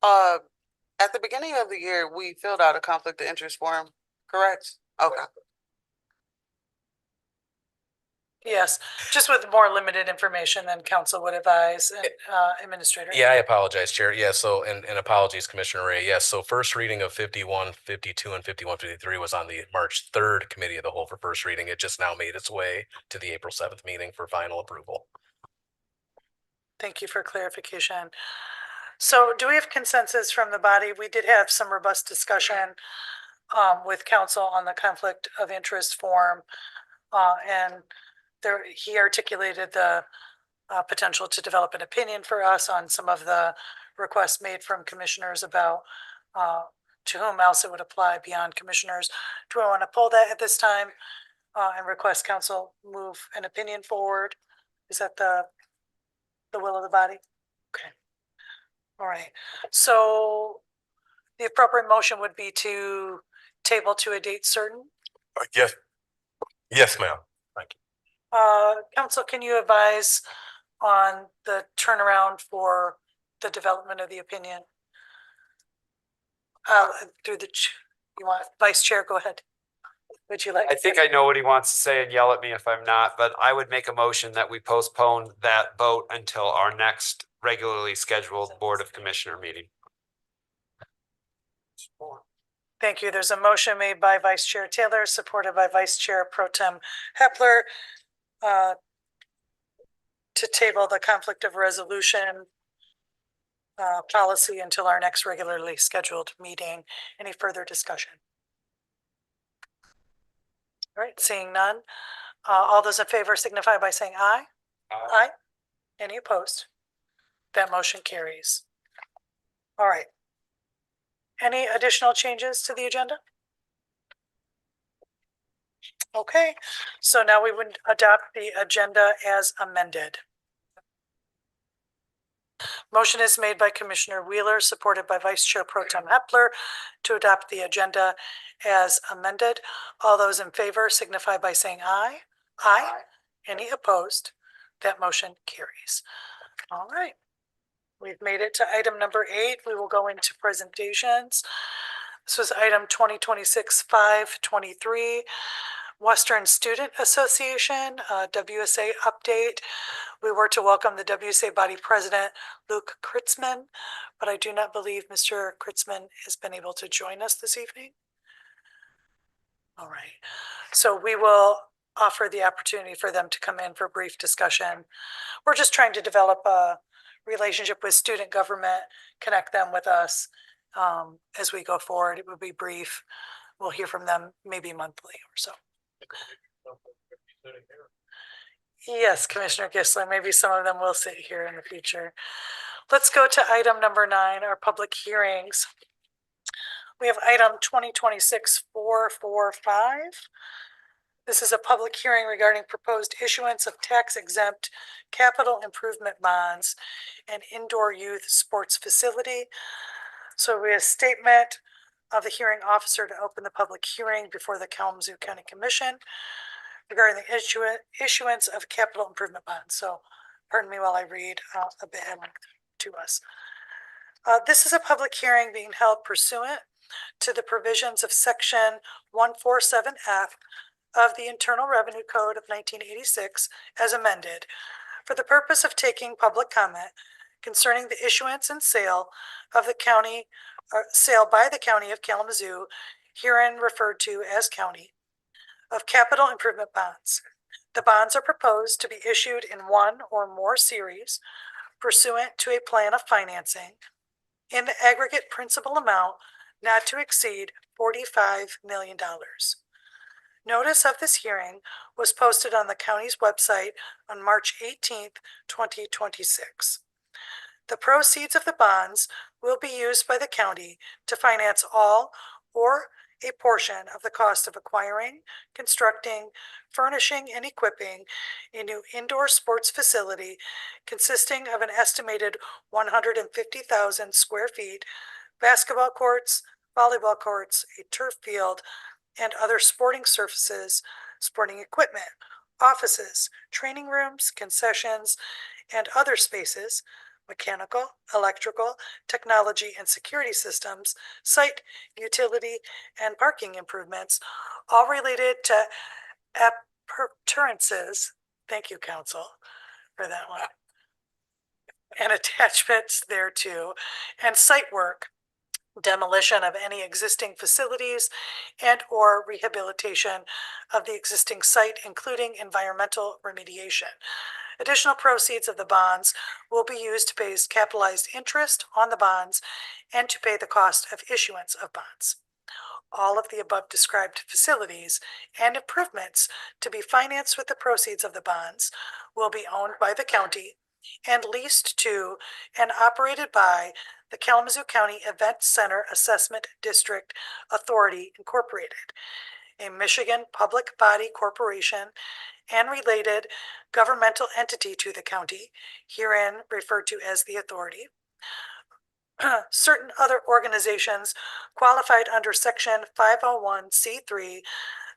At the beginning of the year, we filled out a conflict of interest form, correct? Okay. Yes, just with more limited information than council would advise, Administrator. Yeah, I apologize, Chair. Yeah, so, and apologies, Commissioner Ray. Yes, so first reading of 51, 52, and 51, 53 was on the March 3rd committee of the whole for first reading. It just now made its way to the April 7th meeting for final approval. Thank you for clarification. So do we have consensus from the body? We did have some robust discussion with council on the conflict of interest form. And there, he articulated the potential to develop an opinion for us on some of the requests made from commissioners about to whom else it would apply beyond commissioners. Do I want to pull that at this time and request council move an opinion forward? Is that the will of the body? Okay. All right. So the appropriate motion would be to table to a date certain. Yes. Yes, ma'am. Thank you. Council, can you advise on the turnaround for the development of the opinion? Through the, you want Vice Chair, go ahead. Would you like? I think I know what he wants to say and yell at me if I'm not, but I would make a motion that we postpone that vote until our next regularly scheduled Board of Commissioner meeting. Thank you. There's a motion made by Vice Chair Taylor, supported by Vice Chair Pro Tem Hepler, to table the conflict of resolution policy until our next regularly scheduled meeting. Any further discussion? All right, seeing none. All those in favor signify by saying aye. Aye. Aye. Any opposed? That motion carries. All right. Any additional changes to the agenda? Okay, so now we would adopt the agenda as amended. Motion is made by Commissioner Wheeler, supported by Vice Chair Pro Tem Hepler, to adopt the agenda as amended. All those in favor signify by saying aye. Aye. Aye. Any opposed? That motion carries. All right. We've made it to item number 8. We will go into presentations. This was item 2026-523, Western Student Association, WSA update. We were to welcome the WSA body president, Luke Kritzman, but I do not believe Mr. Kritzman has been able to join us this evening. All right. So we will offer the opportunity for them to come in for brief discussion. We're just trying to develop a relationship with student government, connect them with us as we go forward. It would be brief. We'll hear from them maybe monthly or so. Yes, Commissioner Gisler, maybe some of them will sit here in the future. Let's go to item number 9, our public hearings. We have item 2026-445. This is a public hearing regarding proposed issuance of tax exempt capital improvement bonds and indoor youth sports facility. So we have a statement of the hearing officer to open the public hearing before the Kalamazoo County Commission regarding the issuance of capital improvement bonds. So pardon me while I read a bit to us. This is a public hearing being held pursuant to the provisions of section 147F of the Internal Revenue Code of 1986 as amended for the purpose of taking public comment concerning the issuance and sale of the county, sale by the county of Kalamazoo, herein referred to as county, of capital improvement bonds. The bonds are proposed to be issued in one or more series pursuant to a plan of financing in the aggregate principal amount not to exceed $45 million. Notice of this hearing was posted on the county's website on March 18th, 2026. The proceeds of the bonds will be used by the county to finance all or a portion of the cost of acquiring, constructing, furnishing, and equipping a new indoor sports facility consisting of an estimated 150,000 square feet, basketball courts, volleyball courts, a turf field, and other sporting surfaces, sporting equipment, offices, training rooms, concessions, and other spaces, mechanical, electrical, technology and security systems, site, utility, and parking improvements, all related to appurtenances. Thank you, council, for that one. And attachments thereto, and site work, demolition of any existing facilities and or rehabilitation of the existing site, including environmental remediation. Additional proceeds of the bonds will be used to pay capitalized interest on the bonds and to pay the cost of issuance of bonds. All of the above described facilities and improvements to be financed with the proceeds of the bonds will be owned by the county and leased to and operated by the Kalamazoo County Event Center Assessment District Authority Incorporated, a Michigan public body corporation and related governmental entity to the county, herein referred to as the authority. Certain other organizations qualified under Section 501c3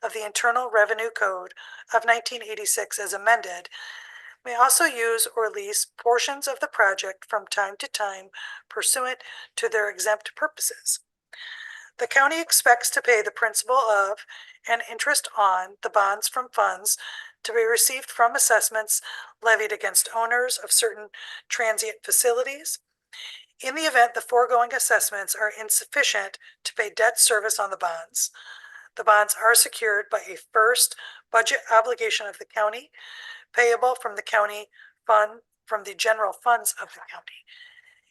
of the Internal Revenue Code of 1986 as amended may also use or lease portions of the project from time to time pursuant to their exempt purposes. The county expects to pay the principal of and interest on the bonds from funds to be received from assessments levied against owners of certain transient facilities. In the event the foregoing assessments are insufficient to pay debt service on the bonds are secured by a first budget obligation of the county, payable from the county fund, from the general funds of the county,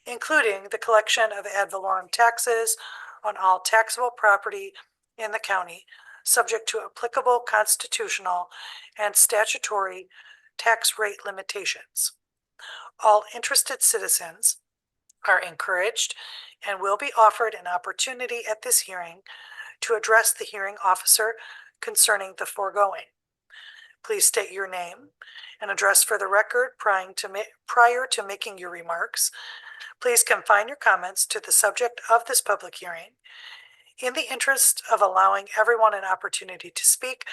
including the collection of ad valorem taxes on all taxable property in the county, subject to applicable constitutional and statutory tax rate limitations. All interested citizens are encouraged and will be offered an opportunity at this hearing to address the hearing officer concerning the foregoing. Please state your name and address for the record prior to making your remarks. Please confine your comments to the subject of this public hearing. In the interest of allowing everyone an opportunity to speak,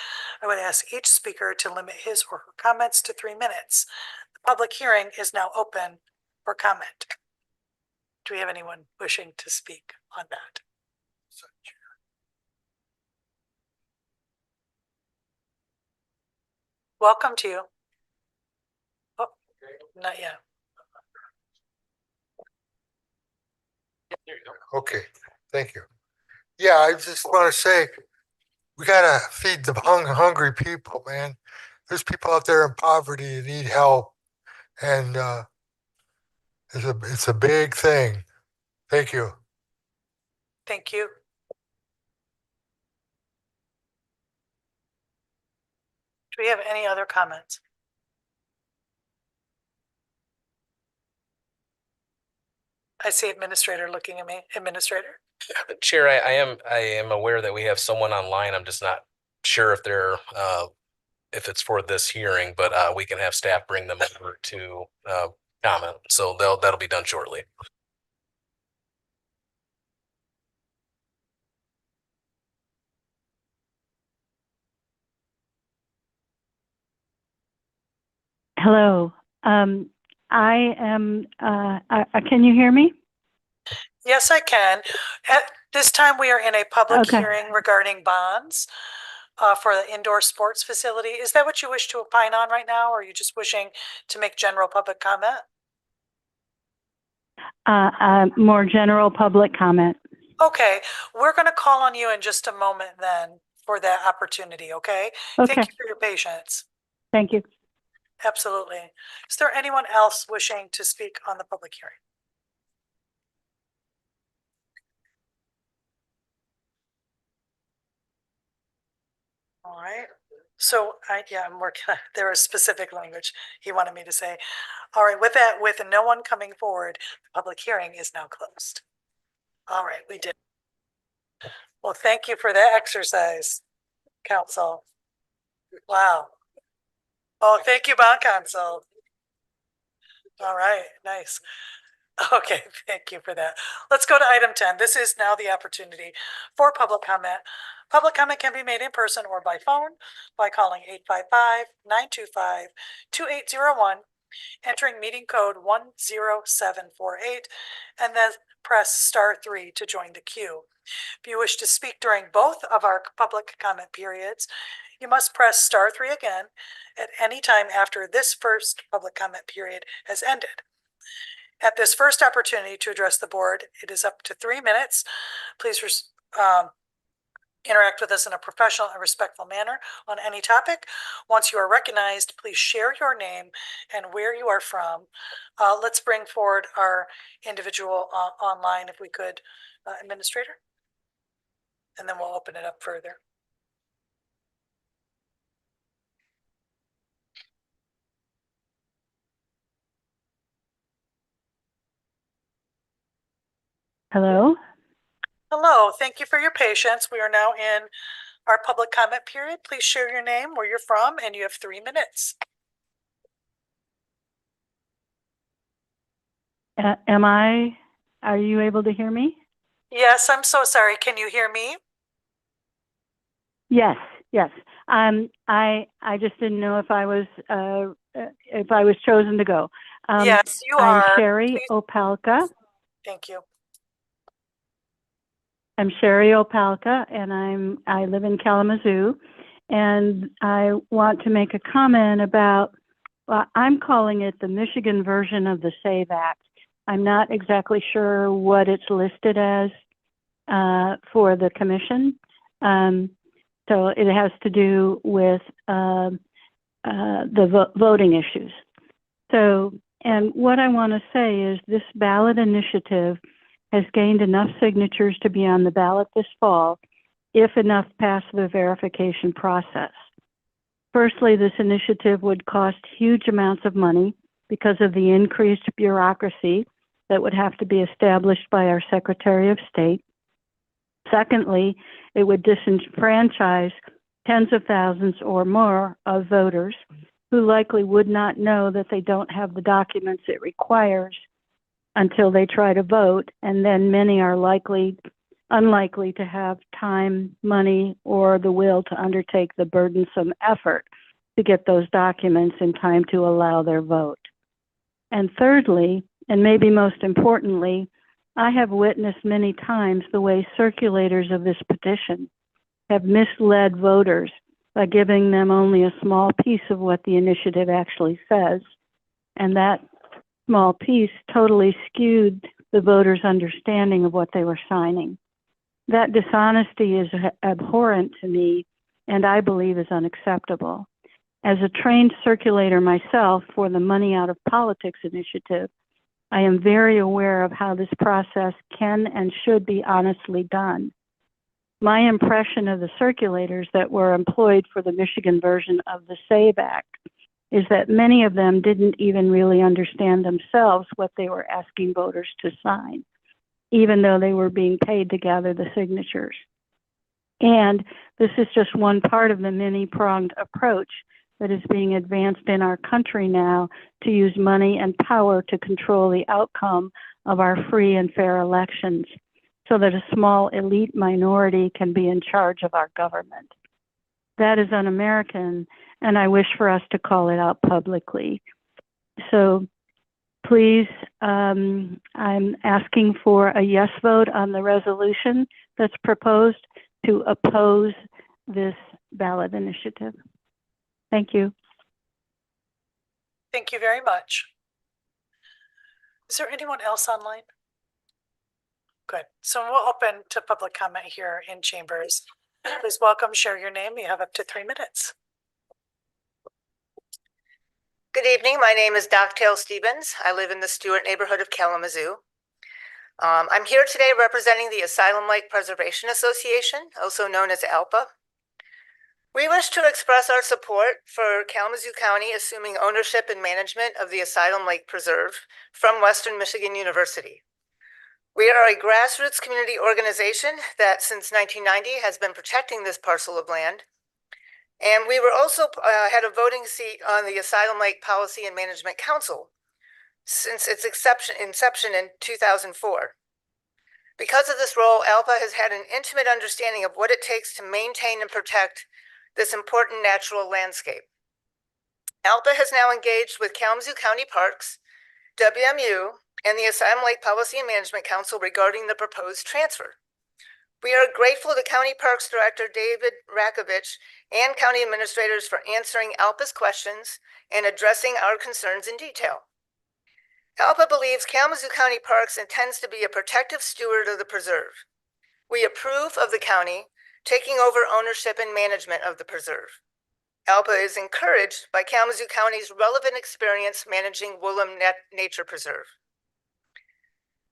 I would ask each speaker to limit his or her comments to 3 minutes. The public hearing is now open for comment. Do we have anyone wishing to speak on that? Welcome to you. Oh, not yet. Okay, thank you. Yeah, I just want to say, we gotta feed the hungry people, man. There's people out there in poverty that need help, and it's a big thing. Thank you. Thank you. Do we have any other comments? I see administrator looking at me. Administrator? Chair, I am aware that we have someone online. I'm just not sure if they're if it's for this hearing, but we can have staff bring them over to comment. So that'll be done shortly. Hello. Can you hear me? Yes, I can. At this time, we are in a public Okay. hearing regarding bonds for the indoor sports facility. Is that what you wish to opine on right now, or are you just wishing to make general public comment? More general public comment. Okay, we're going to call on you in just a moment then for that opportunity, okay? Okay. Thank you for your patience. Thank you. Absolutely. Is there anyone else wishing to speak on the public hearing? All right. So I'm working, there was specific language he wanted me to say. All right, with that, with no one coming forward, the public hearing is now closed. All right, we did. Well, thank you for that exercise, council. Wow. Oh, thank you, bond council. All right, nice. Okay, thank you for that. Let's go to item 10. This is now the opportunity for public comment. Public comment can be made in person or by phone by calling 855-925-2801, entering meeting code 10748, and then press *3 to join the queue. If you wish to speak during both of our public comment periods, you must press *3 again at any time after this first public comment period has ended. At this first opportunity to address the board, it is up to 3 minutes. Please interact with us in a professional and respectful manner on any topic. Once you are recognized, please share your name and where you are from. Let's bring forward our individual online, if we could, administrator. And then we'll open it up further. Hello. Hello, thank you for your patience. We are now in our public comment period. Please share your name, where you're from, and you have 3 minutes. Are you able to hear me? Yes, I'm so sorry. Can you hear me? Yes. I just didn't know if I was chosen to go. Yes, you I'm are. Sherry Please. Opalka. Thank you. I'm Sherry Opalka, and I live in Kalamazoo, and I want to make a comment about, I'm calling it the Michigan version of the SAVE Act. I'm not exactly sure what it's listed as for the commission. So it has to do with the voting issues. So, and what I want to say is this ballot initiative has gained enough signatures to be on the ballot this fall, if enough pass the verification process. Firstly, this initiative would cost huge amounts of money because of the increased bureaucracy that would have to be established by our Secretary of State. Secondly, it would disenfranchise tens of thousands or more of voters who likely would not know that they don't have the documents it requires until they try to vote, and then many are unlikely to have time, money, or the will to undertake the burdensome effort to get those documents in time to allow their vote. And thirdly, and maybe most importantly, I have witnessed many times the way circulators of this petition have misled voters by giving them only a small piece of what the initiative actually says, and that small piece totally skewed the voters' understanding of what they were signing. That dishonesty is abhorrent to me, and I believe is unacceptable. As a trained circulator myself for the Money Out of Politics initiative, I am very aware of how this process can and should be honestly done. My impression of the circulators that were employed for the Michigan version of the SAVE Act is that many of them didn't even really understand themselves what they were asking voters to sign, even though they were being paid to gather the signatures. And this is just one part of the many-pronged approach that is being advanced in our country now to use money and power to control the outcome of our free and fair elections so that a small elite minority can be in charge of our government. That is un-American, and I wish for us to call it out publicly. So please, I'm asking for a yes vote on the resolution that's proposed to oppose this ballot initiative. Thank you. Thank you very much. Is there anyone else online? Good. So we'll open to public comment here in chambers. Please welcome, share your name. You have up to 3 minutes. Good evening. My name is Doctail Stevens. I live in the Stewart neighborhood of Kalamazoo. I'm here today representing the Asylum Lake Preservation Association, also known as ALPA. We wish to express our support for Kalamazoo County assuming ownership and management of the Asylum Lake Preserve from Western Michigan University. We are a grassroots community organization that since 1990 has been protecting this parcel of land. And we were also had a voting seat on the Asylum Lake Policy and Management Council since its inception in 2004. Because of this role, ALPA has had an intimate understanding of what it takes to maintain and protect this important natural landscape. ALPA has now engaged with Kalamazoo County Parks, WMU, and the Asylum Lake Policy and Management Council regarding the proposed transfer. We are grateful to County Parks Director David Rakovich and county administrators for answering ALPA's questions and addressing our concerns in detail. ALPA believes Kalamazoo County Parks intends to be a protective steward of the preserve. We approve of the county taking over ownership and management of the preserve. ALPA is encouraged by Kalamazoo County's relevant experience managing Woolham Nature Preserve.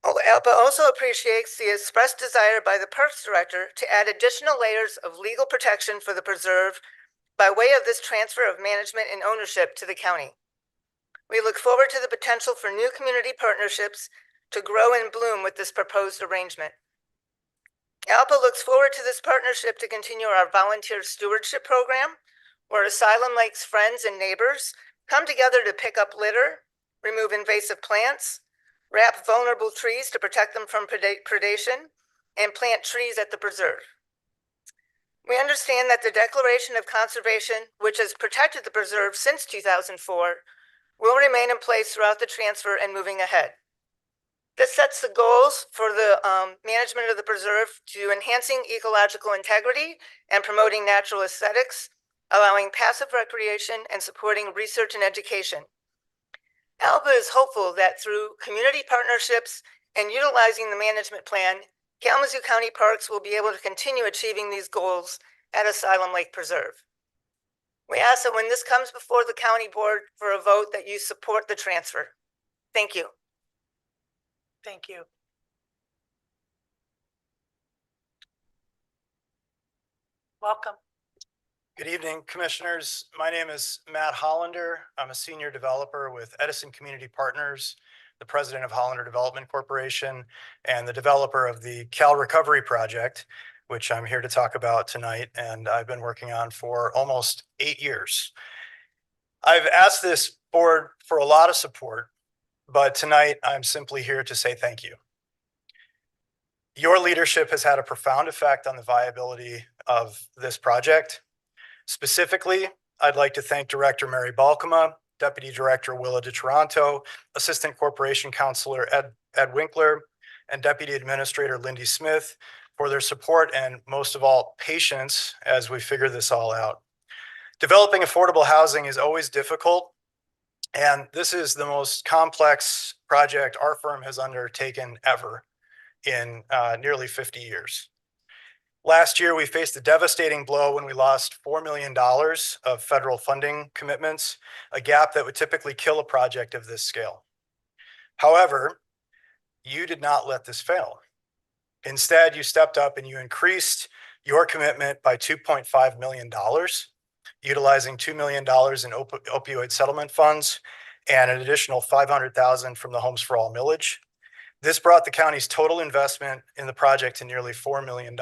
ALPA also appreciates the expressed desire by the Parks Director to add additional layers of legal protection for the preserve by way of this transfer of management and ownership to the county. We look forward to the potential for new community partnerships to grow and bloom with this proposed arrangement. ALPA looks forward to this partnership to continue our volunteer stewardship program, where Asylum Lake's friends and neighbors come together to pick up litter, remove invasive plants, wrap vulnerable trees to protect them from predation, and plant trees at the preserve. We understand that the Declaration of Conservation, which has protected the preserve since 2004, will remain in place throughout the transfer and moving ahead. This sets the goals for the management of the preserve to enhancing ecological integrity and promoting natural aesthetics, allowing passive recreation and supporting research and education. ALPA is hopeful that through community partnerships and utilizing the management plan, Kalamazoo County Parks will be able to continue achieving these goals at Asylum Lake Preserve. We ask that when this comes before the county board for a vote that you support the transfer. Thank you. Thank you. Welcome. Good evening, Commissioners. My name is Matt Hollander. I'm a senior developer with Edison Community Partners, the president of Hollander Development Corporation, and the developer of the Cal Recovery Project, which I'm here to talk about tonight, and I've been working on for almost 8 years. I've asked this board for a lot of support, but tonight I'm simply here to say thank you. Your leadership has had a profound effect on the viability of this project. Specifically, I'd like to thank Director Mary Balkema, Deputy Director Willa DeToronto, Assistant Corporation Counselor Ed Winkler, and Deputy Administrator Lindy Smith for their support and, most of all, patience as we figure this all out. Developing affordable housing is always difficult, and this is the most complex project our firm has undertaken ever in nearly 50 years. Last year, we faced a devastating blow when we lost $4 million of federal funding commitments, a gap that would typically kill a project of this scale. However, you did not let this fail. Instead, you stepped up and you increased your commitment by $2.5 million, utilizing $2 million in opioid settlement funds and an additional $500,000 from the Homes for All millage. This brought the county's total investment in the project to nearly $4 million.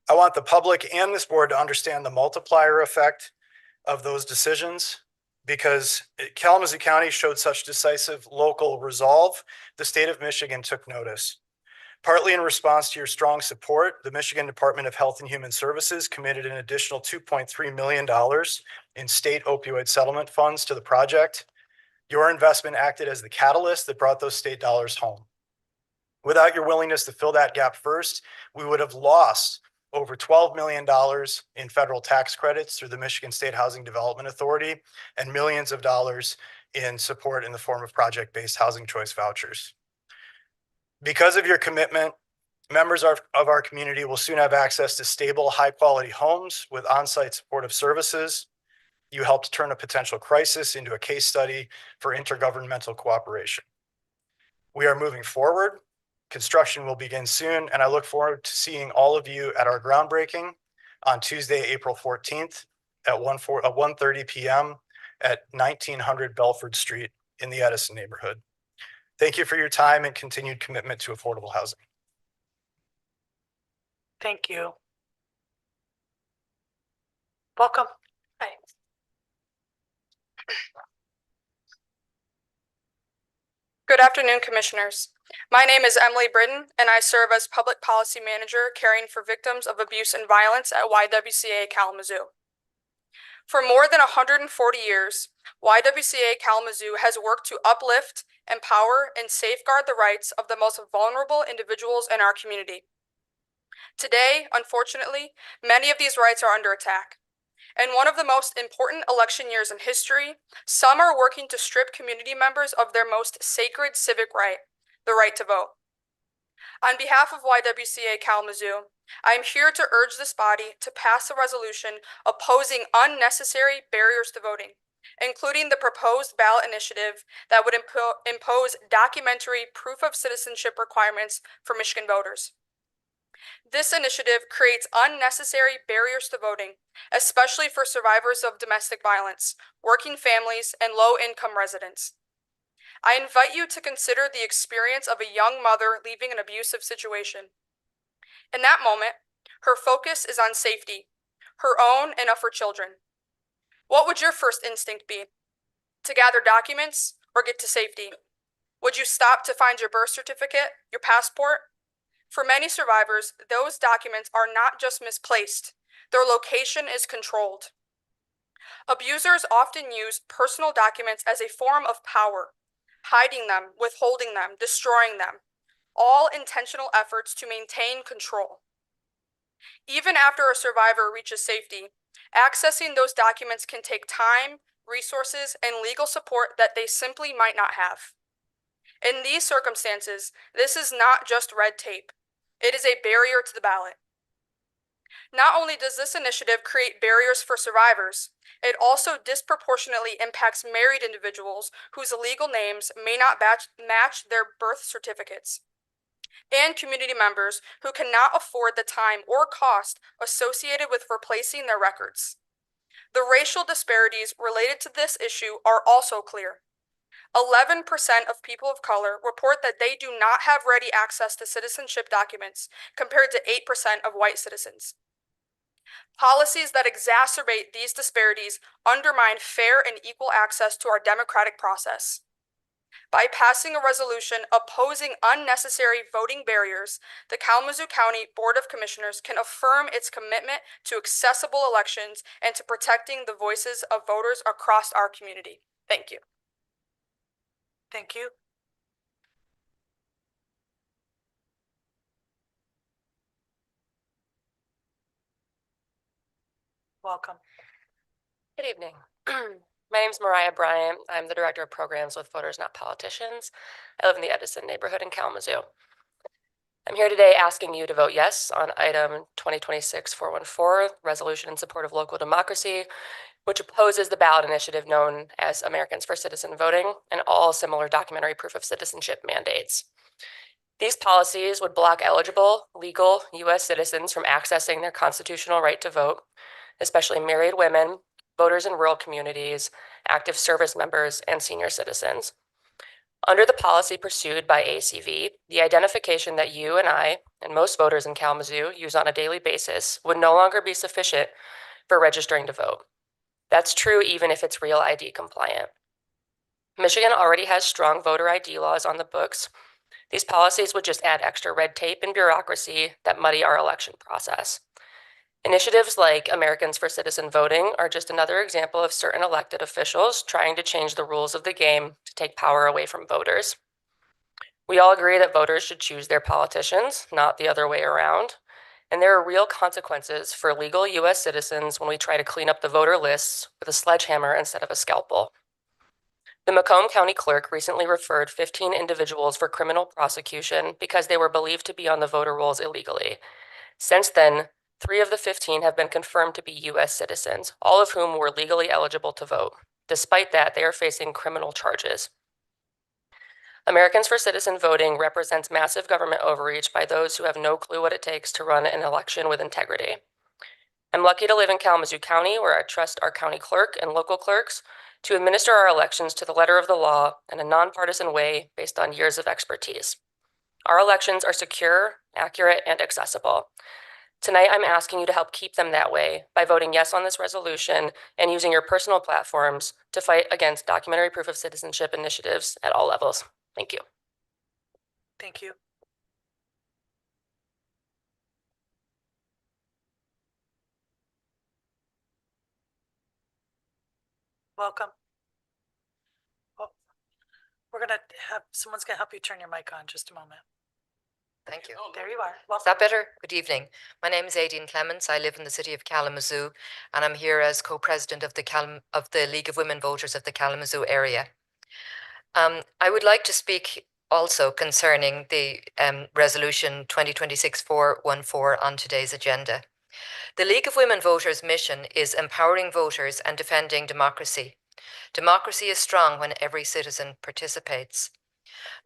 I want the public and this board to understand the multiplier effect of those decisions. Because Kalamazoo County showed such decisive local resolve, the state of Michigan took notice. Partly in response to your strong support, the Michigan Department of Health and Human Services committed an additional $2.3 million in state opioid settlement funds to the project. Your investment acted as the catalyst that brought those state dollars home. Without your willingness to fill that gap first, we would have lost over $12 million in federal tax credits through the Michigan State Housing Development Authority and millions of dollars in support in the form of project-based housing choice vouchers. Because of your commitment, members of our community will soon have access to stable, high-quality homes with on-site supportive services. You helped turn a potential crisis into a case study for intergovernmental cooperation. We are moving forward. Construction will begin soon, and I look forward to seeing all of you at our groundbreaking on Tuesday, April 14th at 1:30 p.m. at 1900 Belford Street in the Edison neighborhood. Thank you for your time and continued commitment to affordable housing. Thank you. Welcome. Hi. Good afternoon, Commissioners. My name is Emily Britton, and I serve as Public Policy Manager caring for victims of abuse and violence at YWCA Kalamazoo. For more than 140 years, YWCA Kalamazoo has worked to uplift, empower, and safeguard the rights of the most vulnerable individuals in our community. Today, unfortunately, many of these rights are under attack. In one of the most important election years in history, some are working to strip community members of their most sacred civic right, the right to vote. On behalf of YWCA Kalamazoo, I am here to urge this body to pass a resolution opposing unnecessary barriers to voting, including the proposed ballot initiative that would impose documentary proof of citizenship requirements for Michigan voters. This initiative creates unnecessary barriers to voting, especially for survivors of domestic violence, working families, and low-income residents. I invite you to consider the experience of a young mother leaving an abusive situation. In that moment, her focus is on safety, her own and of her children. What would your first instinct be? To gather documents or get to safety? Would you stop to find your birth certificate, your passport? For many survivors, those documents are not just misplaced, their location is controlled. Abusers often use personal documents as a form of power, hiding them, withholding them, destroying them, all intentional efforts to maintain control. Even after a survivor reaches safety, accessing those documents can take time, resources, and legal support that they simply might not have. In these circumstances, this is not just red tape. It is a barrier to the ballot. Not only does this initiative create barriers for survivors, it also disproportionately impacts married individuals whose legal names may not match their birth certificates, and community members who cannot afford the time or cost associated with replacing their records. The racial disparities related to this issue are also clear. 11% of people of color report that they do not have ready access to citizenship documents, compared to 8% of white citizens. Policies that exacerbate these disparities undermine fair and equal access to our democratic process. By passing a resolution opposing unnecessary voting barriers, the Kalamazoo County Board of Commissioners can affirm its commitment to accessible elections and to protecting the voices of voters across our community. Thank you. Thank you. Welcome. Good evening. My name is Mariah Bryant. I'm the Director of Programs with Voters Not Politicians. I live in the Edison neighborhood in Kalamazoo. I'm here today asking you to vote yes on item 2026-414, resolution in support of local democracy, which opposes the ballot initiative known as Americans for Citizen Voting and all similar documentary proof of citizenship mandates. These policies would block eligible, legal U.S. citizens from accessing their constitutional right to vote, especially married women, voters in rural communities, active service members, and senior citizens. Under the policy pursued by ACV, the identification that you and I, and most voters in Kalamazoo, use on a daily basis would no longer be sufficient for registering to vote. That's true even if it's Real ID compliant. Michigan already has strong voter ID laws on the books. These policies would just add extra red tape and bureaucracy that muddy our election process. Initiatives like Americans for Citizen Voting are just another example of certain elected officials trying to change the rules of the game to take power away from voters. We all agree that voters should choose their politicians, not the other way around. And there are real consequences for legal U.S. citizens when we try to clean up the voter lists with a sledgehammer instead of a scalpel. The Macomb County Clerk recently referred 15 individuals for criminal prosecution because they were believed to be on the voter rolls illegally. Since then, 3 of the 15 have been confirmed to be U.S. citizens, all of whom were legally eligible to vote. Despite that, they are facing criminal charges. Americans for Citizen Voting represents massive government overreach by those who have no clue what it takes to run an election with integrity. I'm lucky to live in Kalamazoo County, where I trust our county clerk and local clerks to administer our elections to the letter of the law in a nonpartisan way based on years of expertise. Our elections are secure, accurate, and accessible. Tonight, I'm asking you to help keep them that way by voting yes on this resolution and using your personal platforms to fight against documentary proof of citizenship initiatives at all levels. Thank you. Thank you. Welcome. Well, someone's gonna help you turn your mic on just a moment. Thank you. There you are. Welcome. Is that better? Good evening. My name is Aideen Clements. I live in the city of Kalamazoo, and I'm here as co-president of the League of Women Voters of the Kalamazoo area. I would like to speak also concerning the resolution 2026-414 on today's agenda. The League of Women Voters' mission is empowering voters and defending democracy. Democracy is strong when every citizen participates.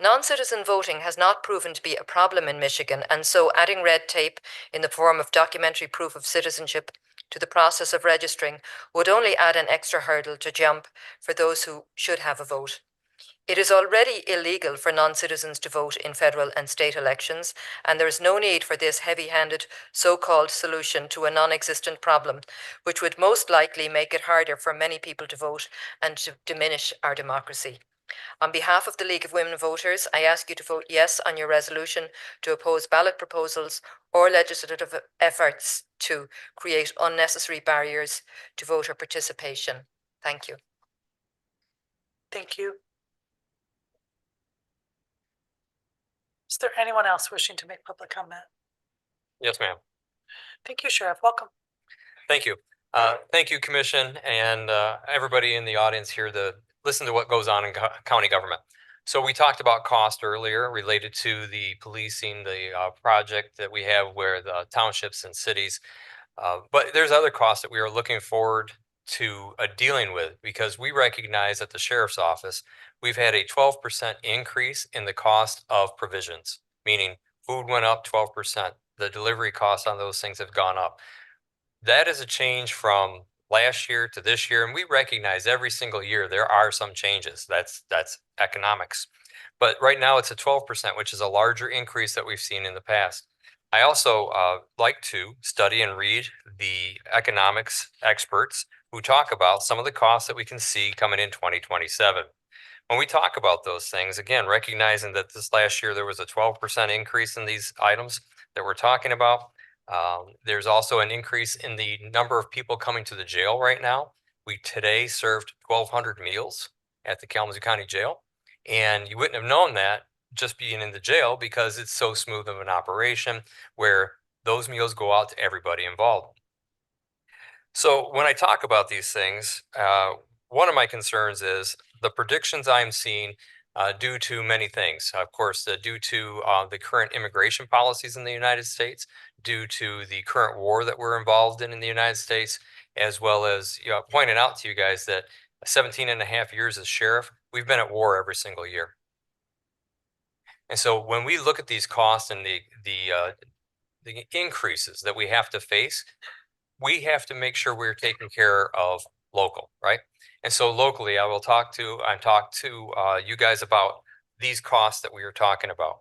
Non-citizen voting has not proven to be a problem in Michigan, and so adding red tape in the form of documentary proof of citizenship to the process of registering would only add an extra hurdle to jump for those who should have a vote. It is already illegal for non-citizens to vote in federal and state elections, and there is no need for this heavy-handed so-called solution to a non-existent problem, which would most likely make it harder for many people to vote and to diminish our democracy. On behalf of the League of Women Voters, I ask you to vote yes on your resolution to oppose ballot proposals or legislative efforts to create unnecessary barriers to voter participation. Thank you. Thank you. Is there anyone else wishing to make public comment? Yes, ma'am. Thank you, Sheriff. Welcome. Thank you. Thank you, Commission, and everybody in the audience here to listen to what goes on in county government. So we talked about cost earlier related to the policing, the project that we have where the townships and cities, but there's other costs that we are looking forward to dealing with, because we recognize at the Sheriff's Office, we've had a 12% increase in the cost of provisions, meaning food went up 12%. The delivery costs on those things have gone up. That is a change from last year to this year, and we recognize every single year there are some changes. That's economics. But right now it's a 12%, which is a larger increase that we've seen in the past. I also like to study and read the economics experts who talk about some of the costs that we can see coming in 2027. When we talk about those things, again, recognizing that this last year there was a 12% increase in these items that we're talking about. There's also an increase in the number of people coming to the jail right now. We today served 1,200 meals at the Kalamazoo County Jail, and you wouldn't have known that just being in the jail because it's so smooth of an operation where those meals go out to everybody involved. So when I talk about these things, one of my concerns is the predictions I'm seeing due to many things. Of course, due to the current immigration policies in the United States, due to the current war that we're involved in the United States, as well as pointing out to you guys that 17 and a half years as sheriff, we've been at war every single year. And so when we look at these costs and the increases that we have to face, we have to make sure we're taking care of local, right? And so locally, I talk to you guys about these costs that we are talking about.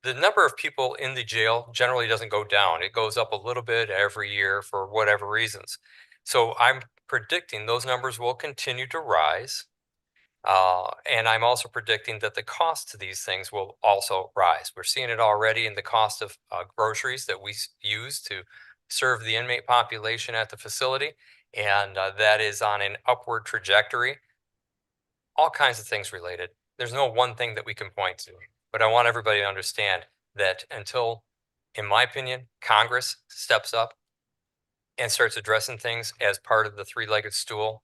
The number of people in the jail generally doesn't go down. It goes up a little bit every year for whatever reasons. So I'm predicting those numbers will continue to rise. And I'm also predicting that the cost to these things will also rise. We're seeing it already in the cost of groceries that we use to serve the inmate population at the facility. And that is on an upward trajectory. All kinds of things related. There's no one thing that we can point to, but I want everybody to understand that until, in my opinion, Congress steps up and starts addressing things as part of the three-legged stool,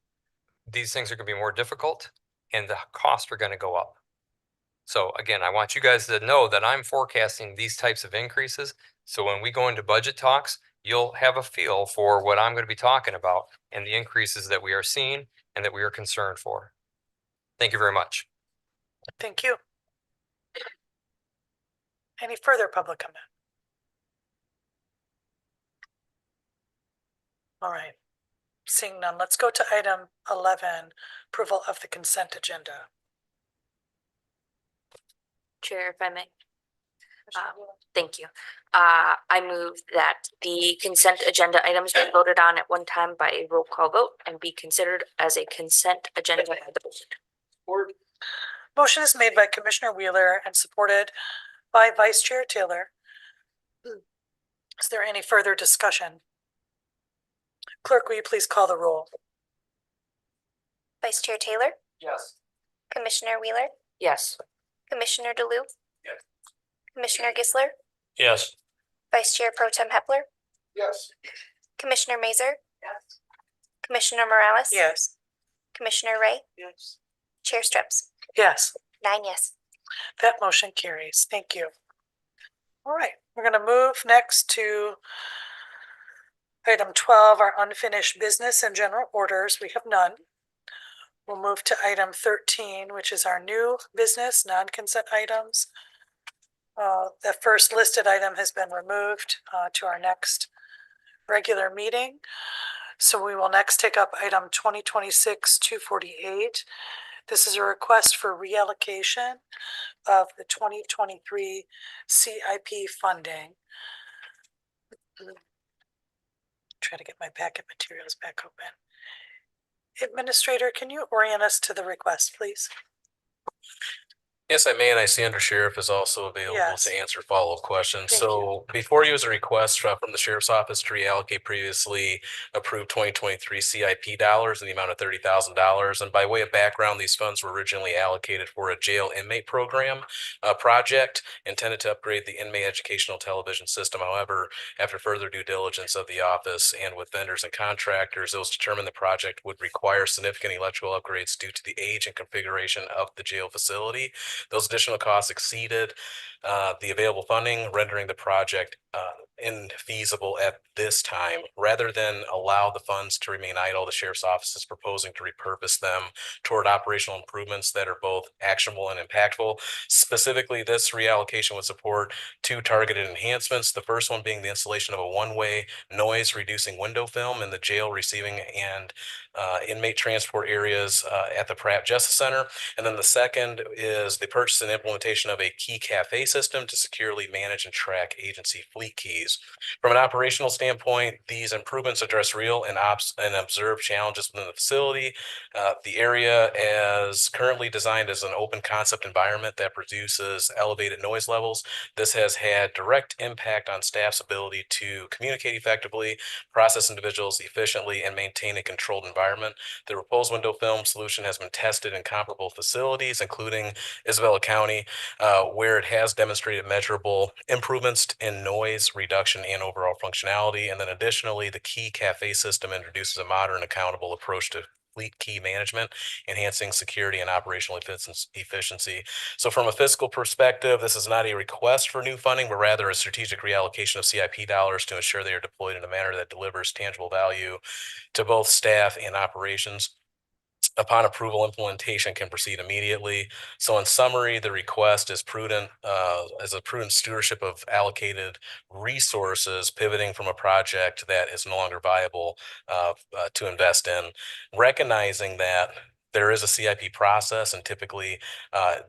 these things are going to be more difficult and the costs are going to go up. So again, I want you guys to know that I'm forecasting these types of increases. So when we go into budget talks, you'll have a feel for what I'm going to be talking about and the increases that we are seeing and that we are concerned for. Thank you very much. Thank you. Any further public comment? All right. Seeing none, let's go to item 11, approval of the consent agenda. Chair, if I may. Thank you. I move that the consent agenda items be voted on at one time by a roll call vote and be considered as a consent agenda by the board. Motion is made by Commissioner Wheeler and supported by Vice Chair Taylor. Is there any further discussion? Clerk, will you please call the roll? Vice Chair Taylor, Yes. Commissioner Wheeler, Yes. Commissioner DeLu, Yes. Commissioner Gisler, Yes. Vice Chair Pro Tem Hepler, Yes. Commissioner Mazer, Yes. Commissioner Morales, Yes. Commissioner Ray, Yes. Chair Strips. Yes. 9 yes. That motion carries. Thank you. All right, we're going to move next to item 12, our unfinished business and general orders. We have none. We'll move to item 13, which is our new business, non-consent items. The first listed item has been removed to our next regular meeting. So we will next take up item 2026-248. This is a request for reallocation of the 2023 CIP funding. Try to get my packet materials back open. Administrator, can you orient us to the request, please? Yes, I may, and I see Under Sheriff is also available Yes. to answer follow-up questions. Thank So before you is a request from the Sheriff's Office to reallocate previously approved 2023 CIP dollars in the amount of $30,000. And by way of background, these funds were originally allocated for a jail inmate program project intended to upgrade the inmate educational television system. However, after further due diligence of the office and with vendors and contractors, it was determined the project would require significant electrical upgrades due to the age and configuration of the jail facility. Those additional costs exceeded the available funding, rendering the project infeasible at this time. Rather than allow the funds to remain idle, the Sheriff's Office is proposing to repurpose them toward operational improvements that are both actionable and impactful. Specifically, this reallocation would support two targeted enhancements. The first one being the installation of a one-way noise-reducing window film in the jail receiving and inmate transport areas at the Pratt Justice Center. And then the second is the purchase and implementation of a key cafe system to securely manage and track agency fleet keys. From an operational standpoint, these improvements address real and observed challenges within the facility. The area is currently designed as an open concept environment that produces elevated noise levels. This has had direct impact on staff's ability to communicate effectively, process individuals efficiently, and maintain a controlled environment. The proposed window film solution has been tested in comparable facilities, including Isabella County, where it has demonstrated measurable improvements in noise reduction and overall functionality. And then additionally, the key cafe system introduces a modern, accountable approach to fleet key management, enhancing security and operational efficiency. So from a fiscal perspective, this is not a request for new funding, but rather a strategic reallocation of CIP dollars to ensure they are deployed in a manner that delivers tangible value to both staff and operations. Upon approval, implementation can proceed immediately. So in summary, the request is prudent, as a prudent stewardship of allocated resources, pivoting from a project that is no longer viable to invest in, recognizing that there is a CIP process, and typically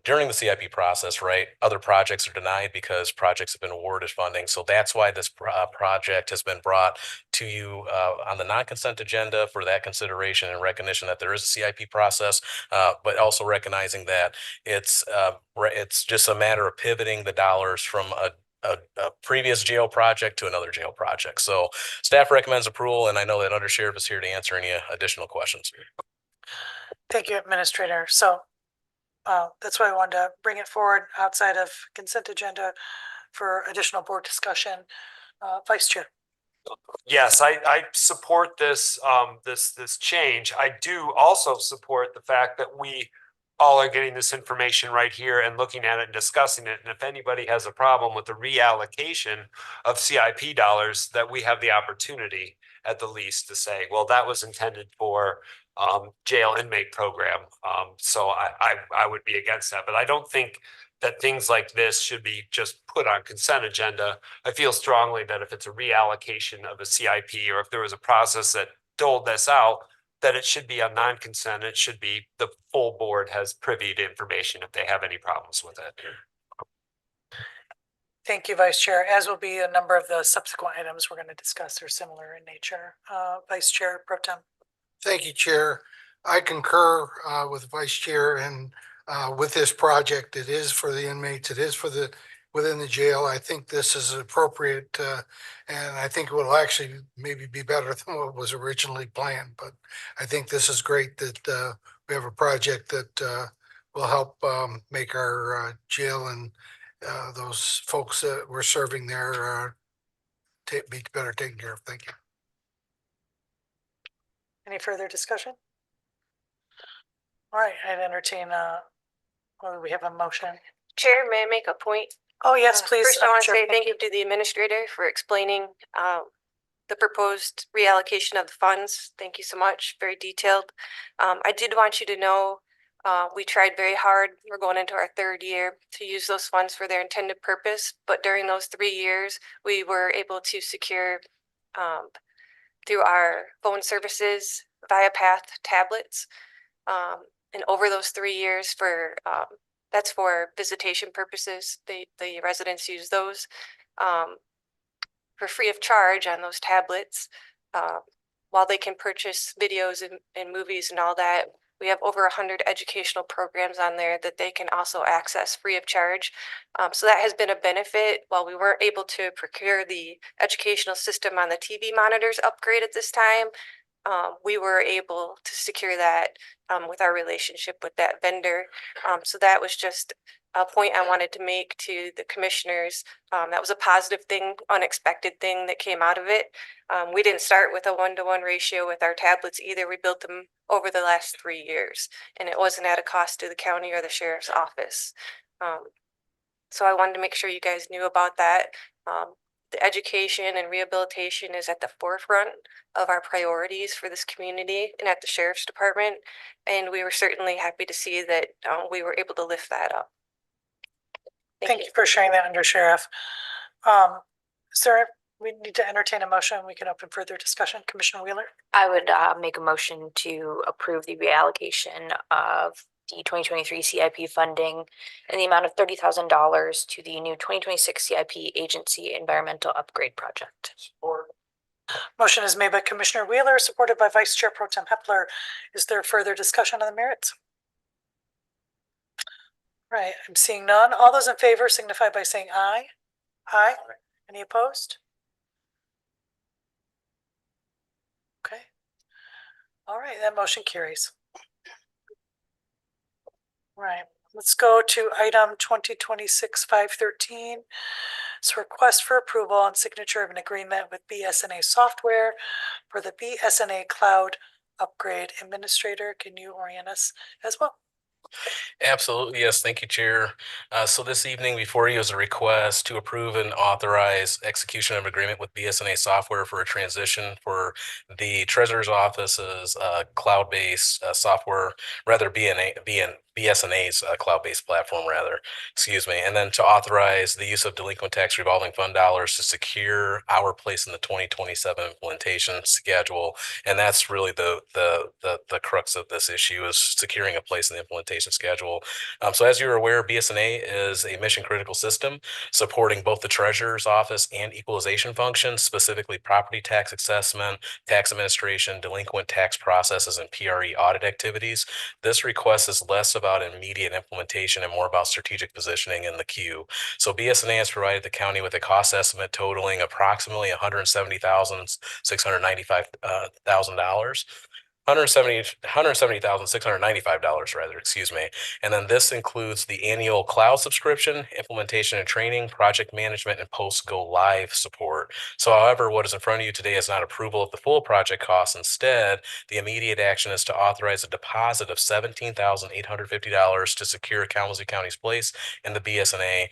during the CIP process, right, other projects are denied because projects have been awarded funding. So that's why this project has been brought to you on the non-consent agenda for that consideration and recognition that there is a CIP process, but also recognizing that it's just a matter of pivoting the dollars from a previous jail project to another jail project. So staff recommends approval, and I know that Undersheriff is here to answer any additional questions. Thank you, Administrator. So that's why I wanted to bring it forward outside of consent agenda for additional board discussion. Vice Chair. Yes, I support this this change. I do also support the fact that we all are getting this information right here and looking at it and discussing it. And if anybody has a problem with the reallocation of CIP dollars, that we have the opportunity at the least to say, well, that was intended for jail inmate program. So I would be against that, but I don't think that things like this should be just put on consent agenda. I feel strongly that if it's a reallocation of a CIP, or if there was a process that doled this out, that it should be on non-consent. It should be the full board has privy to information if they have any problems with it. Thank you, Vice Chair. As will be a number of the subsequent items we're going to discuss are similar in nature. Vice Chair Pro Tem. Thank you, Chair. I concur with Vice Chair and with this project. It is for the inmates. It is for the within the jail. I think this is appropriate, and I think it will actually maybe be better than what was originally planned. But I think this is great that we have a project that will help make our jail and those folks that we're serving there be better taken care of. Thank you. Any further discussion? All right, I'd entertain we have a motion. Chair, may I make a point? Oh, yes, please. First, I want to say thank you to the administrator for explaining the proposed reallocation of the funds. Thank you so much. Very detailed. I did want you to know we tried very hard. We're going into our third year to use those funds for their intended purpose. But during those 3 years, we were able to secure through our phone services, ViaPath tablets. And over those 3 years that's for visitation purposes. The residents use those for free of charge on those tablets. While they can purchase videos and movies and all that, we have over 100 educational programs on there that they can also access free of charge. So that has been a benefit. While we weren't able to procure the educational system on the TV monitors upgrade at this time, we were able to secure that with our relationship with that vendor. So that was just a point I wanted to make to the commissioners. That was a positive thing, unexpected thing that came out of it. We didn't start with a 1-to-1 ratio with our tablets either. We built them over the last 3 years, and it wasn't at a cost to the county or the sheriff's office. So I wanted to make sure you guys knew about that. The education and rehabilitation is at the forefront of our priorities for this community and at the Sheriff's Department. And we were certainly happy to see that we were able to lift that up. Thank you for sharing that, Under Sheriff. Sir, we need to entertain a motion. We can open further discussion. Commissioner Wheeler. I would make a motion to approve the reallocation of the 2023 CIP funding in the amount of $30,000 to the new 2026 CIP Agency Environmental Upgrade Project. Support. Motion is made by Commissioner Wheeler, supported by Vice Chair Pro Tem Hepler. Is there further discussion on the merits? Right, I'm seeing none. All those in favor signify by saying aye. Aye. Any opposed? Okay. All right, that motion carries. Right, let's go to item 2026-513. It's a request for approval and signature of an agreement with BSNA Software for the BSNA Cloud Upgrade. Administrator, can you orient us as well? Absolutely, yes. Thank you, Chair. So this evening before you is a request to approve and authorize execution of agreement with BSNA Software for a transition for the Treasurer's Office's cloud-based software, rather BSNA's cloud-based platform, rather, excuse me, and then to authorize the use of delinquent tax revolving fund dollars to secure our place in the 2027 implementation schedule. And that's really the crux of this issue, is securing a place in the implementation schedule. So as you're aware, BSNA is a mission critical system supporting both the Treasurer's Office and equalization functions, specifically property tax assessment, tax administration, delinquent tax processes, and PRE audit activities. This request is less about immediate implementation and more about strategic positioning in the queue. So BSNA has provided the county with a cost estimate totaling approximately $170,695 $170,695 rather, excuse me. And then this includes the annual cloud subscription, implementation and training, project management, and post-go live support. So however, what is in front of you today is not approval of the full project costs. Instead, the immediate action is to authorize a deposit of $17,850 to secure Kalamazoo County's place in the BSNA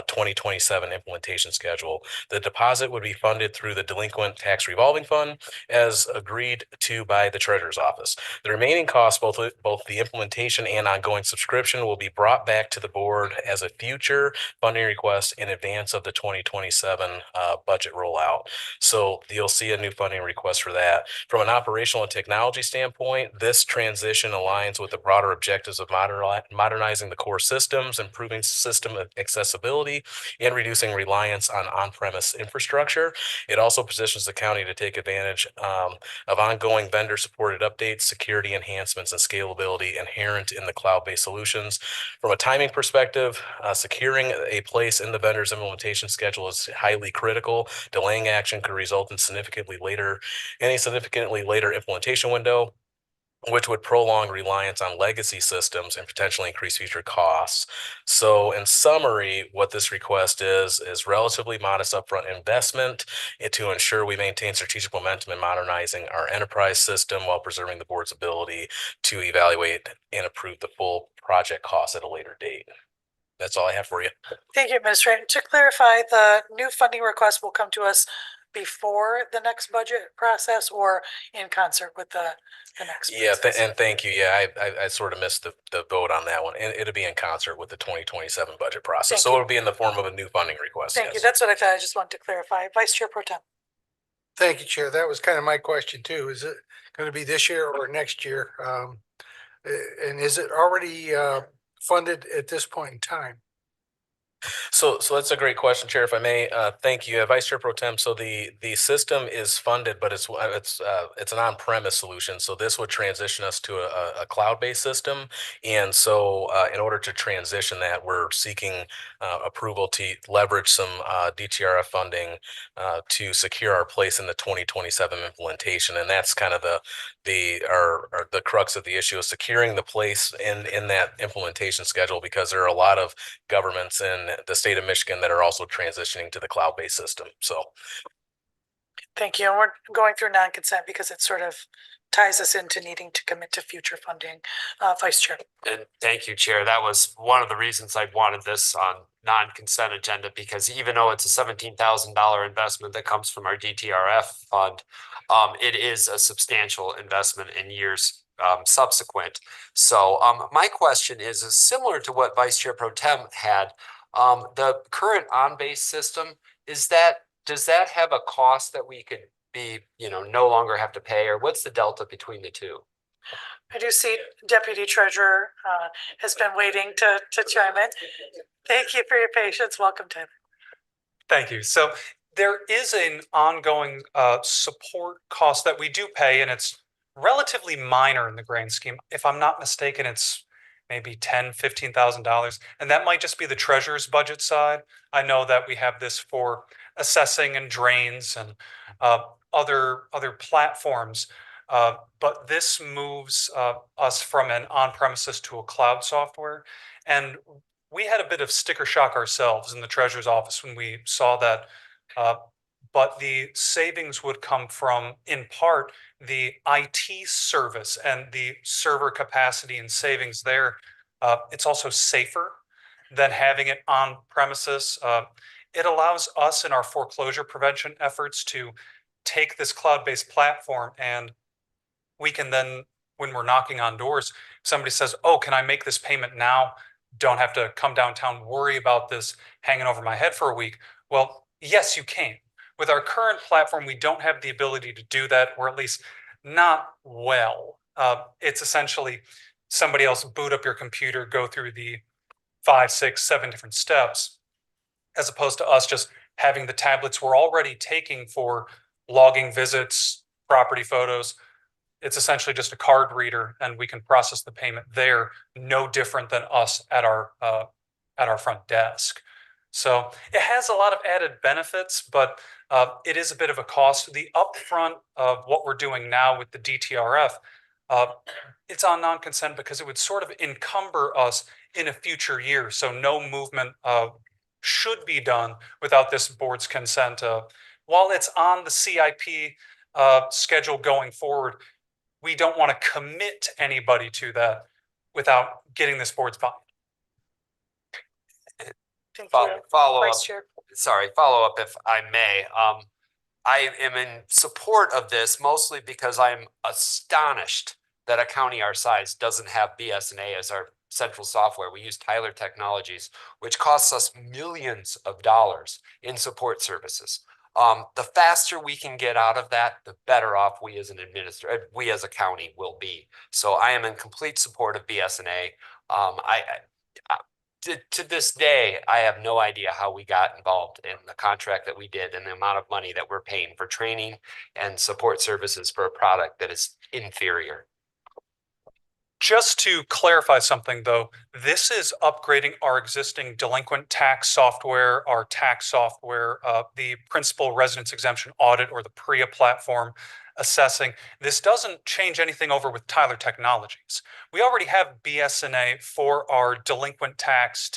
2027 implementation schedule. The deposit would be funded through the delinquent tax revolving fund as agreed to by the Treasurer's Office. The remaining costs, both the implementation and ongoing subscription, will be brought back to the board as a future funding request in advance of the 2027 budget rollout. So you'll see a new funding request for that. From an operational and technology standpoint, this transition aligns with the broader objectives of modernizing the core systems, improving system accessibility, and reducing reliance on on-premise infrastructure. It also positions the county to take advantage of ongoing vendor-supported updates, security enhancements, and scalability inherent in the cloud-based solutions. From a timing perspective, securing a place in the vendor's implementation schedule is highly critical. Delaying action could result in significantly later implementation window, which would prolong reliance on legacy systems and potentially increase future costs. So in summary, what this request is relatively modest upfront investment to ensure we maintain strategic momentum in modernizing our enterprise system while preserving the board's ability to evaluate and approve the full project costs at a later date. That's all I have for you. Thank you, Administrator. To clarify, the new funding request will come to us before the next budget process or in concert with the next? Yeah, and thank you. Yeah, I sort of missed the vote on that one. And it'll be in concert with the 2027 budget process. Thank So you. it'll be in the form of a new funding request. Thank you. Yes. That's what I thought. I just wanted to clarify. Vice Chair Pro Tem. Thank you, Chair. That was kind of my question too. Is it going to be this year or next year? And is it already funded at this point in time? So that's a great question, Chair, if I may. Thank you, Vice Chair Pro Tem. So the system is funded, but it's an on-premise solution. So this would transition us to a cloud-based system. And so in order to transition that, we're seeking approval to leverage some DTRF funding to secure our place in the 2027 implementation. And that's kind of the crux of the issue, is securing the place in that implementation schedule, because there are a lot of governments in the state of Michigan that are also transitioning to the cloud-based system. So Thank you. And we're going through non-consent because it sort of ties us into needing to commit to future funding. Vice Chair. And thank you, Chair. That was one of the reasons I wanted this on non-consent agenda, because even though it's a $17,000 investment that comes from our DTRF fund, it is a substantial investment in years subsequent. So my question is similar to what Vice Chair Pro Tem had. The current on-base system, does that have a cost that we could be, no longer have to pay, or what's the delta between the two? I do see Deputy Treasurer has been waiting to chime in. Thank you for your patience. Welcome, Tyler. Thank you. So there is an ongoing support cost that we do pay, and it's relatively minor in the grand scheme. If I'm not mistaken, it's maybe $10,000, $15,000, and that might just be the treasurer's budget side. I know that we have this for assessing and drains and other platforms, but this moves us from an on-premises to a cloud software. And we had a bit of sticker shock ourselves in the treasurer's office when we saw that, but the savings would come from, in part, the IT service and the server capacity and savings there It's also safer than having it on premises. It allows us in our foreclosure prevention efforts to take this cloud-based platform, and we can then, when we're knocking on doors, somebody says, oh, can I make this payment now? Don't have to come downtown, worry about this hanging over my head for a week. Well, yes, you can. With our current platform, we don't have the ability to do that, or at least not well. It's essentially somebody else boot up your computer, go through the 5, 6, 7 different steps, as opposed to us just having the tablets we're already taking for logging visits, property photos. It's essentially just a card reader, and we can process the payment there, no different than us at our front desk. So it has a lot of added benefits, but it is a bit of a cost. The upfront of what we're doing now with the DTRF, it's on non-consent because it would sort of encumber us in a future year. So no movement should be done without this board's consent. While it's on the CIP schedule going forward, we don't want to commit anybody to that without getting this board's buy-in. Follow Vice up. Chair. Sorry, follow up if I may. I am in support of this mostly because I'm astonished that a county our size doesn't have BSNA as our central software. We use Tyler Technologies, which costs us millions of dollars in support services. The faster we can get out of that, the better off we as an we as a county will be. So I am in complete support of BSNA. To this day, I have no idea how we got involved in the contract that we did and the amount of money that we're paying for training and support services for a product that is inferior. Just to clarify something, though, this is upgrading our existing delinquent tax software, our tax software, the principal residence exemption audit, or the PREA platform assessing. This doesn't change anything over with Tyler Technologies. We already have BSNA for our delinquent tax,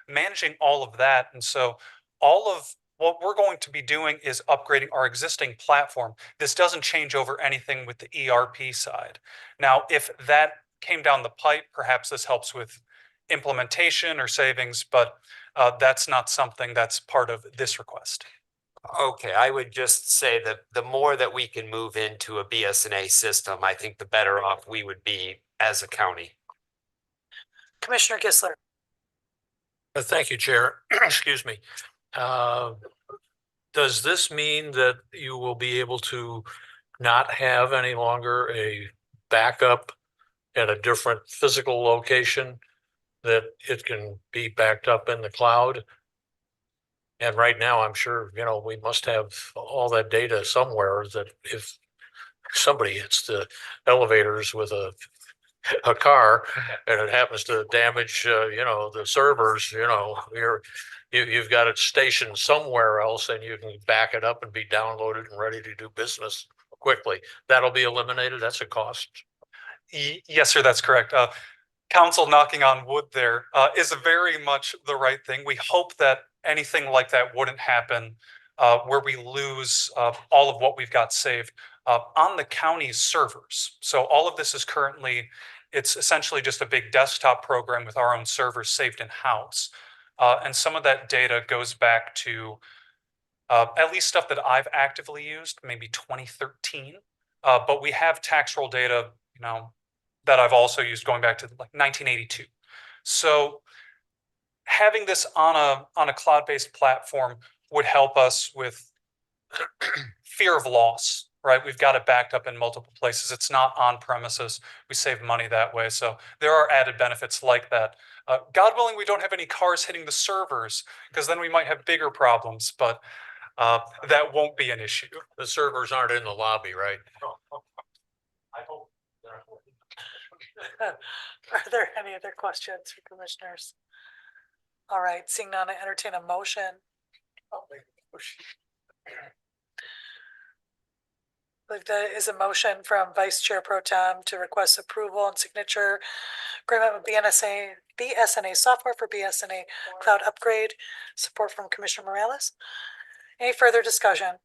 managing all of that. And so all of what we're going to be doing is upgrading our existing platform. This doesn't change over anything with the ERP side. Now, if that came down the pipe, perhaps this helps with implementation or savings, but that's not something that's part of this request. Okay, I would just say that the more that we can move into a BSNA system, I think the better off we would be as a county. Commissioner Gisler. Thank you, Chair. Excuse me. Does this mean that you will be able to not have any longer a backup at a different physical location, that it can be backed up in the cloud? And right now, I'm sure, we must have all that data somewhere, that if somebody hits the elevators with a car and it happens to damage, the servers, you've got it stationed somewhere else, and you can back it up and be downloaded and ready to do business quickly. That'll be eliminated. That's a cost. Yes, sir, that's correct. Council knocking on wood there is very much the right thing. We hope that anything like that wouldn't happen, where we lose all of what we've got saved on the county's servers. So all of this is currently, it's essentially just a big desktop program with our own servers saved in-house. And some of that data goes back to at least stuff that I've actively used, maybe 2013. But we have tax roll data, that I've also used going back to like 1982. So having this on a cloud-based platform would help us with fear of loss, right? We've got it backed up in multiple places. It's not on premises. We save money that way. So there are added benefits like that. God willing, we don't have any cars hitting the servers, because then we might have bigger problems, but that won't be an issue. The servers aren't in the lobby, right? I hope. Are there any other questions for commissioners? All right, seeing none, I entertain a motion. There is a motion from Vice Chair Pro Tem to request approval and signature agreement with BSNA software for BSNA cloud upgrade. Support from Commissioner Morales. Any further discussion?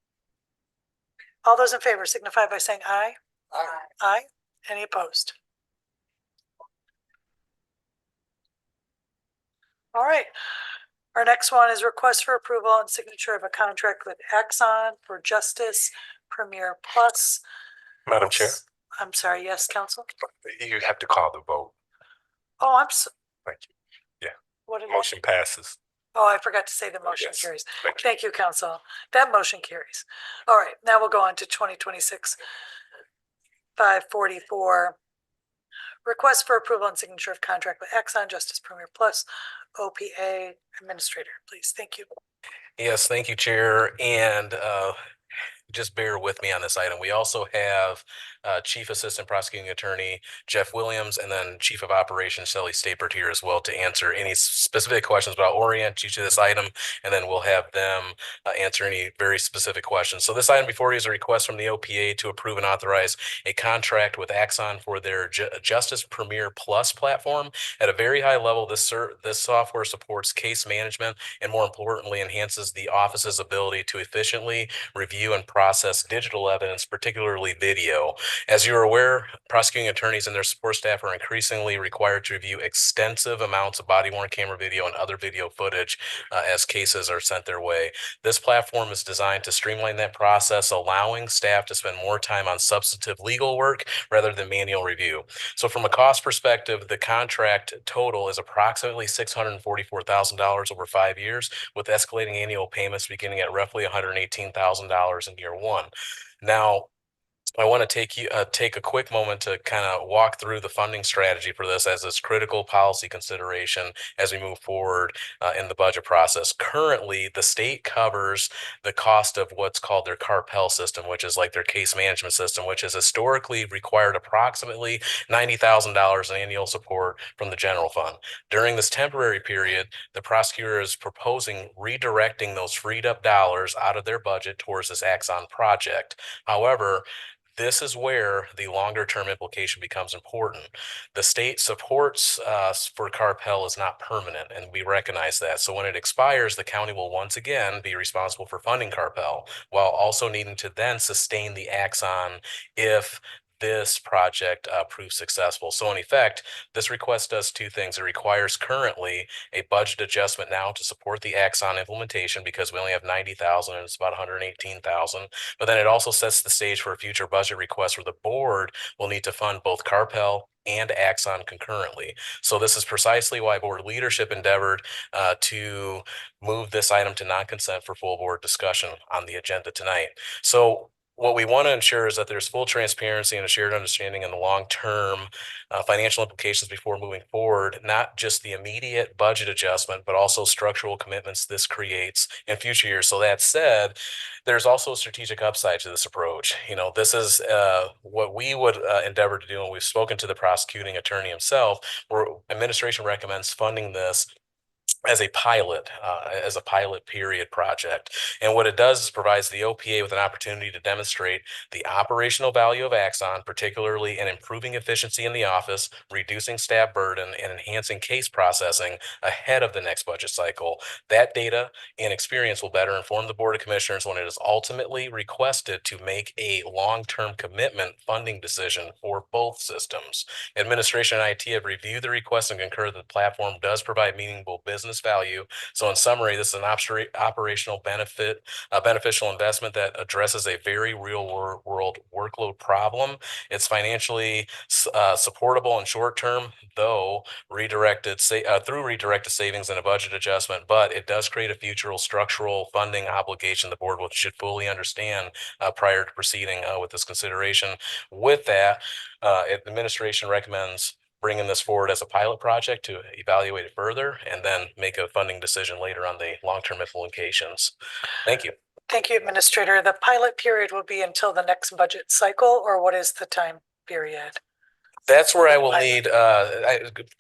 All those in favor signify by saying aye. Aye. Aye. Any opposed? All right. Our next one is request for approval and signature of a contract with Axon for Justice Premier Plus. Madam Chair, I'm sorry, yes, counsel? you have to call the vote. Oh, I'm so, Thank you. Yeah, what did motion passes. Oh, I forgot to say the motion Yes, carries. thank you. Thank you, council. That motion carries. All right, now we'll go on to 2026 544. Request for approval and signature of contract with Axon Justice Premier Plus OPA Administrator, please. Thank you. Yes, thank you, Chair. And just bear with me on this item. We also have Chief Assistant Prosecuting Attorney Jeff Williams and then Chief of Operations Shelley Stapert here as well to answer any specific questions. But I'll orient you to this item, and then we'll have them answer any very specific questions. So this item before you is a request from the OPA to approve and authorize a contract with Axon for their Justice Premier Plus platform. At a very high level, this software supports case management and, more importantly, enhances the office's ability to efficiently review and process digital evidence, particularly video. As you're aware, prosecuting attorneys and their support staff are increasingly required to review extensive amounts of body-worn camera video and other video footage as cases are sent their way. This platform is designed to streamline that process, allowing staff to spend more time on substantive legal work rather than manual review. So from a cost perspective, the contract total is approximately $644,000 over 5 years, with escalating annual payments beginning at roughly $118,000 in year one. Now, I want to take a quick moment to kind of walk through the funding strategy for this as this critical policy consideration as we move forward in the budget process. Currently, the state covers the cost of what's called their Carpel system, which is like their case management system, which has historically required approximately $90,000 in annual support from the general fund. During this temporary period, the prosecutor is proposing redirecting those freed up dollars out of their budget towards this Axon project. However, this is where the longer term implication becomes important. The state supports for Carpel is not permanent, and we recognize that. So when it expires, the county will once again be responsible for funding Carpel, while also needing to then sustain the Axon if this project proves successful. So in effect, this request does two things. It requires currently a budget adjustment now to support the Axon implementation because we only have 90,000 and it's about 118,000. But then it also sets the stage for a future budget request where the board will need to fund both Carpel and Axon concurrently. So this is precisely why board leadership endeavored to move this item to non-consent for full board discussion on the agenda tonight. So what we want to ensure is that there's full transparency and a shared understanding in the long-term financial implications before moving forward, not just the immediate budget adjustment, but also structural commitments this creates in future years. So that said, there's also a strategic upside to this approach. You know, this is what we would endeavor to do, and we've spoken to the prosecuting attorney himself, where administration recommends funding this as a pilot period project. And what it does is provides the OPA with an opportunity to demonstrate the operational value of Axon, particularly in improving efficiency in the office, reducing staff burden, and enhancing case processing ahead of the next budget cycle. That data and experience will better inform the Board of Commissioners when it is ultimately requested to make a long-term commitment funding decision for both systems. Administration and IT have reviewed the request and concur that the platform does provide meaningful business value. So in summary, this is an operational beneficial investment that addresses a very real world workload problem. It's financially supportable in short term, though through redirected savings and a budget adjustment, but it does create a future structural funding obligation the board should fully understand prior to proceeding with this consideration. With that, administration recommends bringing this forward as a pilot project to evaluate it further and then make a funding decision later on the long-term implications. Thank you. Thank you, Administrator. The pilot period will be until the next budget cycle, or what is the time period? That's where I will need,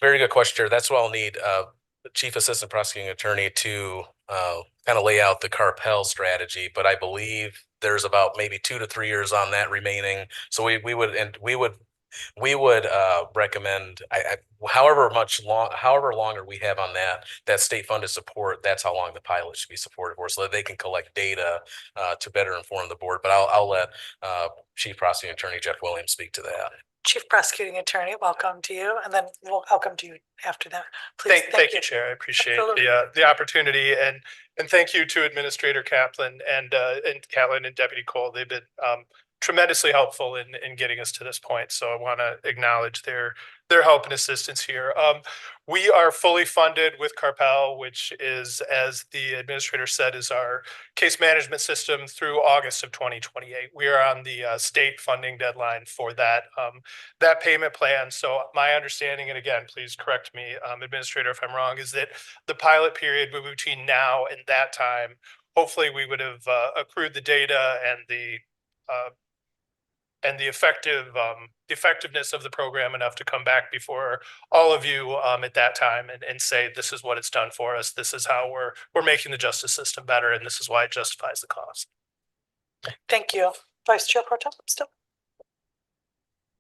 very good question, Chair. That's where I'll need the Chief Assistant Prosecuting Attorney to kind of lay out the Carpel strategy, but I believe there's about maybe 2 to 3 years on that remaining. So we would recommend however longer we have on that state funded support. That's how long the pilot should be supported for, so that they can collect data to better inform the board. But I'll let Chief Prosecuting Attorney Jeff Williams speak to that. Chief Prosecuting Attorney, welcome to you, and then we'll welcome to you after that. Please, Thank you, Chair. I appreciate Absolutely. the opportunity and thank you to Administrator Kaplan and Catlin and Deputy Cole. They've been tremendously helpful in getting us to this point. So I want to acknowledge their help and assistance here. We are fully funded with Carpel, which is, as the administrator said, is our case management system through August of 2028. We are on the state funding deadline for that payment plan. So my understanding, and again, please correct me, Administrator, if I'm wrong, is that the pilot period between now and that time, hopefully we would have accrued the data and the effectiveness of the program enough to come back before all of you at that time and say, this is what it's done for us. This is how we're making the justice system better, and this is why it justifies the cost. Thank you. Vice Chair Pro Tem still.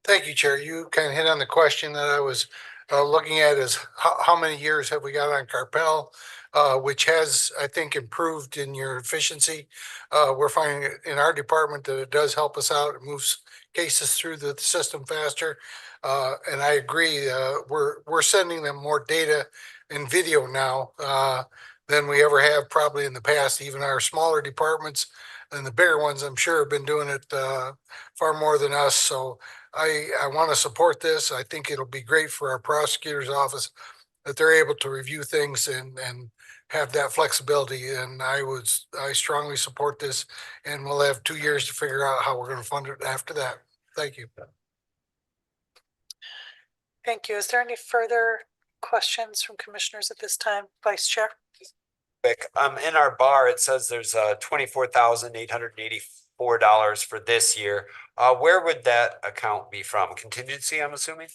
Thank you, Chair. You kind of hit on the question that I was looking at is how many years have we got on Carpel, which has, I think, improved in your efficiency. We're finding in our department that it does help us out. It moves cases through the system faster. And I agree, we're sending them more data and video now than we ever have probably in the past. Even our smaller departments and the bigger ones, I'm sure, have been doing it far more than us. So I want to support this. I think it'll be great for our prosecutor's office that they're able to review things and have that flexibility. And I strongly support this, and we'll have 2 years to figure out how we're going to fund it after that. Thank you. Thank you. Is there any further questions from commissioners at this time? Vice Chair? Quick, in our bar, it says there's $24,884 for this year. Where would that account be from? Contingency, I'm assuming?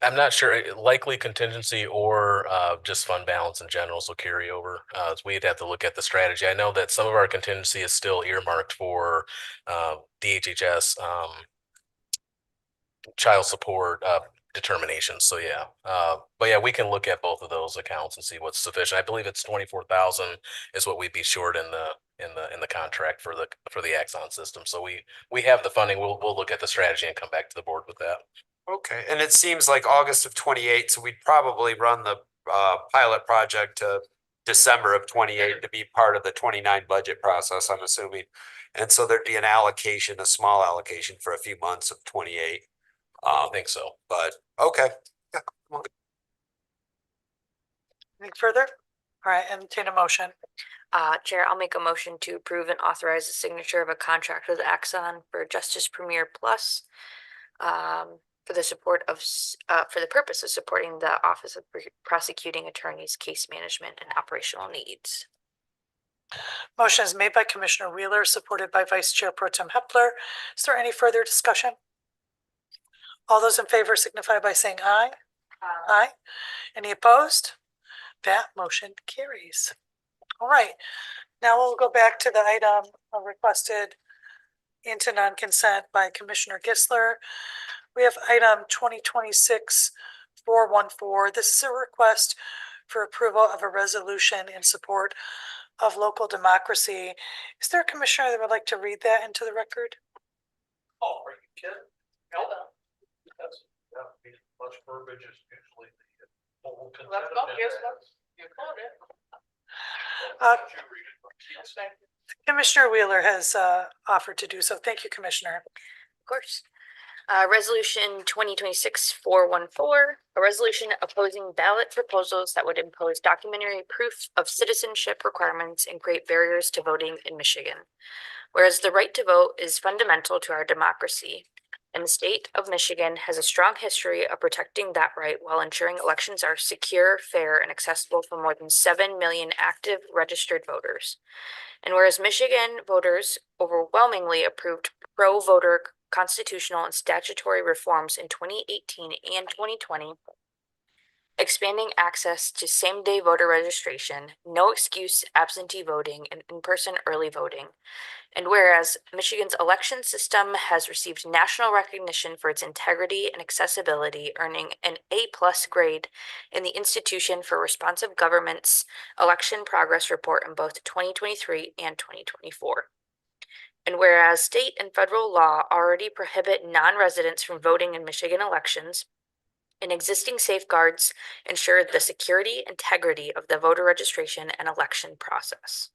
I'm not sure, likely contingency or just fund balance in general, so carry over. We'd have to look at the strategy. I know that some of our contingency is still earmarked for DHHS child support determinations. So yeah, but yeah, we can look at both of those accounts and see what's sufficient. I believe it's 24,000 is what we'd be short in the contract for the Axon system. So we have the funding. We'll look at the strategy and come back to the board with that. Okay, and it seems like August of 28, so we'd probably run the pilot project to December of 28 to be part of the 29 budget process, I'm assuming. And so there'd be an allocation, a small allocation for a few months of 28. I think so. But okay. Yeah. Anything further? All right, entertain a motion. Chair, I'll make a motion to approve and authorize the signature of a contract with Axon for Justice Premier Plus for the purpose of supporting the Office of Prosecuting Attorneys' case management and operational needs. Motion is made by Commissioner Wheeler, supported by Vice Chair Pro Tem Hepler. Is there any further discussion? All those in favor signify by saying aye. Aye. Any opposed? That motion carries. All right. Now we'll go back to the item requested into non-consent by Commissioner Gisler. We have item 2026-414. This is a request for approval of a resolution in support of local democracy. Is there a commissioner that would like to read that into the record? Oh, are you kidding? Hold on. Much verbiage is usually the whole consent. Let's go. Yes, you Commissioner Wheeler has offered to do so. Thank you, Commissioner. Of course. Resolution 2026-414, a resolution opposing ballot proposals that would impose documentary proof of citizenship requirements and create barriers to voting in Michigan. Whereas the right to vote is fundamental to our democracy, and the state of Michigan has a strong history of protecting that right while ensuring elections are secure, fair, and accessible for more than 7 million active registered voters. And whereas Michigan voters overwhelmingly approved pro-voter constitutional and statutory reforms in 2018 and 2020, expanding access to same-day voter registration, no excuse absentee voting, and in-person early voting. And whereas Michigan's election system has received national recognition for its integrity and accessibility, earning an A+ grade in the Institution for Responsive Government's Election Progress Report in both 2023 and 2024. And whereas state and federal law already prohibit non-residents from voting in Michigan elections, and existing safeguards ensure the security, integrity of the voter registration and election process.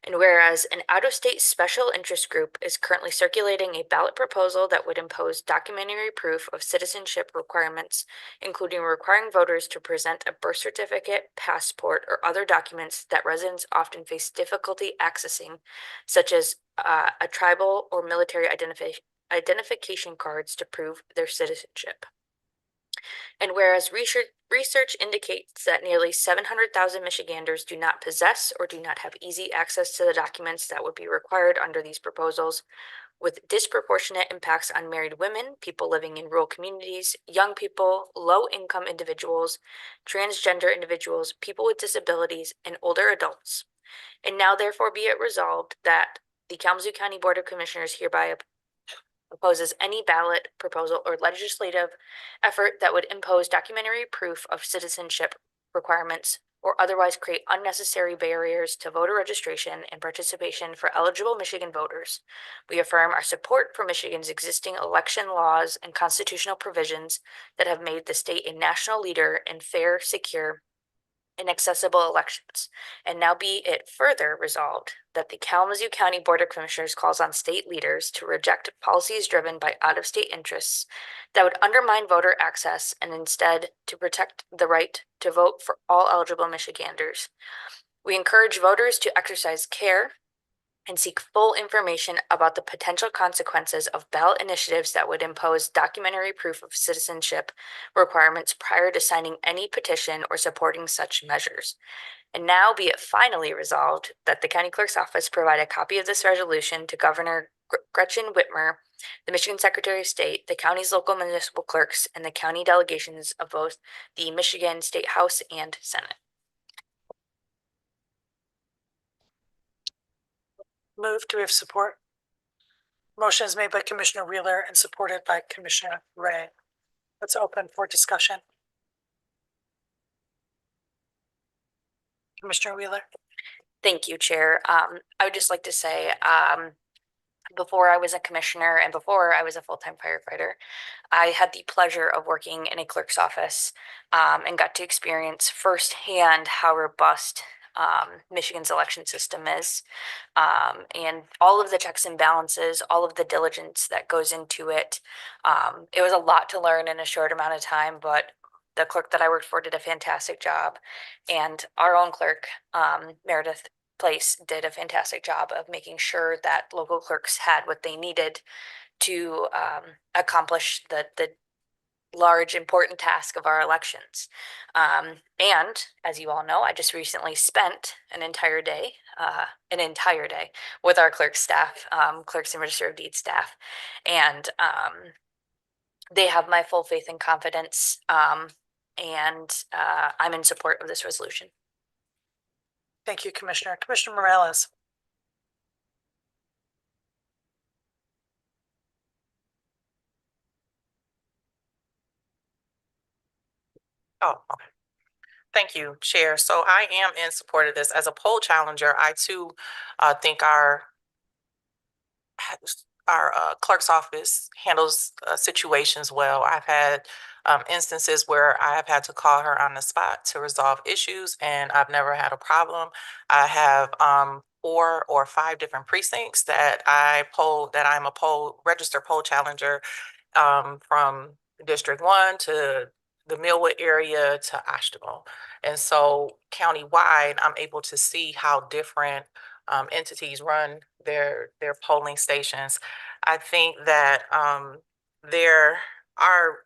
And whereas an out-of-state special interest group is currently circulating a ballot proposal that would impose documentary proof of citizenship requirements, including requiring voters to present a birth certificate, passport, or other documents that residents often face difficulty accessing, such as a tribal or military identification cards to prove their citizenship. And whereas research indicates that nearly 700,000 Michiganders do not possess or do not have easy access to the documents that would be required under these proposals, with disproportionate impacts on married women, people living in rural communities, young people, low-income individuals, transgender individuals, people with disabilities, and older adults. And now therefore be it resolved that the Kalamazoo County Board of Commissioners hereby opposes any ballot proposal or legislative effort that would impose documentary proof of citizenship requirements or otherwise create unnecessary barriers to voter registration and participation for eligible Michigan voters. We affirm our support for Michigan's existing election laws and constitutional provisions that have made the state a national leader in fair, secure, and accessible elections. And now be it further resolved that the Kalamazoo County Board of Commissioners calls on state leaders to reject policies driven by out-of-state interests that would undermine voter access and instead to protect the right to vote for all eligible Michiganders. We encourage voters to exercise care and seek full information about the potential consequences of ballot initiatives that would impose documentary proof of citizenship requirements prior to signing any petition or supporting such measures. And now be it finally resolved that the County Clerk's Office provide a copy of this resolution to Governor Gretchen Whitmer, the Michigan Secretary of State, the county's local municipal clerks, and the county delegations of both the Michigan State House and Senate. Move. Do we have support? Motion is made by Commissioner Wheeler and supported by Commissioner Ray. Let's open for discussion. Commissioner Wheeler. Thank you, Chair. I would just like to say, before I was a commissioner and before I was a full-time firefighter, I had the pleasure of working in a clerk's office and got to experience firsthand how robust Michigan's election system is, and all of the checks and balances, all of the diligence that goes into it. It was a lot to learn in a short amount of time, but the clerk that I worked for did a fantastic job, and our own clerk, Meredith Place, did a fantastic job of making sure that local clerks had what they needed to accomplish the large, important task of our elections. And as you all know, I just recently spent an entire day with our clerk staff, clerks and register of deeds staff, and they have my full faith and confidence, and I'm in support of this resolution. Thank you, Commissioner. Commissioner Morales. Oh, okay. Thank you, Chair. So I am in support of this. As a poll challenger, I too think our clerk's office handles situations well. I've had instances where I have had to call her on the spot to resolve issues, and I've never had a problem. I have 4 or 5 different precincts that I'm a registered poll challenger, from District 1 to the Millwood area to Ashtabula. And so countywide, I'm able to see how different entities run their polling stations. I think that there are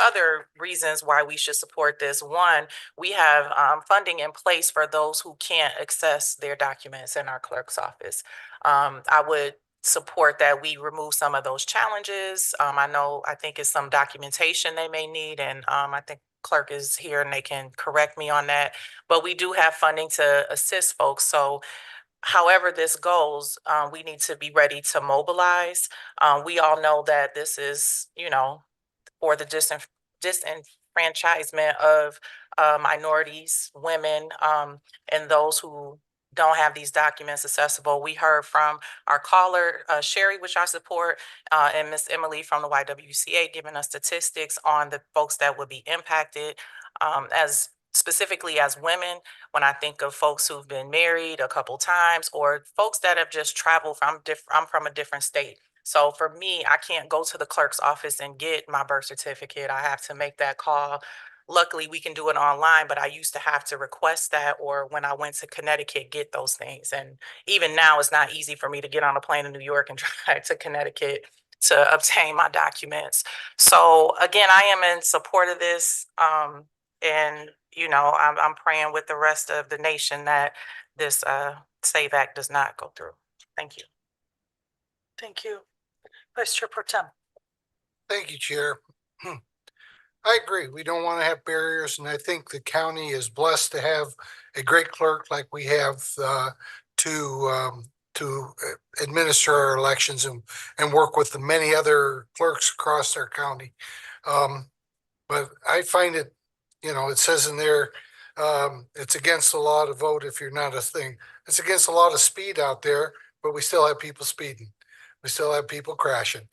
other reasons why we should support this. One, we have funding in place for those who can't access their documents in our clerk's office. I would support that we remove some of those challenges. I think it's some documentation they may need, and I think clerk is here and they can correct me on that. But we do have funding to assist folks. So however this goes, we need to be ready to mobilize. We all know that this is, for the disenfranchisement of minorities, women, and those who don't have these documents accessible. We heard from our caller, Sherry, which I support, and Miss Emily from the YWCA, giving us statistics on the folks that would be impacted, as specifically as women. When I think of folks who've been married a couple times, or folks that have just traveled from I'm from a different state. So for me, I can't go to the clerk's office and get my birth certificate. I have to make that call. Luckily, we can do it online, but I used to have to request that, or when I went to Connecticut, get those things. And even now, it's not easy for me to get on a plane in New York and drive to Connecticut to obtain my documents. So again, I am in support of this. And you know, I'm praying with the rest of the nation that this SAVE Act does not go through. Thank you. Thank you. Vice Chair Pro Tem. Thank you, Chair. I agree. We don't want to have barriers, and I think the county is blessed to have a great clerk like we have to administer our elections and work with the many other clerks across our county. But I find it, you know, it says in there, it's against the law to vote if you're not a thing. It's against the law to speed out there, but we still have people speeding. We still have people crashing.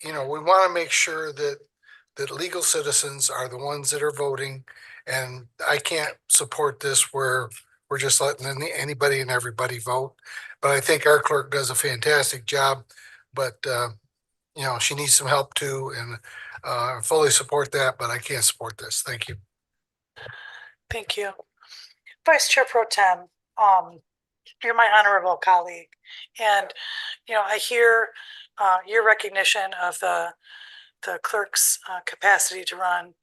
You know, we want to make sure that legal citizens are the ones that are voting, and I can't support this where we're just letting anybody and everybody vote. But I think our clerk does a fantastic job, but you know, she needs some help too, and fully support that, but I can't support this. Thank you. Thank you. Vice Chair Pro Tem, you're my honorable colleague, and you know, I hear your recognition of the clerk's capacity to run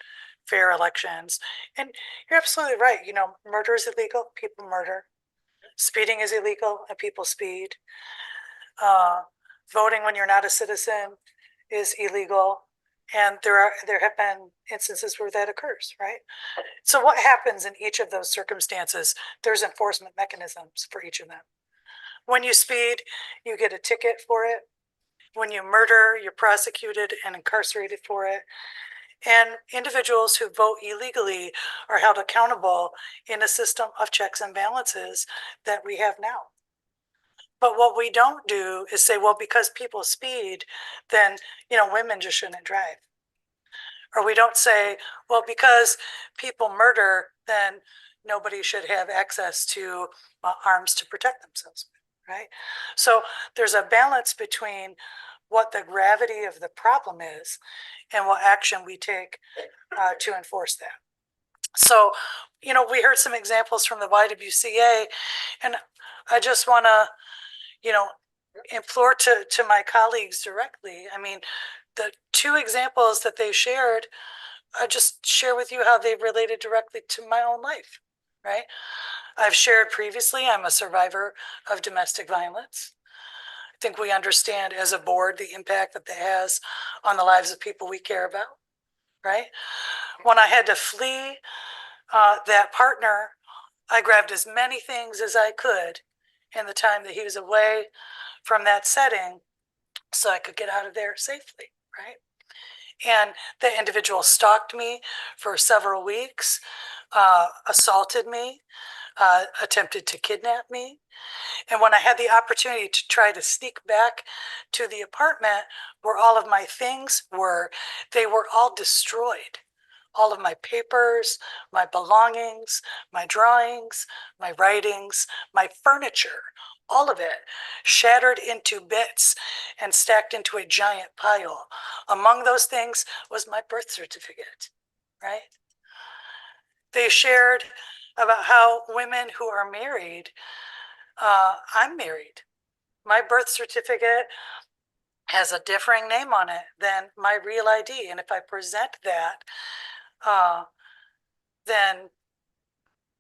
fair elections, and you're absolutely right. You know, murder is illegal. People murder. Speeding is illegal, and people speed. Voting when you're not a citizen is illegal, and there have been instances where that occurs, right? So what happens in each of those circumstances? There's enforcement mechanisms for each of them. When you speed, you get a ticket for it. When you murder, you're prosecuted and incarcerated for it. And individuals who vote illegally are held accountable in a system of checks and balances that we have now. But what we don't do is say, well, because people speed, then, you know, women just shouldn't drive. Or we don't say, well, because people murder, then nobody should have access to arms to protect themselves, right? So there's a balance between what the gravity of the problem is and what action we take to enforce that. So, you know, we heard some examples from the YWCA, and I just want to, you know, implore to my colleagues directly. I mean, the two examples that they shared, I just share with you how they related directly to my own life, right? I've shared previously, I'm a survivor of domestic violence. I think we understand as a board the impact that has on the lives of people we care about, right? When I had to flee that partner, I grabbed as many things as I could in the time that he was away from that setting so I could get out of there safely, right? And the individual stalked me for several weeks, assaulted me, attempted to kidnap me. And when I had the opportunity to try to sneak back to the apartment where all of my things were, they were all destroyed. All of my papers, my belongings, my drawings, my writings, my furniture, all of it shattered into bits and stacked into a giant pile. Among those things was my birth certificate, right? They shared about how women who are married, I'm married. My birth certificate has a differing name on it than my real ID. And if I present that, then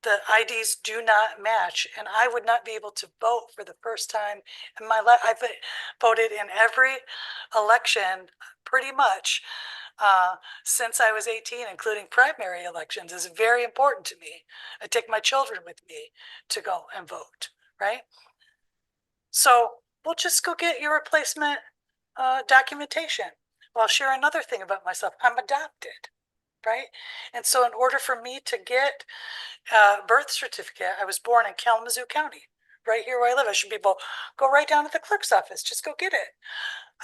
the IDs do not match, and I would not be able to vote for the first time in my life. I've voted in every election pretty much since I was 18, including primary elections. Is very important to me. I take my children with me to go and vote, right? So we'll just go get your replacement documentation. Well, I'll share another thing about myself. I'm adopted, right? And so in order for me to get a birth certificate, I was born in Kalamazoo County, right here where I live. I should be able to go right down to the clerk's office, just go get it.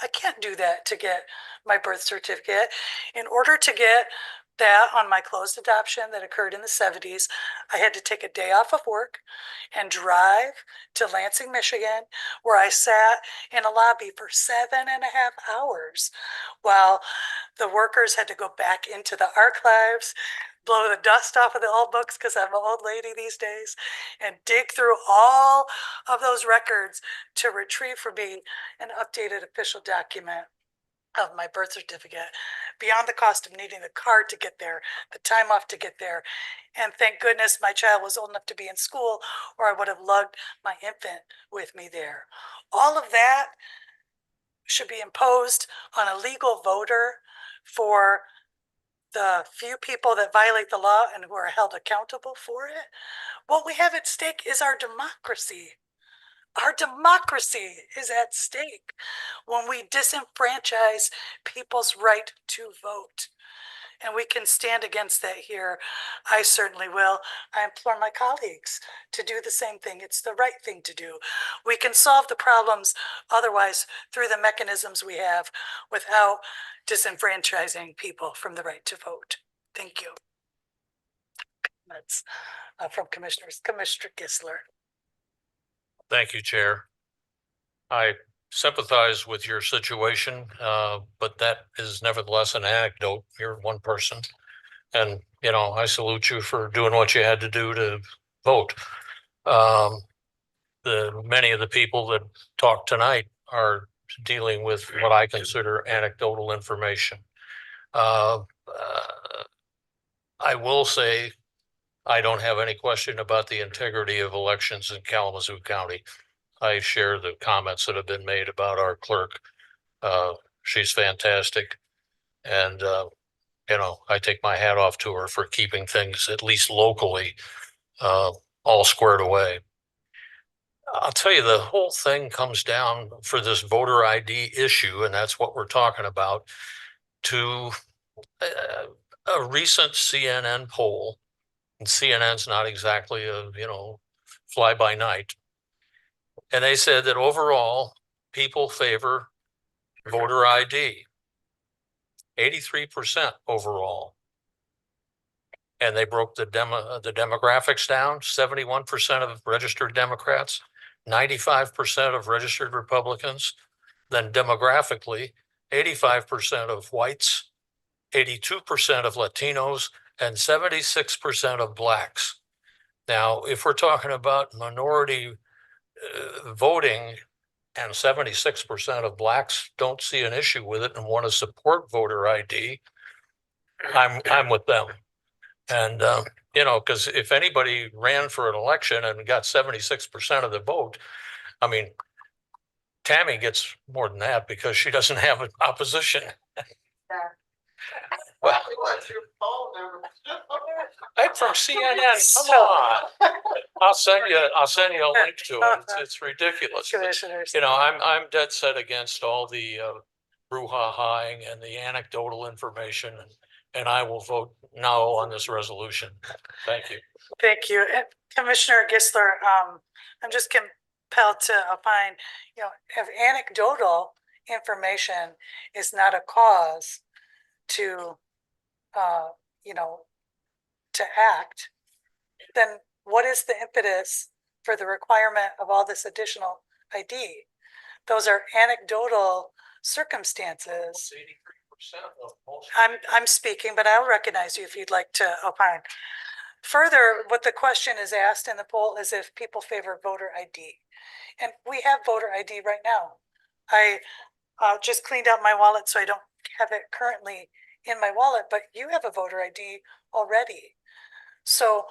I can't do that to get my birth certificate. In order to get that on my closed adoption that occurred in the 70s, I had to take a day off of work and drive to Lansing, Michigan, where I sat in a lobby for 7.5 hours while the workers had to go back into the archives, blow the dust off of the old books because I'm an old lady these days, and dig through all of those records to retrieve for me an updated official document of my birth certificate, beyond the cost of needing the car to get there, the time off to get there. And thank goodness my child was old enough to be in school, or I would have lugged my infant with me there. All of that should be imposed on a legal voter for the few people that violate the law and who are held accountable for it. What we have at stake is our democracy. Our democracy is at stake when we disenfranchise people's right to vote. And we can stand against that here. I certainly will. I implore my colleagues to do the same thing. It's the right thing to do. We can solve the problems otherwise through the mechanisms we have without disenfranchising people from the right to vote. Thank you. That's from Commissioner Gisler. Thank you, Chair. I sympathize with your situation, but that is nevertheless an anecdote. You're one person. And, you know, I salute you for doing what you had to do to vote. Many of the people that talked tonight are dealing with what I consider anecdotal information. I will say I don't have any question about the integrity of elections in Kalamazoo County. I share the comments that have been made about our clerk. She's fantastic. And, you know, I take my hat off to her for keeping things, at least locally, all squared away. I'll tell you, the whole thing comes down for this voter ID issue, and that's what we're talking about, to a recent CNN poll. And CNN's not exactly a, you know, fly by night. And they said that overall, people favor voter ID, 83% overall. And they broke the demographics down, 71% of registered Democrats, 95% of registered Republicans. Then demographically, 85% of whites, 82% of Latinos, and 76% of blacks. Now, if we're talking about minority voting, and 76% of blacks don't see an issue with it and want to support voter ID, I'm with them. And you know, because if anybody ran for an election and got 76% of the vote, I mean, Tammy gets more than that because she doesn't have an opposition. Well, I'm from CNN. Come on. I'll send you a link to it. It's ridiculous. Commissioners. You know, I'm dead set against all the brouhahaing and the anecdotal information, and I will vote no on this resolution. Thank you. Thank you. And Commissioner Gisler, I'm just compelled to opine, you know, if anecdotal information is not a cause to, you know, to act, then what is the impetus for the requirement of all this additional ID? Those are anecdotal circumstances. 83% of most. I'm speaking, but I'll recognize you if you'd like to opine. Further, what the question is asked in the poll is if people favor voter ID. And we have voter ID right now. I just cleaned out my wallet, so I don't have it currently in my wallet, but you have a voter ID already. So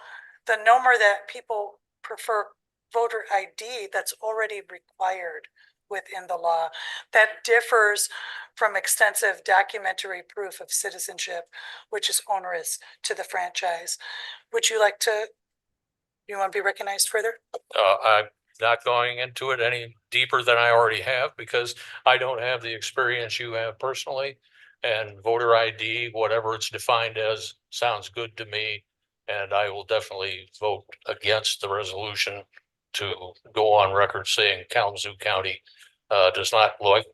the number that people prefer voter ID, that's already required within the law, that differs from extensive documentary proof of citizenship, which is onerous to the franchise. Would you like to, you want to be recognized further? I'm not going into it any deeper than I already have because I don't have the experience you have personally. and voter ID, whatever it's defined as, sounds good to me. And I will definitely vote against the resolution to go on record saying Kalamazoo County does not like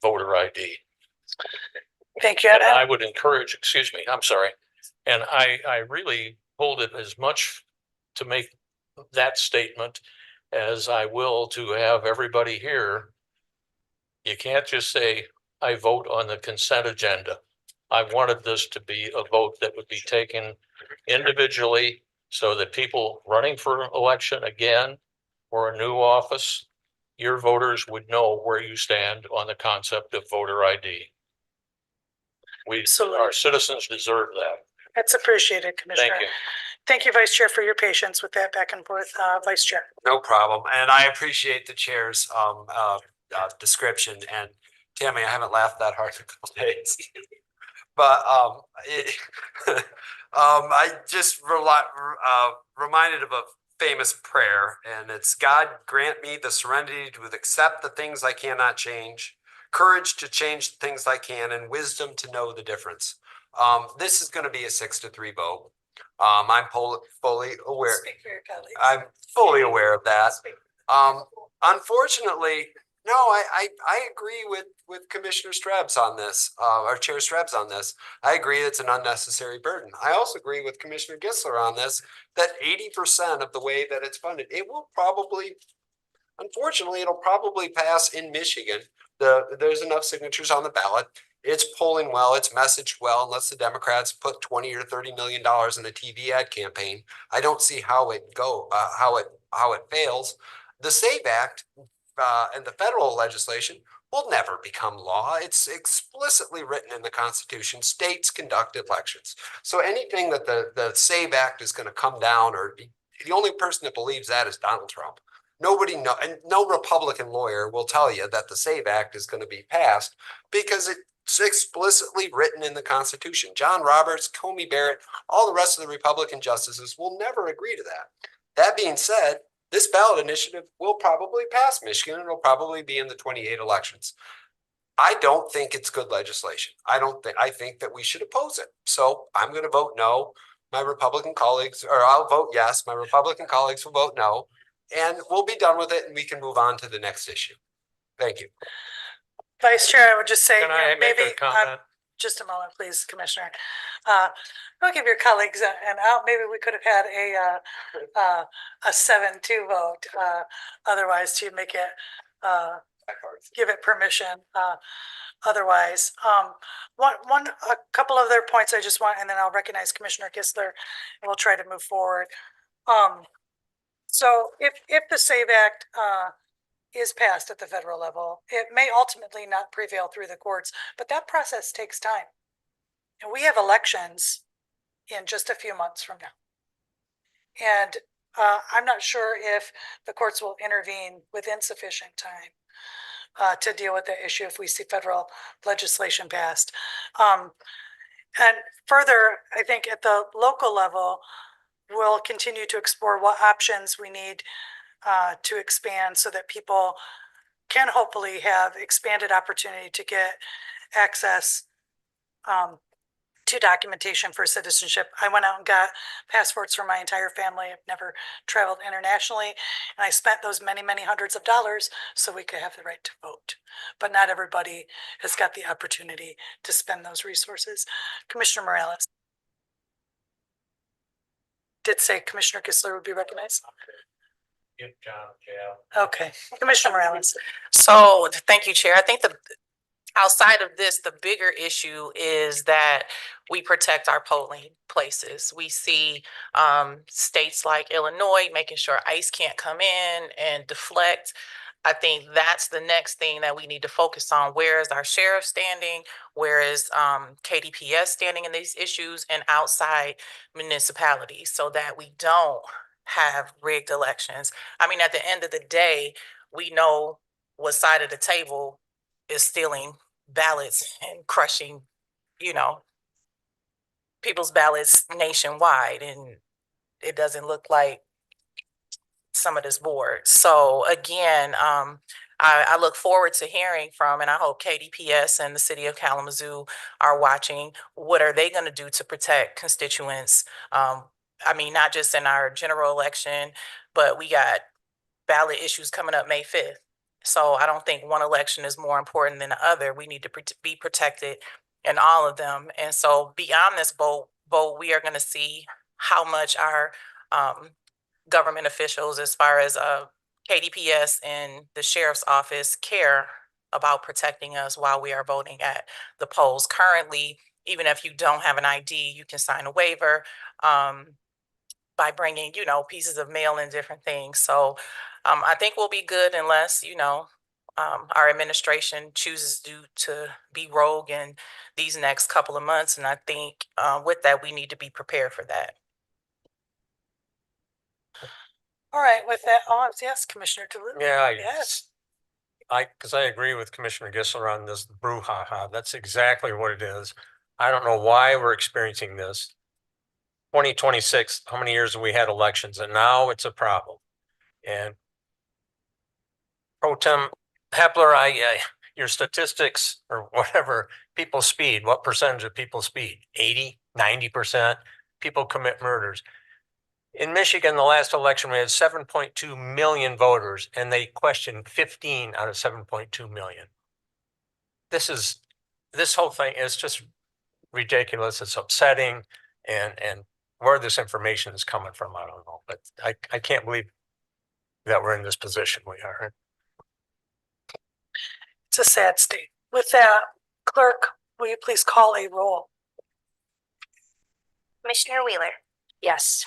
voter ID. Thank you. And I would encourage, excuse me, I'm sorry. And I really hold it as much to make that statement as I will to have everybody here. You can't just say, I vote on the consent agenda. I wanted this to be a vote that would be taken individually so that people running for election again or a new office, your voters would know where you stand on the concept of voter ID. Our citizens deserve that. That's appreciated, Commissioner. Thank you. Thank you, Vice Chair, for your patience with that back and forth, Vice Chair. No problem. And I appreciate the chair's description. And Tammy, I haven't laughed that hard in a couple days. But I just reminded of a famous prayer, and it's, God grant me the serenity to accept the things I cannot change, courage to change the things I can, and wisdom to know the difference. This is going to be a 6-3 vote. I'm fully aware. Speak for your colleagues. I'm fully aware of that. Unfortunately, no, I agree with Commissioner Strabs on this, or Chair Strabs on this. I agree it's an unnecessary burden. I also agree with Commissioner Gissler on this, that 80% of the way that it's funded, it will probably, unfortunately, it'll probably pass in Michigan. There's enough signatures on the ballot. It's polling well, it's messaged well, unless the Democrats put $20 or $30 million in a TV ad campaign. I don't see how it fails. The SAVE Act and the federal legislation will never become law. It's explicitly written in the Constitution. States conduct elections. So anything that the SAVE Act is going to come down, or the only person that believes that is Donald Trump. Nobody know, and no Republican lawyer will tell you that the SAVE Act is going to be passed because it's explicitly written in the Constitution. John Roberts, Comey Barrett, all the rest of the Republican justices will never agree to that. That being said, this ballot initiative will probably pass Michigan, and it'll probably be in the 28 elections. I don't think it's good legislation. I think that we should oppose it. So I'm going to vote no. My Republican colleagues, or I'll vote yes. My Republican colleagues will vote no, and we'll be done with it, and we can move on to the next issue. Thank you. Vice Chair, I would just say, Can I make maybe a comment? just a moment, please, Commissioner. I'll give your colleagues an out. Maybe we could have had a 7-2 vote. Otherwise, to make it give it permission. Otherwise, a couple of other points I just want, and then I'll recognize Commissioner Gissler, and we'll try to move forward. So if the SAVE Act is passed at the federal level, it may ultimately not prevail through the courts, but that process takes time. And we have elections in just a few months from now. And I'm not sure if the courts will intervene within sufficient time to deal with the issue if we see federal legislation passed. And further, I think at the local level, we'll continue to explore what options we need to expand so that people can hopefully have expanded opportunity to get access to documentation for citizenship. I went out and got passports for my entire family. I've never traveled internationally, and I spent those many, many hundreds of dollars so we could have the right to vote. But not everybody has got the opportunity to spend those resources. Commissioner Morales did say Commissioner Gissler would be recognized. Okay, Commissioner Morales. So thank you, Chair. I think outside of this, the bigger issue is that we protect our polling places. We see states like Illinois making sure ICE can't come in and deflect. I think that's the next thing that we need to focus on. Where is our sheriff standing? Where is KDPS standing in these issues and outside municipalities so that we don't have rigged elections? I mean, at the end of the day, we know what side of the table is stealing ballots and crushing, people's ballots nationwide. And it doesn't look like some of this board. So again, I look forward to hearing from, and I hope KDPS and the city of Kalamazoo are watching, what are they going to do to protect constituents? I mean, not just in our general election, but we got ballot issues coming up May 5th. So I don't think one election is more important than the other. We need to be protected in all of them. And so beyond this vote, we are going to see how much our government officials, as far as KDPS and the sheriff's office, care about protecting us while we are voting at the polls. Currently, even if you don't have an ID, you can sign a waiver by bringing, pieces of mail and different things. So I think we'll be good unless, our administration chooses to be rogue in these next couple of months. And I think with that, we need to be prepared for that. All right, with that, yes, Commissioner Toulouse. Yeah, Yes. because I agree with Commissioner Gissler on this brouhaha. That's exactly what it is. I don't know why we're experiencing this. 2026, how many years have we had elections? And now it's a problem. And Pro Tem Hepler, your statistics or whatever, people speed, what percentage of people speed? 80, 90%? People commit murders. In Michigan, the last election, we had 7.2 million voters, and they questioned 15 out of 7.2 million. This whole thing is just ridiculous. It's upsetting, and where this information is coming from, I don't know. But I can't believe that we're in this position we are. It's a sad state. With that, clerk, will you please call a roll? Commissioner Wheeler, Yes.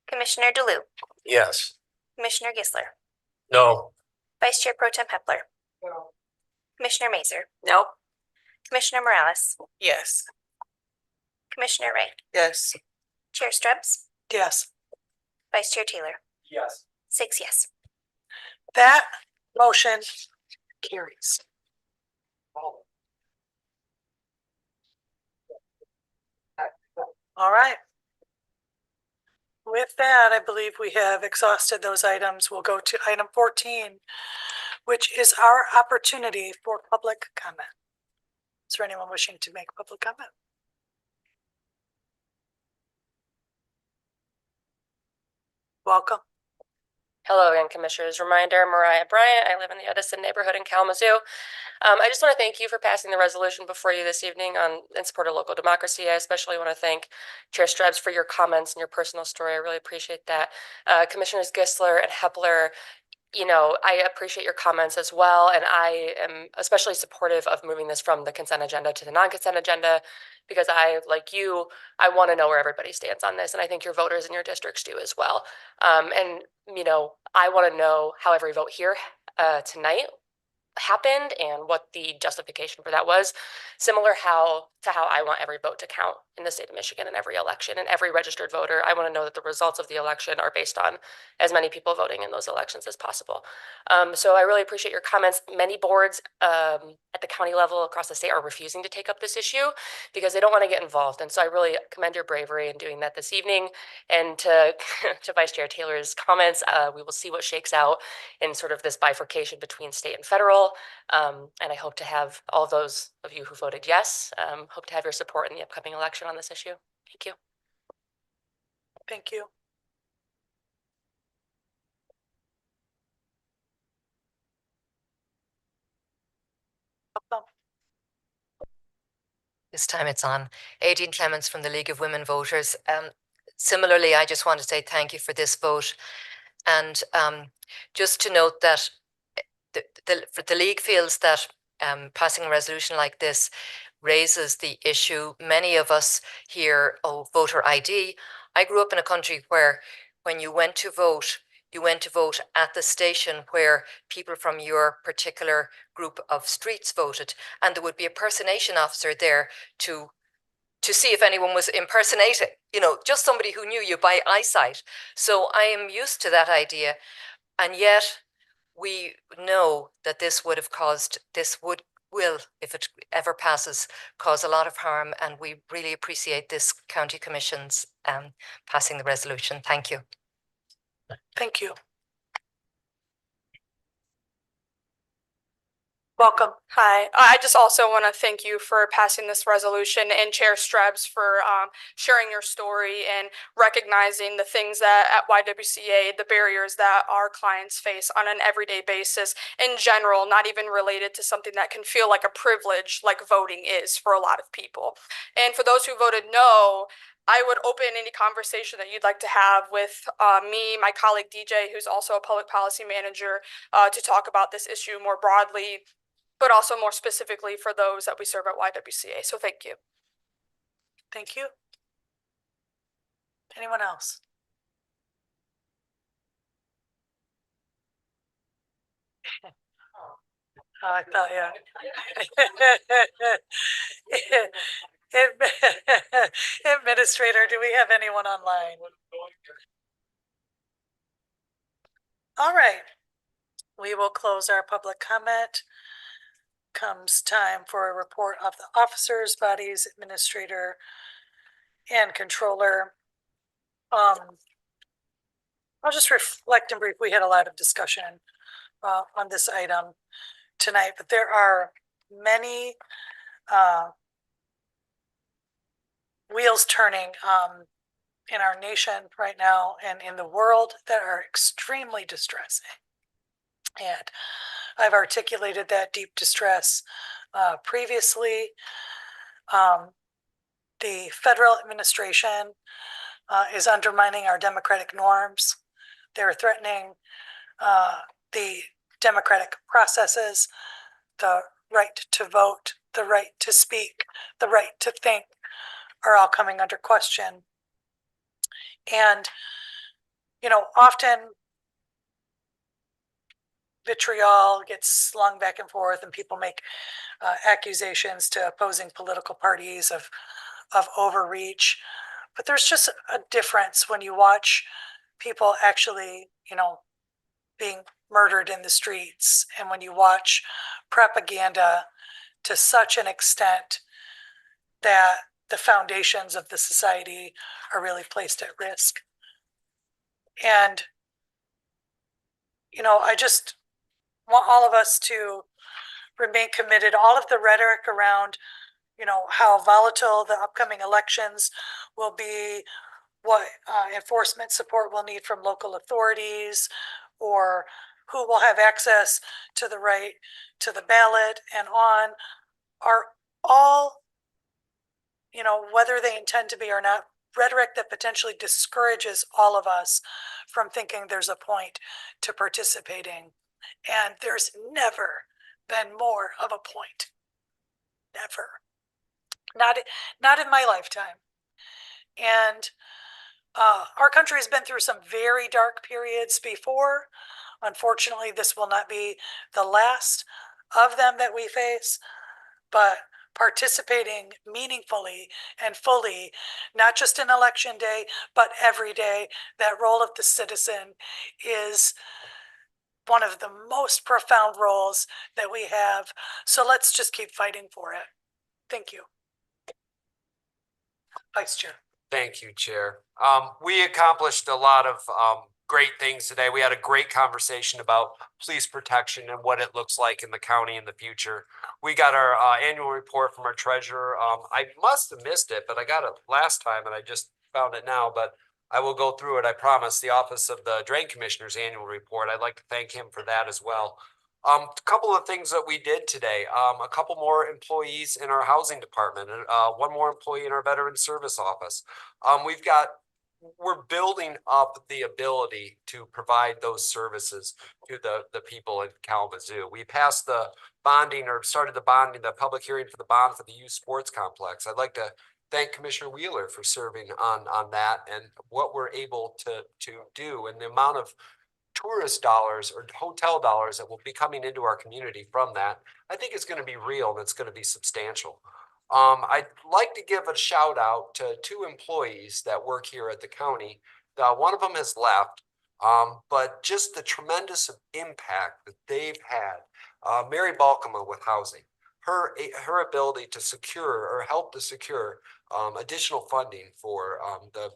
Commissioner DeLue, Yes. Commissioner Gissler, No. Vice Chair Pro Tem Hepler, Commissioner Mazer, Nope. Commissioner Morales, Yes. Commissioner Ray, Yes. Chair Strubs, Yes. Vice Chair Taylor, Yes. 6 yes. That motion carries. All right. With that, I believe we have exhausted those items. We'll go to item 14, which is our opportunity for public comment. Is there anyone wishing to make public comment? Welcome. Hello again, Commissioners. Reminder, Mariah Bryant. I live in the Edison neighborhood in Kalamazoo. I just want to thank you for passing the resolution before you this evening in support of local democracy. I especially want to thank Chair Strubs for your comments and your personal story. I really appreciate that. Commissioners Gissler and Hepler, I appreciate your comments as well. And I am especially supportive of moving this from the consent agenda to the non-consent agenda, because like you, I want to know where everybody stands on this. And I think your voters in your districts do as well. And I want to know how every vote here tonight happened and what the justification for that was, similar to how I want every vote to count in the state of Michigan in every election, and every registered voter. I want to know that the results of the election are based on as many people voting in those elections as possible. So I really appreciate your comments. Many boards at the county level across the state are refusing to take up this issue because they don't want to get involved. And so I really commend your bravery in doing that this evening. And to Vice Chair Taylor's comments, we will see what shakes out in sort of this bifurcation between state and federal. And I hope to have all of those of you who voted yes, hope to have your support in the upcoming election on this issue. Thank you. Thank you. This time it's on. Aideen Clements from the League of Women Voters. Similarly, I just want to say thank you for this vote. And just to note that the League feels that passing a resolution like this raises the issue. Many of us here of voter ID. I grew up in a country where when you went to vote at the station where people from your particular group of streets voted, and there would be a impersonation officer there to see if anyone was impersonating, just somebody who knew you by eyesight. So I am used to that idea, and yet we know that this will, if it ever passes, cause a lot of harm, and we really appreciate this county commission's passing the resolution. Thank you. Thank you. Welcome. Hi, I just also want to thank you for passing this resolution and Chair Strebs for sharing your story and recognizing the things that at YWCA, the barriers that our clients face on an everyday basis in general, not even related to something that can feel like a privilege like voting is for a lot of people. And for those who voted no, I would open any conversation that you'd like to have with me, my colleague DJ, who's also a public policy manager, to talk about this issue more broadly, but also more specifically for those that we serve at YWCA. So thank you. Thank you. Anyone else? Oh, I thought, yeah. Administrator, do we have anyone online? All right. We will close our public comment. Comes time for a report of the officers, bodies, administrator, and controller. I'll just reflect and brief. We had a lot of discussion on this item tonight, but there are many wheels turning in our nation right now and in the world that are extremely distressing. And I've articulated that deep distress previously. The federal administration is undermining our democratic norms. They're threatening the democratic processes, the right to vote, the right to speak, the right to think are all coming under question. And, you know, often vitriol gets slung back and forth and people make accusations to opposing political parties of overreach. But there's just a difference when you watch people actually, you know, being murdered in the streets, and when you watch propaganda to such an extent that the foundations of the society are really placed at risk. And, you know, I just want all of us to remain committed. All of the rhetoric around, you know, how volatile the upcoming elections will be, what enforcement support we'll need from local authorities, or who will have access to the right to the ballot and on, are all, you know, whether they intend to be or not, rhetoric that potentially discourages all of us from thinking there's a point to participating. And there's never been more of a point. Never. Not in my lifetime. And our country has been through some very dark periods before. Unfortunately, this will not be the last of them that we face, but participating meaningfully and fully, not just in election day, but every day, that role of the citizen is one of the most profound roles that we have. So let's just keep fighting for it. Thank you. Vice Chair. Thank you, Chair. We accomplished a lot of great things today. We had a great conversation about police protection and what it looks like in the county in the future. We got our annual report from our treasurer. I must have missed it, but I got it last time and I just found it now, but I will go through it. I promise. The Office of the Drain Commissioner's annual report. I'd like to thank him for that as well. A couple of things that we did today. A couple more employees in our housing department, one more employee in our veteran service office. We're building up the ability to provide those services to the people in Kalamazoo. We passed the bonding, or started the bonding, the public hearing for the bond for the youth sports complex. I'd like to thank Commissioner Wheeler for serving on that and what we're able to do, and the amount of tourist dollars or hotel dollars that will be coming into our community from that. I think it's going to be real and it's going to be substantial. I'd like to give a shout out to two employees that work here at the county. One of them has left, but just the tremendous impact that they've had. Mary Balkema with housing. her ability to secure or help to secure additional funding for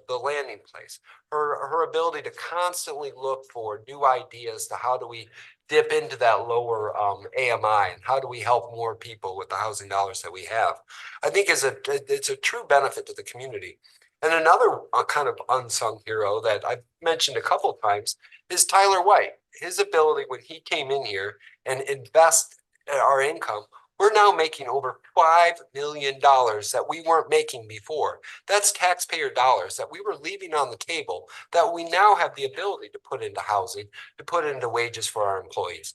the landing place, her ability to constantly look for new ideas to how do we dip into that lower AMI and how do we help more people with the housing dollars that we have, I think it's a true benefit to the community. And another kind of unsung hero that I've mentioned a couple of times is Tyler White. His ability when he came in here and invest our income, we're now making over $5 million that we weren't making before. That's taxpayer dollars that we were leaving on the table that we now have the ability to put into housing, to put into wages for our employees.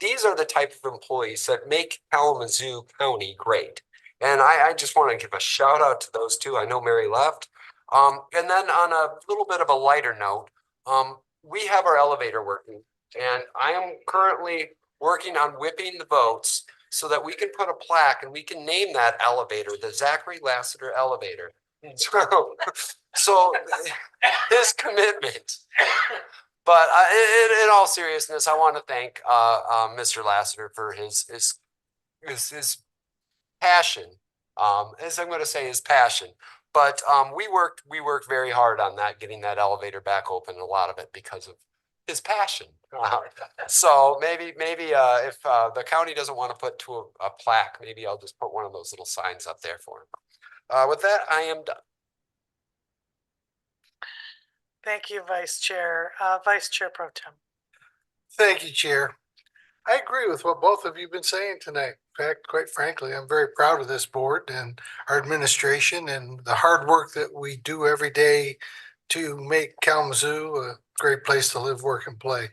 These are the type of employees that make Kalamazoo County great. And I just want to give a shout out to those two. I know Mary left. And then on a little bit of a lighter note, we have our elevator working, and I am currently working on whipping the votes so that we can put a plaque and we can name that elevator the Zachary Lassiter elevator. So his commitment. But in all seriousness, I want to thank Mr. Lassiter for his passion. As I'm going to say, his passion. But we worked very hard on that, getting that elevator back open. A lot of it because of his passion. So maybe if the county doesn't want to put to a plaque, maybe I'll just put one of those little signs up there for him. With that, I am done. Thank you, Vice Chair. Vice Chair Pro Tem. Thank you, Chair. I agree with what both of you have been saying tonight. In fact, quite frankly, I'm very proud of this board and our administration and the hard work that we do every day to make Kalamazoo a great place to live, work, and play.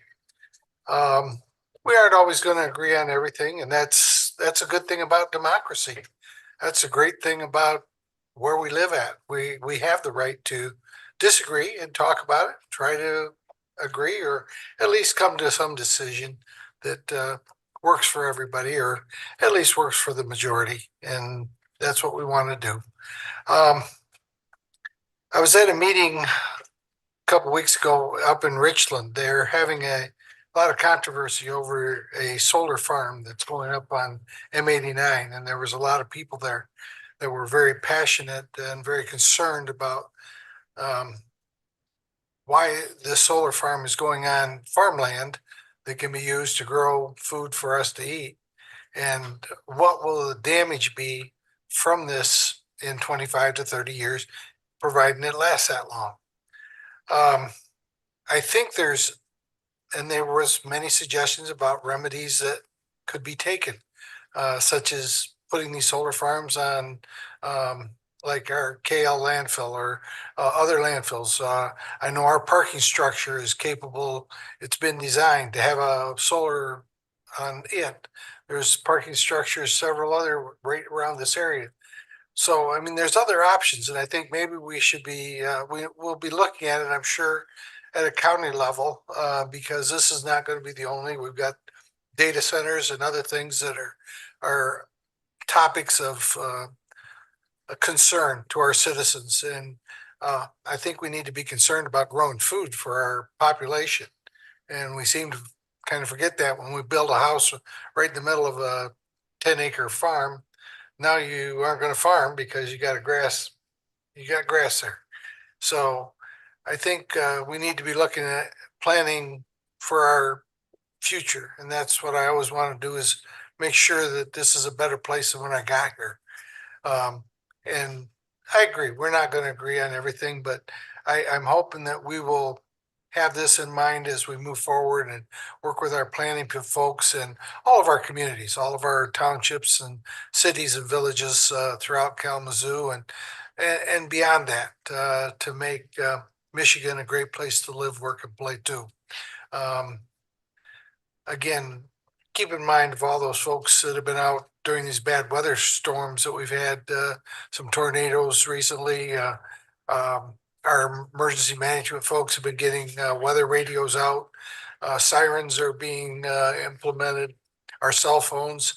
We aren't always going to agree on everything, and that's a good thing about democracy. That's a great thing about where we live at. We have the right to disagree and talk about it, try to agree, or at least come to some decision that works for everybody, or at least works for the majority. And that's what we want to do. I was at a meeting a couple of weeks ago up in Richland. They're having a lot of controversy over a solar farm that's going up on M89. And there was a lot of people there that were very passionate and very concerned about why this solar farm is going on farmland that can be used to grow food for us to eat. And what will the damage be from this in 25 to 30 years, providing it lasts that long? I think there was many suggestions about remedies that could be taken, such as putting these solar farms on like our KL landfill or other landfills. I know our parking structure is capable. It's been designed to have a solar on it. There's parking structures, several other right around this area. So, I mean, there's other options, and I think maybe we should be, we'll be looking at it, I'm sure, at a county level, because this is not going to be the only. We've got data centers and other things that are topics of a concern to our citizens. And I think we need to be concerned about growing food for our population. And we seem to kind of forget that when we build a house right in the middle of a 10-acre farm. Now you aren't going to farm because you got grass there. So I think we need to be looking at planning for our future. And that's what I always want to do, is make sure that this is a better place than when I got here. And I agree, we're not going to agree on everything, but I'm hoping that we will have this in mind as we move forward and work with our planning folks and all of our communities, all of our townships and cities and villages throughout Kalamazoo and beyond that, to make Michigan a great place to live, work, and play too. Again, keep in mind of all those folks that have been out during these bad weather storms that we've had, some tornadoes recently. Our emergency management folks have been getting weather radios out. Sirens are being implemented. Our cell phones.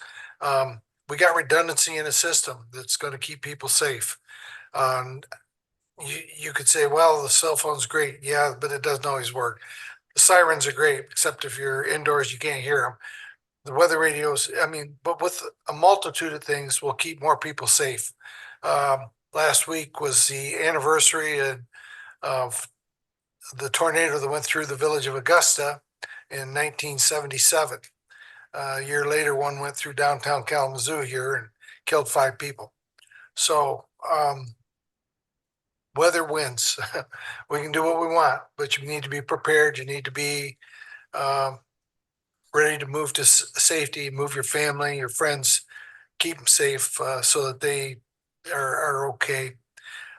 We got redundancy in a system that's going to keep people safe. You could say, well, the cell phone's great. Yeah, but it doesn't always work. The sirens are great, except if you're indoors, you can't hear them. the weather radios, I mean, but with a multitude of things will keep more people safe. Last week was the anniversary of the tornado that went through the village of Augusta in 1977. A year later, one went through downtown Kalamazoo here and killed 5 people. So weather wins. We can do what we want, but you need to be prepared. You need to be ready to move to safety, move your family, your friends, keep them safe so that they are okay.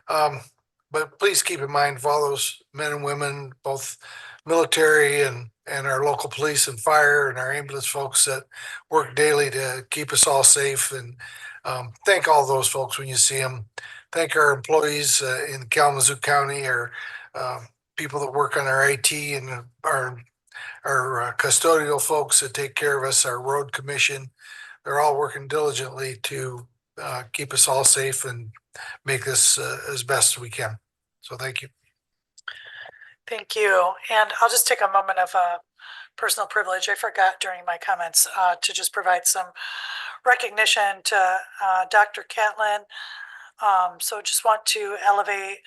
But please keep in mind for all those men and women, both military and our local police and fire and our ambulance folks that work daily to keep us all safe. And thank all those folks when you see them. Thank our employees in Kalamazoo County, our people that work on our IT and our custodial folks that take care of us, our road commission. They're all working diligently to keep us all safe and make this as best as we can. So thank you. Thank you. And I'll just take a moment of personal privilege. I forgot during my comments to just provide some recognition to Dr. Catlin. So just want to elevate.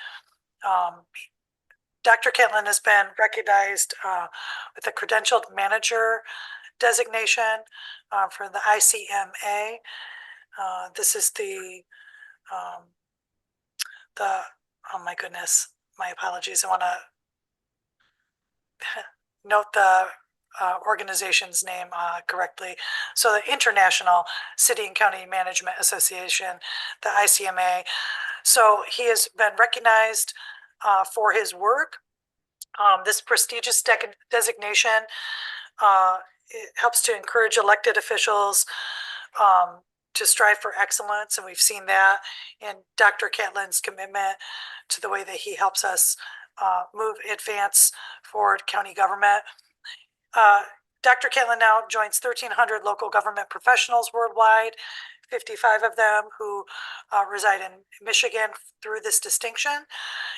Dr. Catlin has been recognized with a credentialed manager designation for the ICMA. This is oh my goodness, my apologies. I want to note the organization's name correctly. So the International City and County Management Association, the ICMA. So he has been recognized for his work. This prestigious designation it helps to encourage elected officials to strive for excellence, and we've seen that in Dr. Catlin's commitment to the way that he helps us advance forward county government. Dr. Catlin now joins 1,300 local government professionals worldwide, 55 of them who reside in Michigan through this distinction.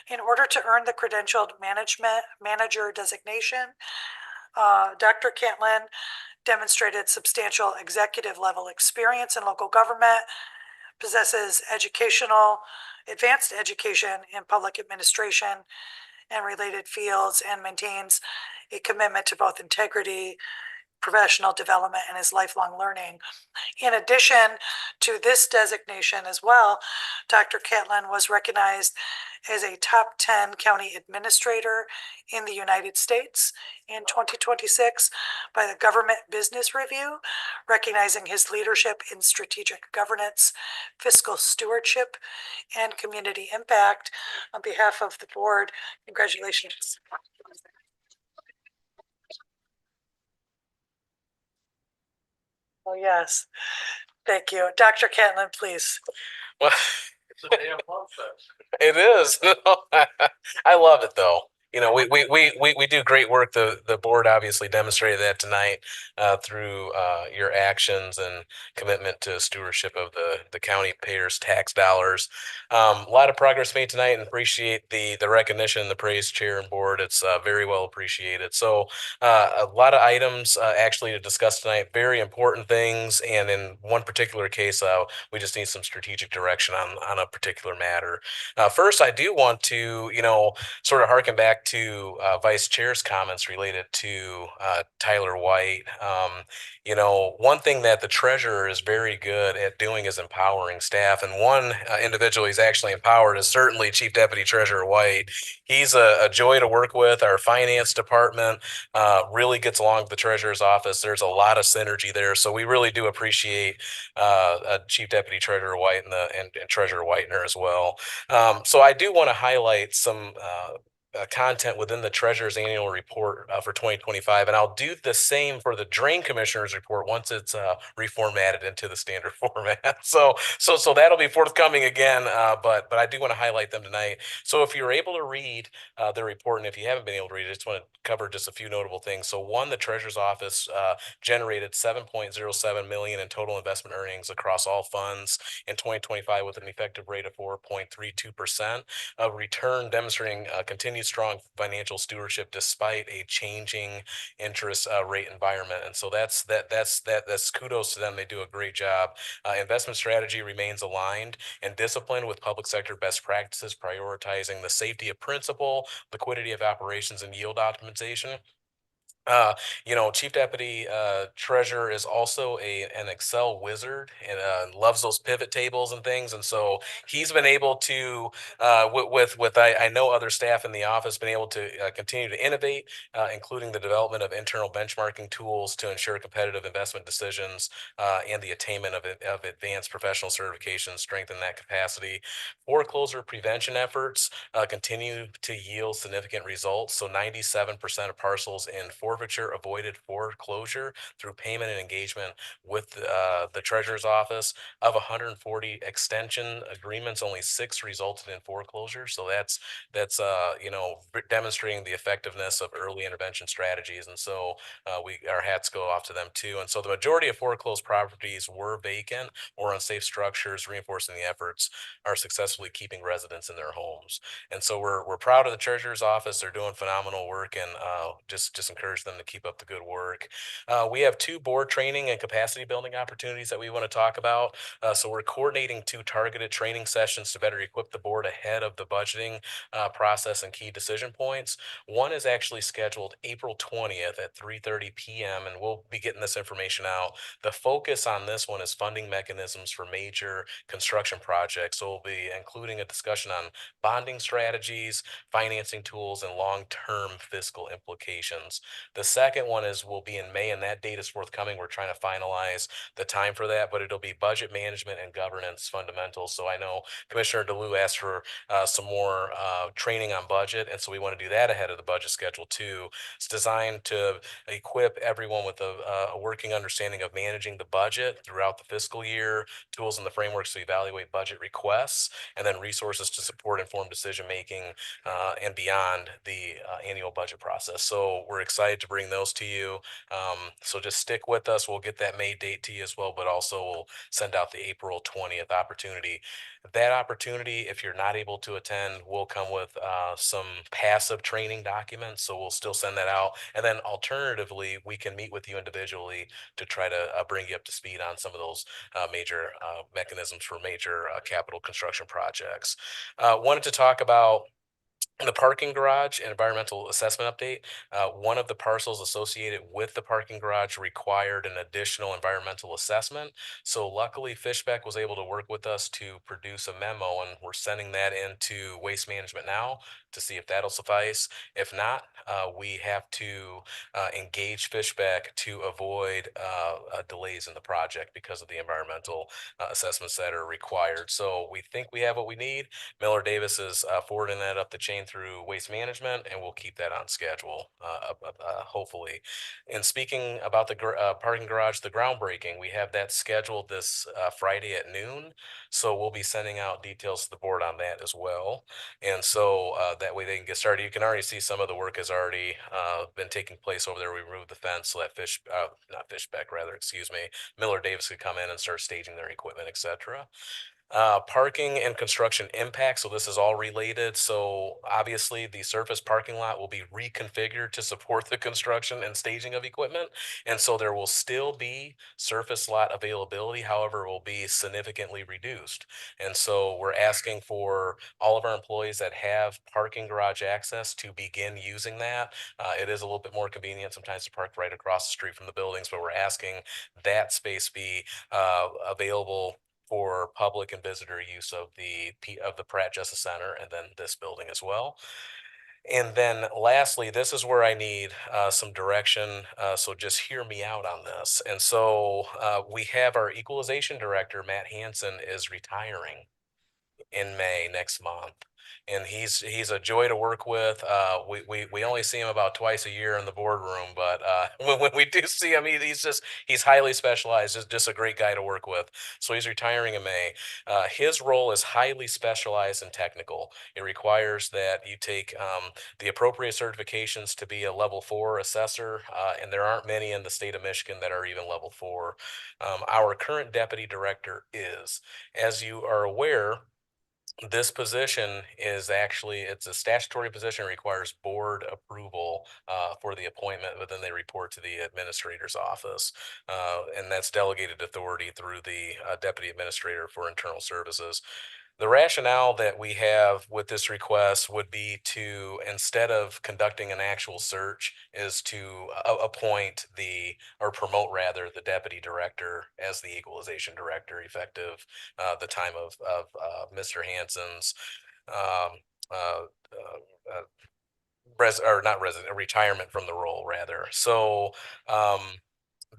In order to earn the credentialed manager designation, Dr. Catlin demonstrated substantial executive level experience in local government, possesses advanced education in public administration and related fields, and maintains a commitment to both integrity, professional development, and his lifelong learning. In addition to this designation as well, Dr. Catlin was recognized as a top 10 county administrator in the United States in 2026 by the Government Business Review, recognizing his leadership in strategic governance, fiscal stewardship, and community impact. On behalf of the board, congratulations. Oh, yes. Thank you. Dr. Catlin, please. Well, it is. I love it though. You know, we do great work. The board obviously demonstrated that tonight through your actions and commitment to stewardship of the county payers' tax dollars. A lot of progress made tonight, and appreciate the recognition, the praise, chair and board. It's very well appreciated. So a lot of items actually to discuss tonight, very important things. And in one particular case, we just need some strategic direction on a particular matter. First, I do want to, sort of harken back to Vice Chair's comments related to Tyler White. One thing that the treasurer is very good at doing is empowering staff. And one individual he's actually empowered is certainly Chief Deputy Treasurer White. He's a joy to work with. Our finance department really gets along with the treasurer's office. There's a lot of synergy there. So we really do appreciate Chief Deputy Treasurer White and Treasurer Whitener as well. So I do want to highlight some content within the treasurer's annual report for 2025, and I'll do the same for the drain commissioner's report once it's reformatted into the standard format. So that'll be forthcoming again, but I do want to highlight them tonight. So if you're able to read the report, and if you haven't been able to read it, I just want to cover just a few notable things. So one, the treasurer's office generated $7.07 million in total investment earnings across all funds in 2025 with an effective rate of 4.32%, a return demonstrating continued continued strong financial stewardship despite a changing interest rate environment. And so that's kudos to them. They do a great job. Investment strategy remains aligned and disciplined with public sector best practices, prioritizing the safety of principal, liquidity of operations, and yield optimization. Chief Deputy Treasurer is also an Excel wizard and loves those pivot tables and things. And so he's been able to, I know other staff in the office, been able to continue to innovate, including the development of internal benchmarking tools to ensure competitive investment decisions and the attainment of advanced professional certifications, strengthen that capacity. Foreclosure prevention efforts continue to yield significant results. So 97% of parcels in forfeiture avoided foreclosure through payment and engagement with the Treasurer's Office. Of 140 extension agreements, only 6 resulted in foreclosure. So that's demonstrating the effectiveness of early intervention strategies. And so our hats go off to them too. And so the majority of foreclosed properties were vacant or unsafe structures, reinforcing the efforts are successfully keeping residents in their homes. And so we're proud of the Treasurer's Office. They're doing phenomenal work, and just encourage them to keep up the good work. We have 2 board training and capacity building opportunities that we want to talk about. So we're coordinating 2 targeted training sessions to better equip the board ahead of the budgeting process and key decision points. One is actually scheduled April 20th at 3:30 p.m. and we'll be getting this information out. The focus on this one is funding mechanisms for major construction projects. So we'll be including a discussion on bonding strategies, financing tools, and long-term fiscal implications. The second one will be in May, and that date is forthcoming. We're trying to finalize the time for that, but it'll be budget management and governance fundamentals. So I know Commissioner DeLue asked for some more training on budget, and so we want to do that ahead of the budget schedule too. It's designed to equip everyone with a working understanding of managing the budget throughout the fiscal year, tools and the frameworks to evaluate budget requests, and then resources to support informed decision making and beyond the annual budget process. So we're excited to bring those to you. So just stick with us. We'll get that May date to you as well, but also we'll send out the April 20th opportunity. That opportunity, if you're not able to attend, will come with some passive training documents. So we'll still send that out. And then alternatively, we can meet with you individually to try to bring you up to speed on some of those major mechanisms for major capital construction projects. Wanted to talk about the parking garage and environmental assessment update. One of the parcels associated with the parking garage required an additional environmental assessment. So luckily Fishbeck was able to work with us to produce a memo, and we're sending that into Waste Management now to see if that'll suffice. If not, we have to engage Fishbeck to avoid delays in the project because of the environmental assessments that are required. So we think we have what we need. Miller Davis is forwarding that up the chain through Waste Management, and we'll keep that on schedule, hopefully. And speaking about the parking garage, the groundbreaking, we have that scheduled this Friday at noon. So we'll be sending out details to the board on that as well. And so that way they can get started. You can already see some of the work has already been taking place over there. We removed the fence so that Miller Davis could come in and start staging their equipment, etc. Parking and construction impact. So this is all related. So obviously the surface parking lot will be reconfigured to support the construction and staging of equipment. And so there will still be surface lot availability. However, it will be significantly reduced. And so we're asking for all of our employees that have parking garage access to begin using that. It is a little bit more convenient sometimes to park right across the street from the buildings, but we're asking that space be available for public and visitor use of the Pratt Justice Center and then this building as well. And then lastly, this is where I need some direction. So just hear me out on this. And so we have our equalization director, Matt Hansen, is retiring in May next month. And he's a joy to work with. We only see him about twice a year in the boardroom, but when we do see him, he's highly specialized, just a great guy to work with. So he's retiring in May. His role is highly specialized and technical. It requires that you take the appropriate certifications to be a level 4 assessor, and there aren't many in the state of Michigan that are even level 4. Our current deputy director is, as you are aware, This position is actually, it's a statutory position, requires board approval for the appointment, but then they report to the administrator's office. And that's delegated authority through the deputy administrator for internal services. The rationale that we have with this request would be to, instead of conducting an actual search, is to appoint or promote rather, the deputy director as the equalization director effective the time of Mr. Hansen's um, uh, retirement from the role rather. So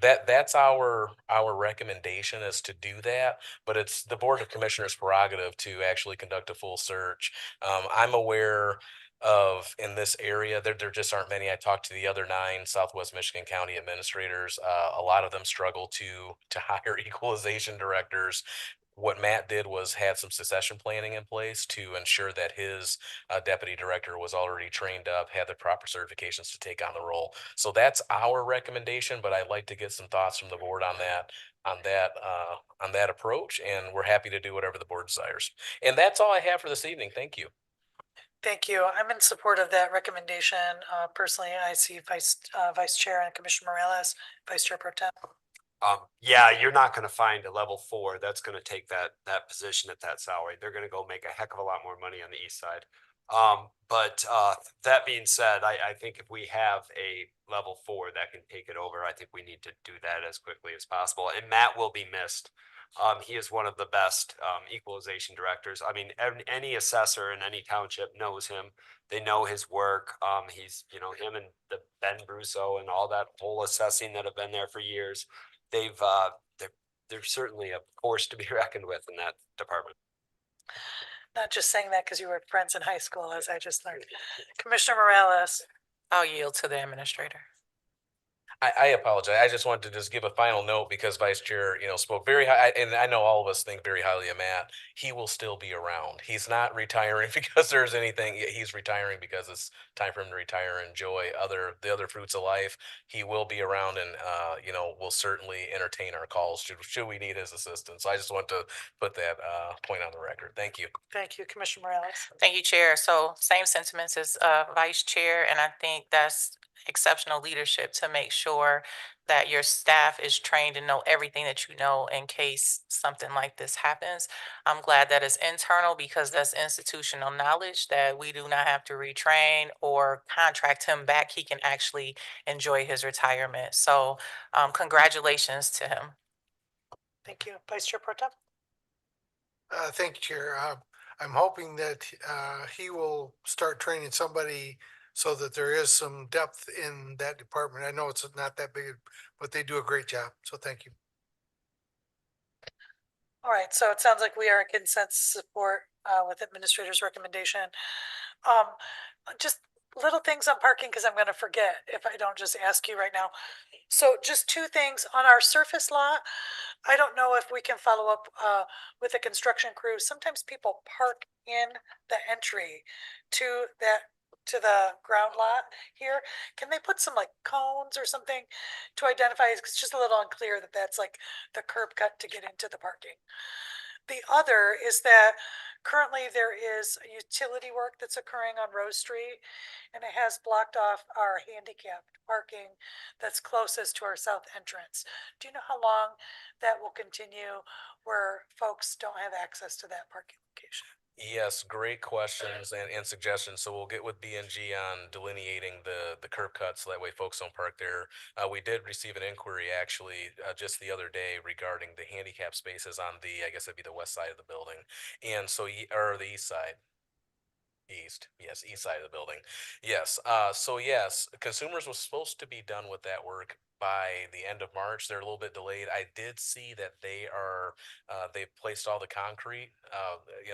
that's our recommendation, is to do that, but it's the Board of Commissioners' prerogative to actually conduct a full search. I'm aware of, in this area, there just aren't many. I talked to the other 9 Southwest Michigan County administrators. A lot of them struggle to hire equalization directors. What Matt did was had some succession planning in place to ensure that his deputy director was already trained up, had the proper certifications to take on the role. So that's our recommendation, but I'd like to get some thoughts from the board on that approach, and we're happy to do whatever the board desires. And that's all I have for this evening. Thank you. Thank you. I'm in support of that recommendation. Personally, I see Vice Chair and Commissioner Morales, Vice Chair Pro Tem. Yeah, you're not going to find a level 4 that's going to take that position at that salary. They're going to go make a heck of a lot more money on the east side. But that being said, I think if we have a level 4 that can take it over, I think we need to do that as quickly as possible. And Matt will be missed. He is one of the best equalization directors. I mean, any assessor in any township knows him. They know his work. He's, him and the Ben Brusso and all that whole assessing that have been there for years. They're certainly a force to be reckoned with in that department. Not just saying that because you were friends in high school, as I just learned. Commissioner Morales. I'll yield to the administrator. I apologize. I just wanted to just give a final note because Vice Chair, spoke very high, and I know all of us think very highly of Matt. He will still be around. He's not retiring because there's anything. He's retiring because it's time for him to retire and enjoy the other fruits of life. He will be around, and we'll certainly entertain our calls should we need his assistance. I just want to put that point on the record. Thank you. Thank you, Commissioner Morales. Thank you, Chair. So same sentiments as Vice Chair, and I think that's exceptional leadership to make sure that your staff is trained and know everything that you know in case something like this happens. I'm glad that it's internal because that's institutional knowledge that we do not have to retrain or contract him back. He can actually enjoy his retirement. So congratulations to him. Thank you. Vice Chair Pro Tem. Thank you, Chair. I'm hoping that he will start training somebody so that there is some depth in that department. I know it's not that big, but they do a great job. So thank you. All right, so it sounds like we are in consensus support with administrator's recommendation. Just little things on parking because I'm going to forget if I don't just ask you right now. So just 2 things on our surface lot. I don't know if we can follow up with the construction crew. Sometimes people park in the entry to the ground lot here. Can they put some like cones or something to identify? It's just a little unclear that that's like the curb cut to get into the parking. The other is that currently there is utility work that's occurring on Rose Street, and it has blocked off our handicapped parking that's closest to our south entrance. Do you know how long that will continue where folks don't have access to that parking location? Yes, great questions and suggestions. So we'll get with B&G on delineating the curb cuts so that way folks don't park there. We did receive an inquiry actually just the other day regarding the handicap spaces on I guess that'd be the west side of the building. And so, or the east side. East side of the building. Yes. So yes, consumers was supposed to be done with that work by the end of March. They're a little bit delayed. I did see that they've placed all the concrete,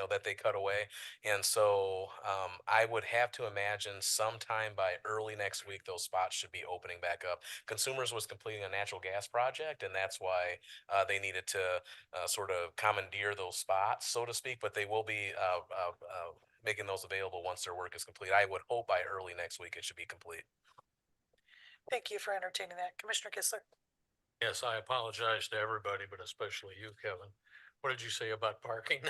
that they cut away. And so I would have to imagine sometime by early next week, those spots should be opening back up. Consumers was completing a natural gas project, and that's why they needed to sort of commandeer those spots, so to speak, but they will be making those available once their work is complete. I would hope by early next week it should be complete. Thank you for entertaining that. Commissioner Kistler. Yes, I apologize to everybody, but especially you, Kevin. What did you say about parking?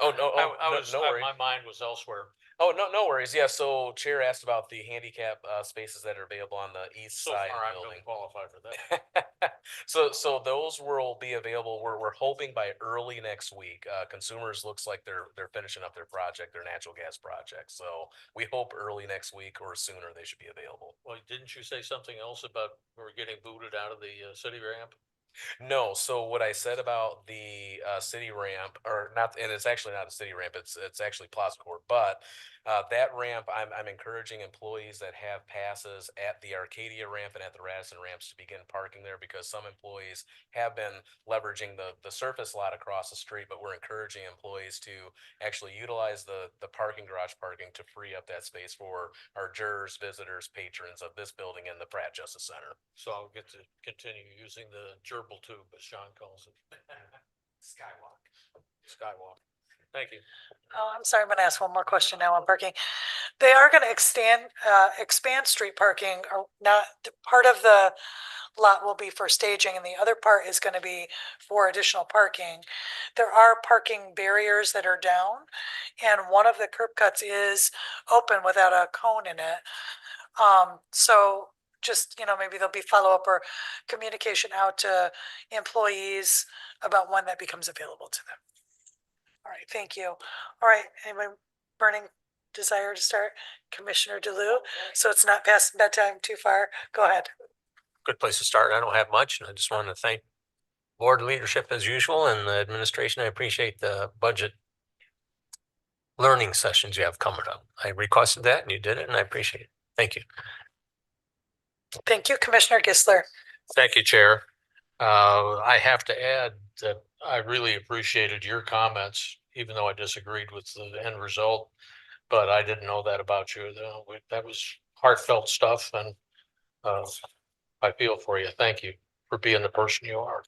Oh, no, oh, I no, was, no worries. my mind was elsewhere. Oh, no worries. Yeah, so Chair asked about the handicap spaces that are available on the east So side far, I of the don't building. qualify for that. So those will be available. We're hoping by early next week. Consumers looks like they're finishing up their project, their natural gas project. So we hope early next week or sooner they should be available. Well, didn't you say something else about we're getting booted out of the city ramp? No, so what I said about the city ramp, or not, and it's actually not a city ramp, it's actually Plaza Court, but that ramp, I'm encouraging employees that have passes at the Arcadia ramp and at the Radisson ramps to begin parking there, because some employees have been leveraging the surface lot across the street, but we're encouraging employees to actually utilize the parking garage parking to free up that space for our jurors, visitors, patrons of this building and the Pratt Justice Center. So I'll get to continue using the gerbil tube, as Sean calls it. Skywalk. Skywalk. Thank you. Oh, I'm sorry, I'm gonna ask one more question now on parking. They are gonna expand street parking, or not, part of the lot will be for staging and the other part is gonna be for additional parking. There are parking barriers that are down, and one of the curb cuts is open without a cone in it. So just, maybe there'll be follow-up or communication out to employees about when that becomes available to them. All right, thank you. All right, anyone burning desire to start? Commissioner DeLu, so it's not past bedtime too far. Go ahead. Good place to start. I don't have much, and I just want to thank board leadership as usual and the administration. I appreciate the budget learning sessions you have coming up. I requested that and you did it, and I appreciate it. Thank you. Thank you, Commissioner Gisler. Thank you, Chair. I have to add that I really appreciated your comments, even though I disagreed with the end result. But I didn't know that about you. That was heartfelt stuff, and I feel for you. Thank you for being the person you are.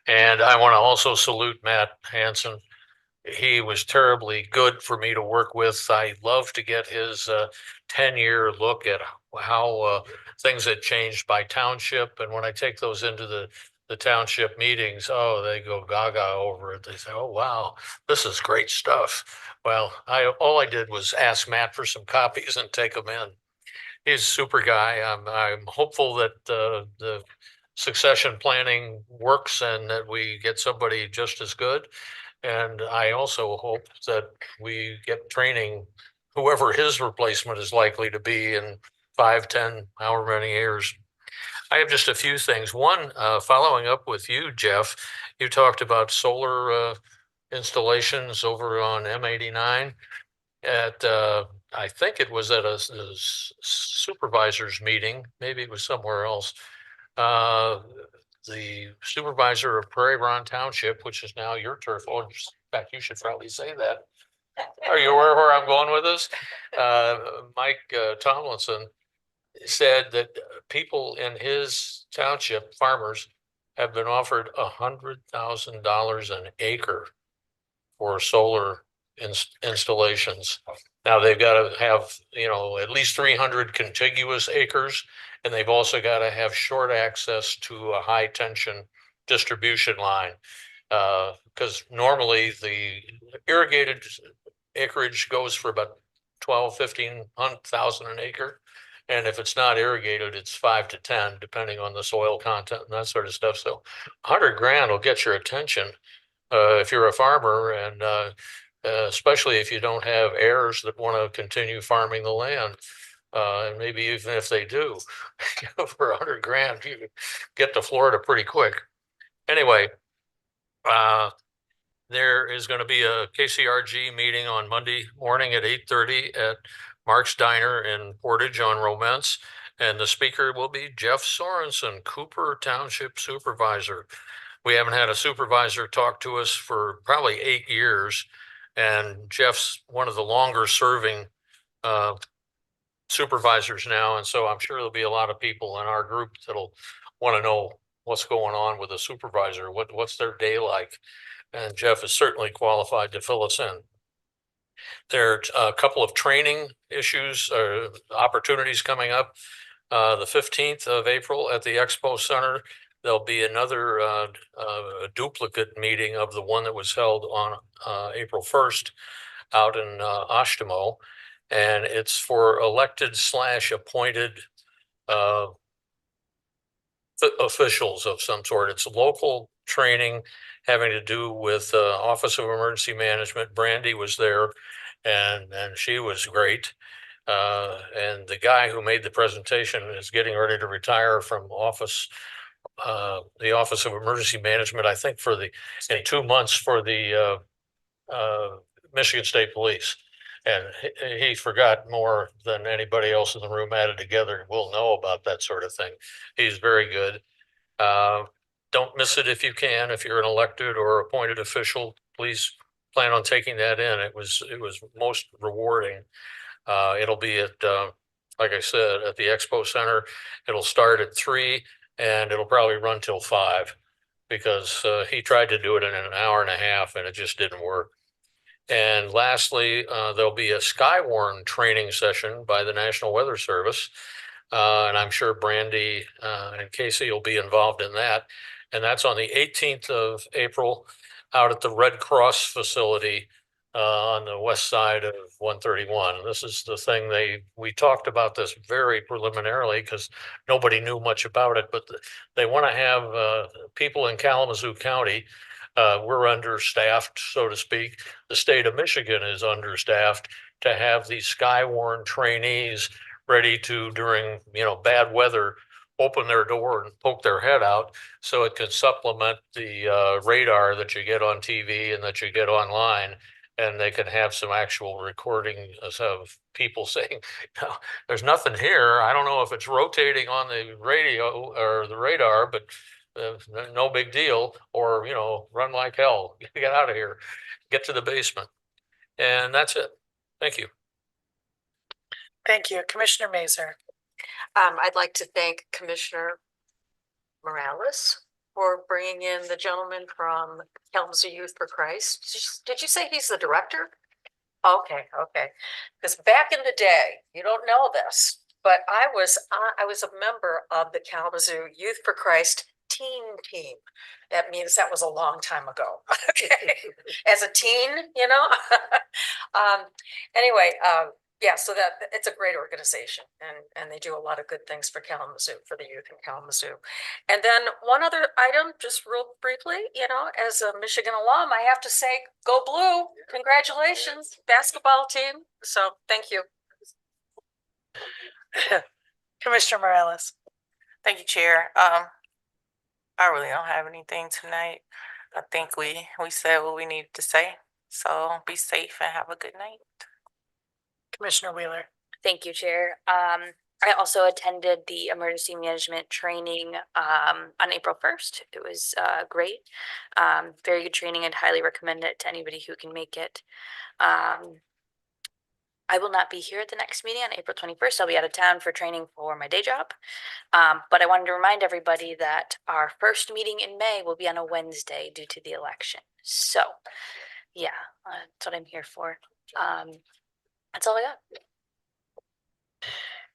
And I want to also salute Matt Hansen. He was terribly good for me to work with. I love to get his 10-year look at how things had changed by township. And when I take those into the township meetings, oh, they go gaga over it. They say, oh, wow, this is great stuff. Well, all I did was ask Matt for some copies and take them in. He's a super guy. I'm hopeful that the succession planning works and that we get somebody just as good. And I also hope that we get training whoever his replacement is likely to be in 5, 10, however many years. I have just a few things. One, following up with you, Jeff, you talked about solar installations over on M89 at, I think it was at a supervisor's meeting, maybe it was somewhere else. The supervisor of Prairie Ron Township, which is now your turf. Oh, in fact, you should probably say that. Are you aware where I'm going with this? Mike Tomlinson said that people in his township, farmers, have been offered $100,000 an acre for solar installations. Now they've got to have, at least 300 contiguous acres, and they've also got to have short access to a high tension distribution line. Because normally the irrigated acreage goes for about 15,000 an acre. And if it's not irrigated, it's 5 to 10, depending on the soil content and that sort of stuff. So 100 grand will get your attention if you're a farmer, and especially if you don't have heirs that want to continue farming the land. And maybe even if they do, for 100 grand, you could get to Florida pretty quick. Anyway, there is going to be a KCRG meeting on Monday morning at 8:30 at Mark's Diner in Portage on Romance. And the speaker will be Jeff Sorensen, Cooper Township Supervisor. We haven't had a supervisor talk to us for probably 8 years. And Jeff's one of the longer serving supervisors now. And so I'm sure there'll be a lot of people in our group that'll want to know what's going on with a supervisor, what's their day like. And Jeff is certainly qualified to fill us in. There's a couple of training issues or opportunities coming up. The 15th of April at the Expo Center, there'll be another duplicate meeting of the one that was held on April 1st out in Ashtemo. And it's for elected / appointed officials of some sort. It's local training having to do with Office of Emergency Management. Brandy was there, and she was great. And the guy who made the presentation is getting ready to retire from the Office of Emergency Management, I think in 2 months for the Michigan State Police. And he forgot more than anybody else in the room added together will know about that sort of thing. He's very good. Don't miss it if you can. If you're an elected or appointed official, please plan on taking that in. It was most rewarding. It'll be at, like I said, at the Expo Center. It'll start at 3 and it'll probably run till 5 because he tried to do it in an hour and a half and it just didn't work. And lastly, there'll be a Skywarn training session by the National Weather Service. And I'm sure Brandy and Casey will be involved in that. And that's on the 18th of April out at the Red Cross facility on the west side of 131. This is the thing we talked about this very preliminarily because nobody knew much about it, but they want to have people in Kalamazoo County. We're understaffed, so to speak. The state of Michigan is understaffed to have these Skywarn trainees ready to, during bad weather, open their door and poke their head out so it can supplement the radar that you get on TV and that you get online. And they can have some actual recording of people saying, there's nothing here. I don't know if it's rotating on the radio or the radar, but no big deal. Or, run like hell, get out of here, get to the basement. And that's it. Thank you. Thank you. Commissioner Mazer. I'd like to thank Commissioner Morales for bringing in the gentleman from Kalamazoo Youth for Christ. Did you say he's the director? Okay. Because back in the day, you don't know this, but I was a member of the Kalamazoo Youth for Christ teen team. That means that was a long time ago. Okay, as a teen, Anyway, yeah, so that it's a great organization and they do a lot of good things for Kalamazoo, for the youth in Kalamazoo. And then one other item, just real briefly, as a Michigan alum, I have to say, go blue. Congratulations, basketball team. So thank you. Commissioner Morales. Thank you, Chair. I really don't have anything tonight. I think we said what we needed to say. So be safe and have a good night. Commissioner Wheeler. Thank you, Chair. I also attended the emergency management training on April 1st. It was great. Very good training and highly recommend it to anybody who can make it. I will not be here at the next meeting on April 21st. I'll be out of town for training for my day job. But I wanted to remind everybody that our first meeting in May will be on a Wednesday due to the election. So yeah, that's what I'm here for. That's all I got.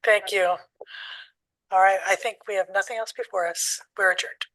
Thank you. All right, I think we have nothing else before us. We're adjourned.